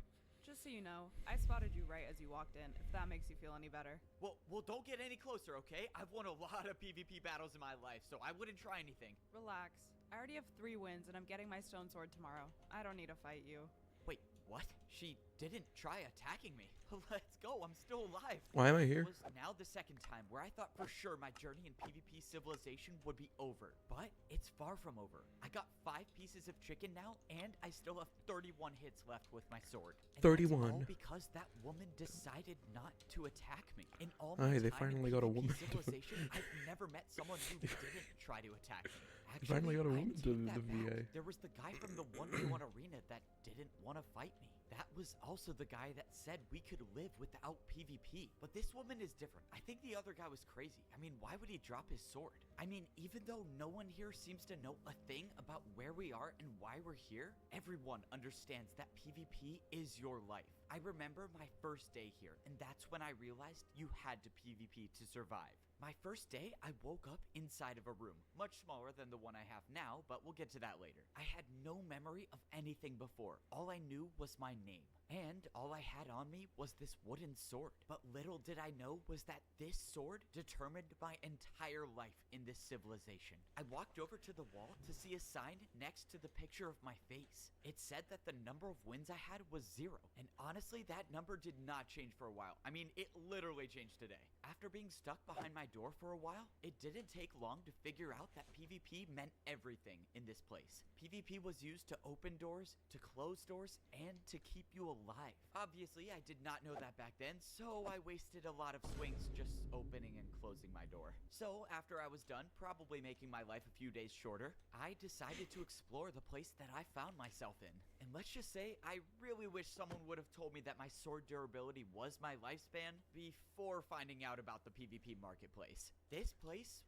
Just so you know, I spotted you right as you walked in, if that makes you feel any better. Well, don't get any closer, okay? I've won a lot of PvP battles in my life, so I wouldn't try anything. Relax. I already have 3 wins and I'm getting my stone sword tomorrow. I don't need to fight you. Wait, what? She didn't try attacking me. Let's go, I'm still alive. Why am I here? It was now the second time where I thought for sure my journey in PvP Civilization would be over, but it's far from over. I got 5 pieces of chicken now, and I still have 31 hits left with my sword. And 31. That's all because that woman decided not to attack me. In all my They time in finally got a PvP woman. Civilization, I've never met someone who didn't try to attack me. They finally got a woman I to take the that back. VA. There was the guy from the 1v1 arena that didn't want to fight me. That was also the guy that said we could live without PvP. But this woman is different. I think the other guy was crazy. I mean, why would he drop his sword? I mean, even though no one here seems to know a thing about where we are and why we're here, everyone understands that PvP is your life. I remember my first day here, and that's when I realized you had to PvP to survive. My first day, I woke up inside of a room, much smaller than the one I have now, but we'll get to that later. I had no memory of anything before. All I knew was my name, and all I had on me was this wooden sword. But little did I know was that this sword determined my entire life in this civilization. I walked over to the wall to see a sign next to the picture of my face. It said that the number of wins I had was 0, and honestly, that number did not change for a while. I mean, it literally changed today. After being stuck behind my door for a while, it didn't take long to figure out that PvP meant everything in this place. PvP was used to open doors, to close doors, and to keep you alive. Obviously, I did not know that back then, so I wasted a lot of swings just opening and closing my door. So after I was done, probably making my life a few days shorter, I decided to explore the place that I found myself in. And let's just say, I really wish someone would have told me that my sword durability was my lifespan before finding out about the PvP marketplace. This place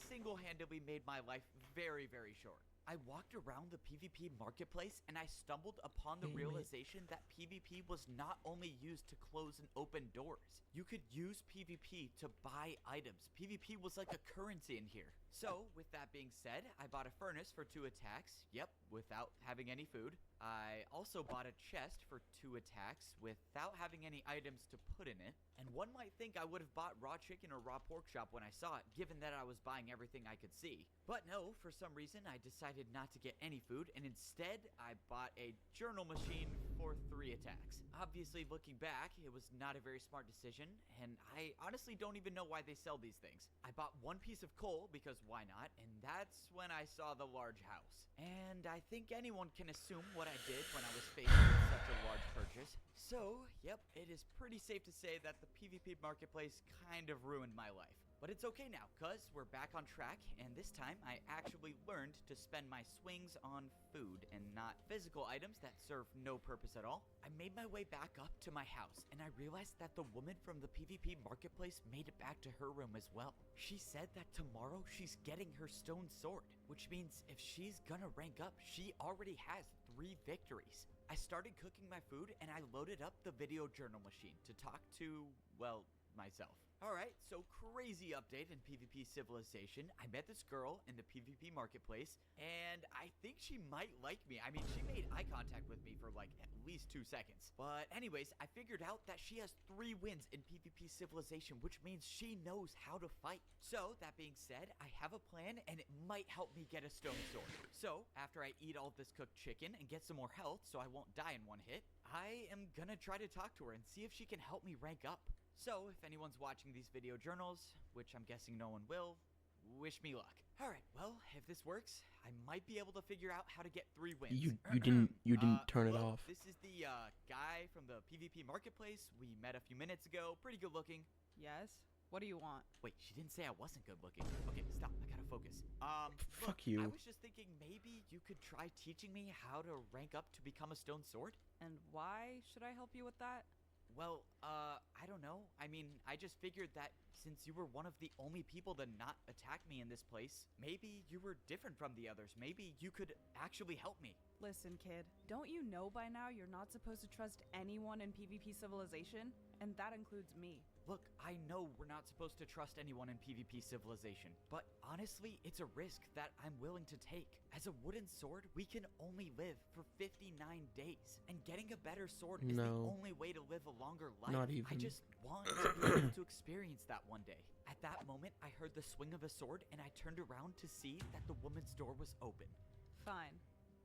single-handedly made my life very, very short. I walked around the PvP marketplace and I stumbled upon the realization that PvP was not only used to close and open doors. You could use PvP to buy items. PvP was like a currency in here. So, with that being said, I bought a furnace for 2 attacks, without having any food. I also bought a chest for 2 attacks without having any items to put in it. And one might think I would have bought raw chicken or raw pork chop when I saw it, given that I was buying everything I could see. But no, for some reason I decided not to get any food, and instead I bought a journal machine for 3 attacks. Obviously, looking back, it was not a very smart decision, and I honestly don't even know why they sell these things. I bought 1 piece of coal, because why not, and that's when I saw the large house. And I think anyone can assume what I did when I was faced with such a large purchase. So, it is pretty safe to say that the PvP marketplace kind of ruined my life. But it's okay now, cuz we're back on track, and this time I actually learned to spend my swings on food and not physical items that serve no purpose at all. I made my way back up to my house, and I realized that the woman from the PvP marketplace made it back to her room as well. She said that tomorrow she's getting her stone sword, which means if she's gonna rank up, she already has 3 victories. I started cooking my food, and I loaded up the video journal machine to talk to, well, myself. Alright, so crazy update in PvP Civilization. I met this girl in the PvP marketplace, and I think she might like me. I mean, she made eye contact with me for like at least 2 seconds. But anyways, I figured out that she has 3 wins in PvP Civilization, which means she knows how to fight. So, that being said, I have a plan, and it might help me get a stone sword. So, after I eat all this cooked chicken and get some more health so I won't die in 1 hit, I am gonna try to talk to her and see if she can help me rank up. So, if anyone's watching these video journals, which I'm guessing no one will, wish me luck. Alright, well, if this works, I might be able to figure out how to get 3 wins. You didn't turn it off. This is the guy from the PvP marketplace we met a few minutes ago. Pretty good looking. Yes? What do you want? Wait, she didn't say I wasn't good looking. Okay, stop. I gotta focus. Fuck look, you. I was just thinking maybe you could try teaching me how to rank up to become a stone sword. And why should I help you with that? Well, I don't know. I mean, I just figured that since you were one of the only people to not attack me in this place, maybe you were different from the others. Maybe you could actually help me. Listen, kid, don't you know by now you're not supposed to trust anyone in PvP Civilization? And that includes me. Look, I know we're not supposed to trust anyone in PvP Civilization, but honestly, it's a risk that I'm willing to take. As a wooden sword, we can only live for 59 days, and getting a better sword is the only way to live a longer life. Not even. I just want to be able to experience that one day. At that moment, I heard the swing of a sword, and I turned around to see that the woman's door was open. Fine.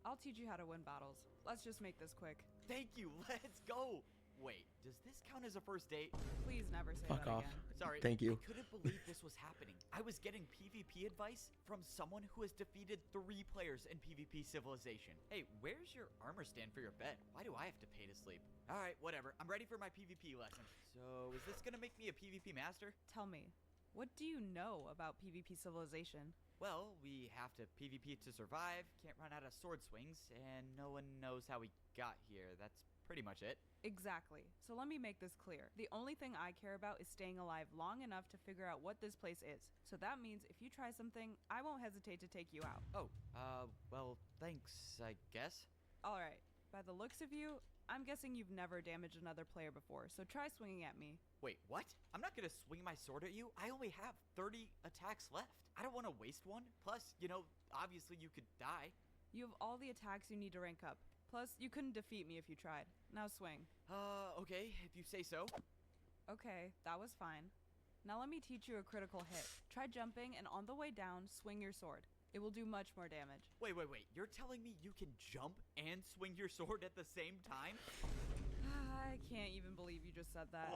I'll teach you how to win battles. Let's just make this quick. Thank you, let's go! Wait, does this count as a first date? Please never say Fuck that off. again. Sorry, Thank you. I couldn't believe this was happening. I was getting PvP advice from someone who has defeated 3 players in PvP Civilization. Hey, where's your armor stand for your bed? Why do I have to pay to sleep? Alright, whatever. I'm ready for my PvP lesson. So, is this gonna make me a PvP master? Tell me, what do you know about PvP Civilization? Well, we have to PvP to survive, can't run out of sword swings, and no one knows how we got here. That's pretty much it. Exactly. So let me make this clear. The only thing I care about is staying alive long enough to figure out what this place is. So that means if you try something, I won't hesitate to take you out. Oh, well, thanks, I guess. Alright. By the looks of you, I'm guessing you've never damaged another player before, so try swinging at me. Wait, what? I'm not gonna swing my sword at you. I only have 30 attacks left. I don't want to waste one. Plus, obviously you could die. You have all the attacks you need to rank up. Plus, you couldn't defeat me if you tried. Now swing. Okay, if you say so. Okay, that was fine. Now let me teach you a critical hit. Try jumping, and on the way down, swing your sword. It will do much more damage. Wait. You're telling me you can jump and swing your sword at the same time? I can't even believe you just said that.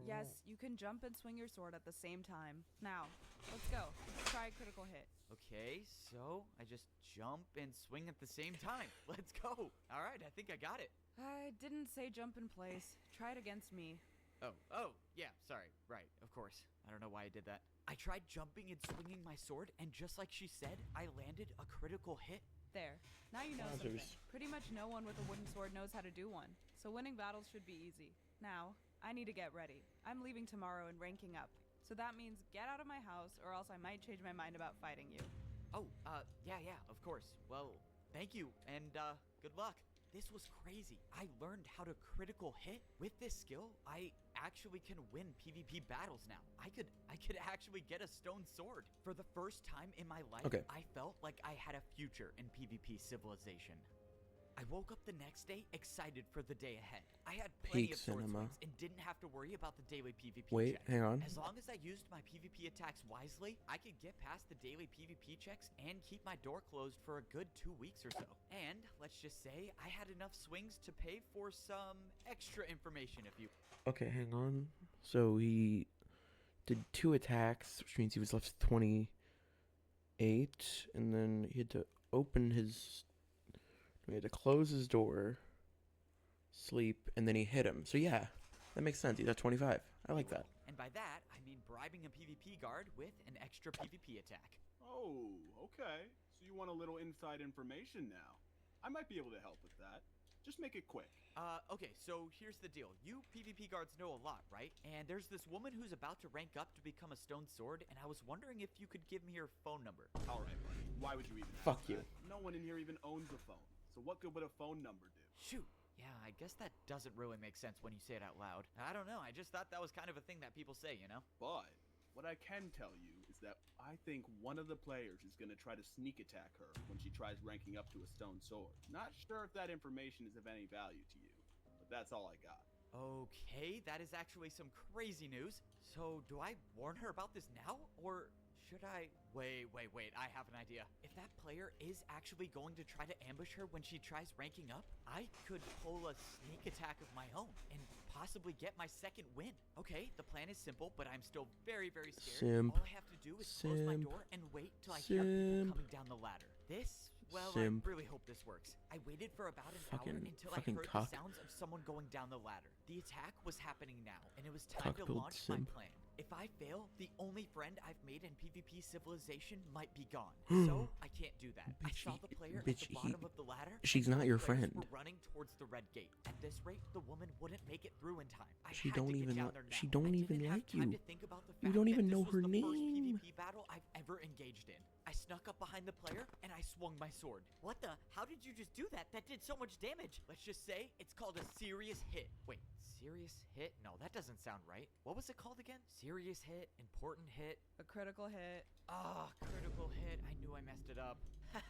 Yes, you can jump and swing your sword at the same time. Now, let's go. Try a critical hit. Okay, so I just jump and swing at the same time. Let's go. All right, I think I got it. I didn't say jump in place. Try it against me. Oh, yeah, sorry. Right, of course. I don't know why I did that. I tried jumping and swinging my sword, and just like she said, I landed a critical hit. There. Now you know something. Pretty much no one with a wooden sword knows how to do one. So winning battles should be easy. Now, I need to get ready. I'm leaving tomorrow and ranking up. So that means get out of my house or else I might change my mind about fighting you. Oh, yeah, of course. Well, thank you, and, good luck. This was crazy. I learned how to critical hit. With this skill, I actually can win PvP battles now. I could actually get a stone sword. For the first time in my life, I felt like I had a future in PvP Civilization. I woke up the next day excited for the day ahead. I had plenty of sword swings and didn't have to worry about the daily PvP check. Hang on. As long as I used my PvP attacks wisely, I could get past the daily PvP checks and keep my door closed for a good 2 weeks or so. And let's just say I had enough swings to pay for some extra information if you... Okay, hang on. So he did 2 attacks, which means he was left 28, and then he had to open his... We had to close his door, sleep, and then he hit him. So yeah, that makes sense. He's at 25. I like that. And by that, I mean bribing a PvP guard with an extra PvP attack. Oh, okay. So you want a little inside information now. I might be able to help with that. Just make it quick. Okay, so here's the deal. You PvP guards know a lot, right? And there's this woman who's about to rank up to become a stone sword, and I was wondering if you could give me her phone number. All right, buddy. Why would you even Fuck ask you. that? No one in here even owns a phone. So what good would a phone number do? Shoot. Yeah, I guess that doesn't really make sense when you say it out loud. I don't know. I just thought that was kind of a thing that people say, you know? But what I can tell you is that I think one of the players is going to try to sneak attack her when she tries ranking up to a stone sword. Not sure if that information is of any value to you, but that's all I got. Okay, that is actually some crazy news. So do I warn her about this now, or should I... Wait, I have an idea. If that player is actually going to try to ambush her when she tries ranking up, I could pull a sneak attack of my own and possibly get my second win. Okay, the plan is simple, but I'm still very, very scared. All I have to do is close my door and wait till I hear people coming down the ladder. This... Well, I really hope this works. I waited for about an hour until I heard the sounds of someone going down the ladder. The attack was happening now, and it was time to launch my plan. If I fail, the only friend I've made in PvP Civilization might be gone. So, I can't do that. I saw the player at the bottom of the ladder. She's not your friend. We're running towards the red gate. At this rate, the woman wouldn't make it through in time. She don't even like you. You don't don't even know her name. First PvP battle I've ever engaged in. I snuck up behind the player and I swung my sword. What the? How did you just do that? That did so much damage. Let's just say it's called a serious hit. Wait, serious hit? No, that doesn't sound right. What was it called again? Serious hit, important hit. A critical hit. Ah, critical hit. I knew I messed it up.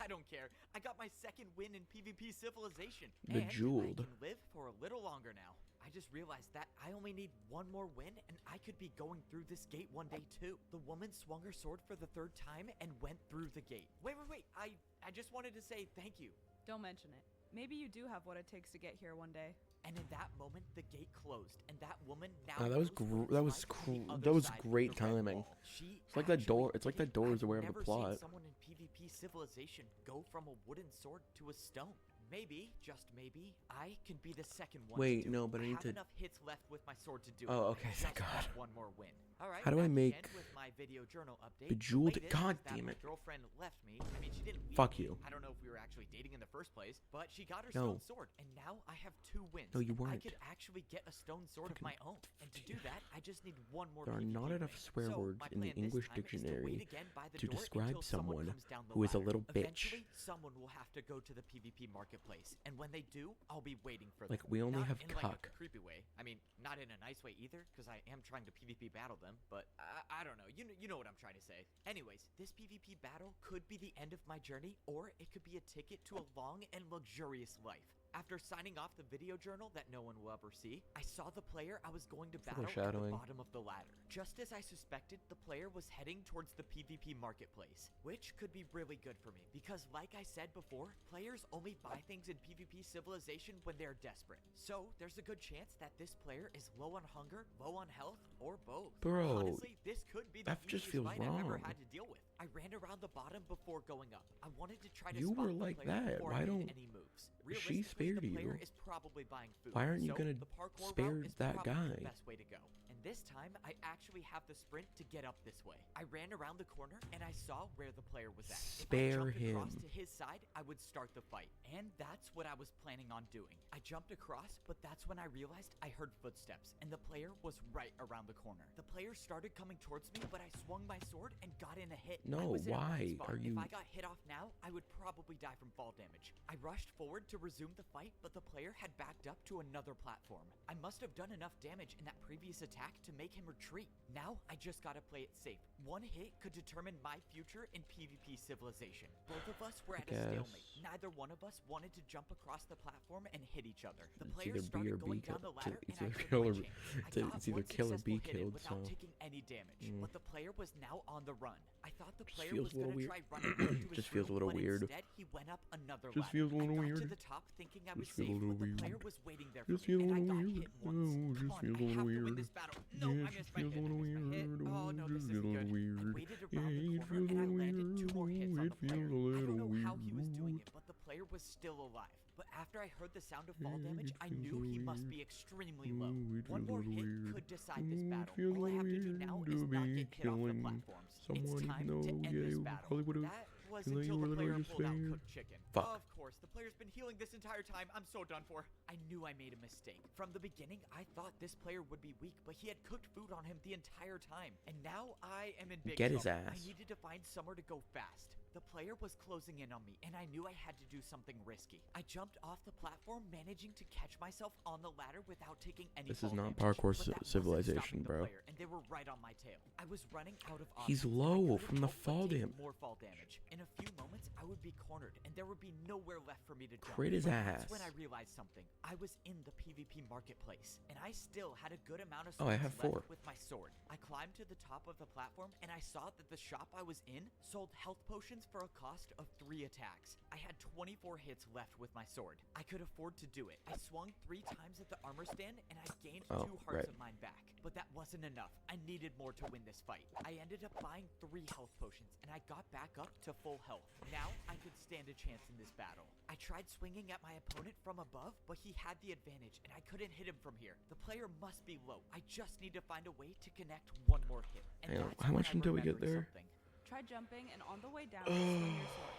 I don't care. I got my second win in PvP Civilization. Bejeweled. And I can live for a little longer now. I just realized that I only need one more win and I could be going through this gate one day too. The woman swung her sword for the 3rd time and went through the gate. Wait. I just wanted to say thank you. Don't mention it. Maybe you do have what it takes to get here one day. And in that moment, the gate closed, and that woman now. That was great timing. It's like that door. It's like that door is aware of the plot. I've never seen someone in PvP Civilization go from a wooden sword to a stone. Maybe, just maybe, I can be the second one. Wait, to do no, it. but I need to. have enough hits left with my sword to do it. Oh, okay, I thank just God. want one more win. All right. How do I that's the make end with my video journal update. Bejeweled? The latest God is that damn my it. girlfriend left me. I mean, she didn't leave Fuck me. you. I don't know if we were actually dating in the first place, but she got her No. stone sword, and now I have 2 wins. No, you I weren't. could actually get a stone sword of my own, and to do that, I just need one more. There are not PvP enough win. swear So, words my in the plan this English time is to wait dictionary again by the to door describe until someone comes down the who is a ladder. little bitch. Eventually, someone will have to go to the PvP marketplace, and when they do, I'll be waiting for them. Like, we only Not have in like cuck. a creepy way. I mean, not in a nice way either, because I am trying to PvP battle them. But I don't know. You know what I'm trying to say. Anyways, this PvP battle could be the end of my journey, or it could be a ticket to a long and luxurious life. After signing off the video journal that no one will ever see, I saw the player I was going to battle at the Foreshadowing. bottom of the ladder. Just as I suspected, the player was heading towards the PvP marketplace, which could be really good for me, because like I said before, players only buy things in PvP Civilization when they're desperate. So there's a good chance that this player is low on hunger, low on health, or both. Bro, honestly, this could be the that just easiest feels fight I've ever wrong. had to deal with. I ran around the bottom before going up. I wanted to try to You spot were the like player that. before Why I made don't any moves. she Realistically, spare the player you? is probably buying food. Why aren't you so gonna the parkour spare route is that probably guy? the best way to go. And this time, I actually have the sprint to get up this way. I ran around the corner and I saw where the player was at. Spare if I jumped across him. to his side, I would start the fight. And that's what I was planning on doing. I jumped across, but that's when I realized I heard footsteps and the player was right around the corner. The player started coming towards me, but I swung my sword and got in a hit. I No, was in a why bad spot. are you- If I got hit off now, I would probably die from fall damage. I rushed forward to resume the fight, but the player had backed up to another platform. I must have done enough damage in that previous attack to make him retreat. Now, I just gotta play it safe. One hit could determine my future in PvP Civilization. Both of us were at a stalemate. Neither one of us wanted to jump across the platform and hit each other. The It's player either B or started B going killed. down the ladder, It's and I either took kill my or chance. I got it's either one kill or be successful hit in killed. without So taking any damage. Mm. But the player was now on the run. I thought the player feels was a little gonna weird. try running back to his Just feels a room, little but weird. instead he went up another Just ladder. feels a little I got weird. to the top thinking I was Just feels a safe, little but the player weird. was waiting there for Just me, feels a and I little got weird. hit once. Oh, Come just on, feels a I have little to win weird. this battle. No, Yeah, I it missed just my feels hit. a little I missed my hit. weird. Oh no, this Just isn't feels a good. little weird. I waited Yeah, around it the corner feels a and I little landed two more weird. hits on It the player. feels a I little don't know how he was doing weird. it, but the player was still alive. But after I heard the sound of fall Yeah, damage, it I feels a knew little he must weird. be extremely low. Ooh, it One feels a more little hit weird. could decide this Ooh, it battle. feels a All I little have to do weird now to is not be get hit off the killing platforms. someone, It's time even though, to end yeah, this you battle. probably would've- That was you know, you until were the literally player just pulled out saying- cooked chicken. Fuck. Of course, the player's been healing this entire time. I'm so done for. I knew I made a mistake. From the beginning, I thought this player would be weak, but he had cooked food on him the entire time. And now I am in big Get his trouble. I ass. needed to find somewhere to go fast. The player was closing in on me, and I knew I had to do something risky. I jumped off the platform, managing to catch myself on the ladder without taking any This fall is not damage. parkour But that wasn't civilization, stopping the bro. player, and they were right on my tail. I was running out of He's options, and I low couldn't from the help but fall take damage. more fall damage. In a few moments, I would be cornered, and there would be nowhere left for me to jump. Crit his But ass. That's when I realized something. I was in the PvP marketplace, and I still had a good amount of Oh, I space have left 4. with my sword. I climbed to the top of the platform, and I saw that the shop I was in sold health potions for a cost of 3 attacks. I had 24 hits left with my sword. I could afford to do it. I swung 3 times at the armor stand, and I gained 2 hearts right. of mine back. But that wasn't enough. I needed more to win this fight. I ended up buying 3 health potions, and I got back up to full health. Now I could stand a chance in this battle. I tried swinging at my opponent from above, but he had the advantage, and I couldn't hit him from here. The player must be low. I just need to find a way to connect one more hit. And Hang on, that's how when much I until we get remembered there? something. Try jumping, and on the way down, swing your sword.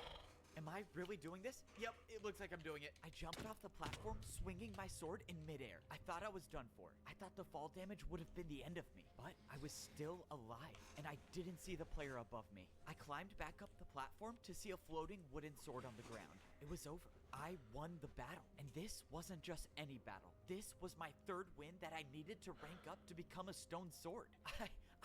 Am I really doing this? Yep, it looks like I'm doing it. I jumped off the platform, swinging my sword in midair. I thought I was done for. I thought the fall damage would have been the end of me, but I was still alive, and I didn't see the player above me. I climbed back up the platform to see a floating wooden sword on the ground. It was over. I won the battle, and this wasn't just any battle. This was my 3rd win that I needed to rank up to become a stone sword.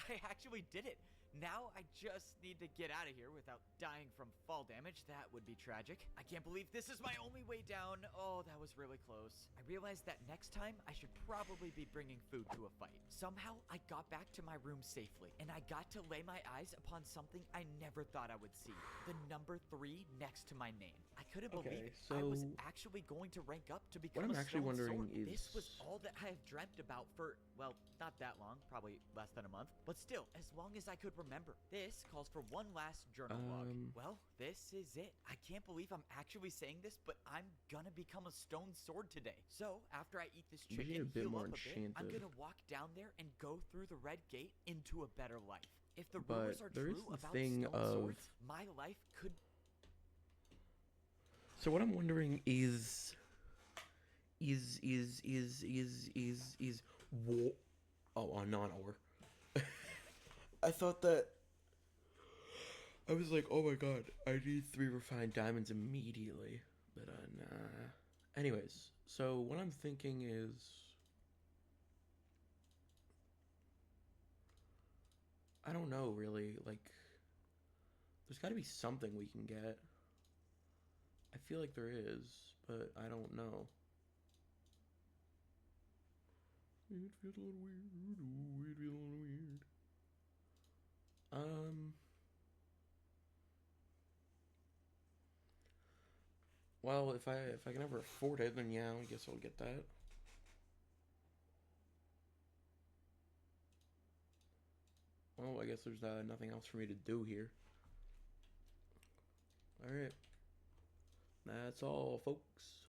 I actually did it. Now I just need to get out of here without dying from fall damage. That would be tragic. I can't believe this is my only way down. Oh, that was really close. I realized that next time I should probably be bringing food to a fight. Somehow I got back to my room safely, and I got to lay my eyes upon something I never thought I would see. The number 3 next to my name. I couldn't believe it. I was so actually going to rank up to what become I'm a actually stone wondering sword. This was is- all that I have dreamt about for, well, not that long, probably less than a month, but still, as long as I could remember. This calls for one last journal log. Well, this is it. I can't believe I'm actually saying this, but I'm gonna become a stone sword today. So, after I eat this Maybe chicken, a bit heal more up a bit, I'm enchanted. gonna walk down there and go through the red gate into a better life. If the But rumors are there is true the about thing stone of- swords, my life could. So what I'm wondering is what? Oh, not or. I thought that. I was like, oh my god, I need 3 refined diamonds immediately, but nah. Anyways, so what I'm thinking is. I don't know, really. Like, there's got to be something we can get. I feel like there is, but I don't know. It feels a little weird. Ooh, it feels a little weird. Well, if I can ever afford it, then yeah, I guess I'll get that. Oh, I guess there's nothing else for me to do here. Alright. That's all, folks.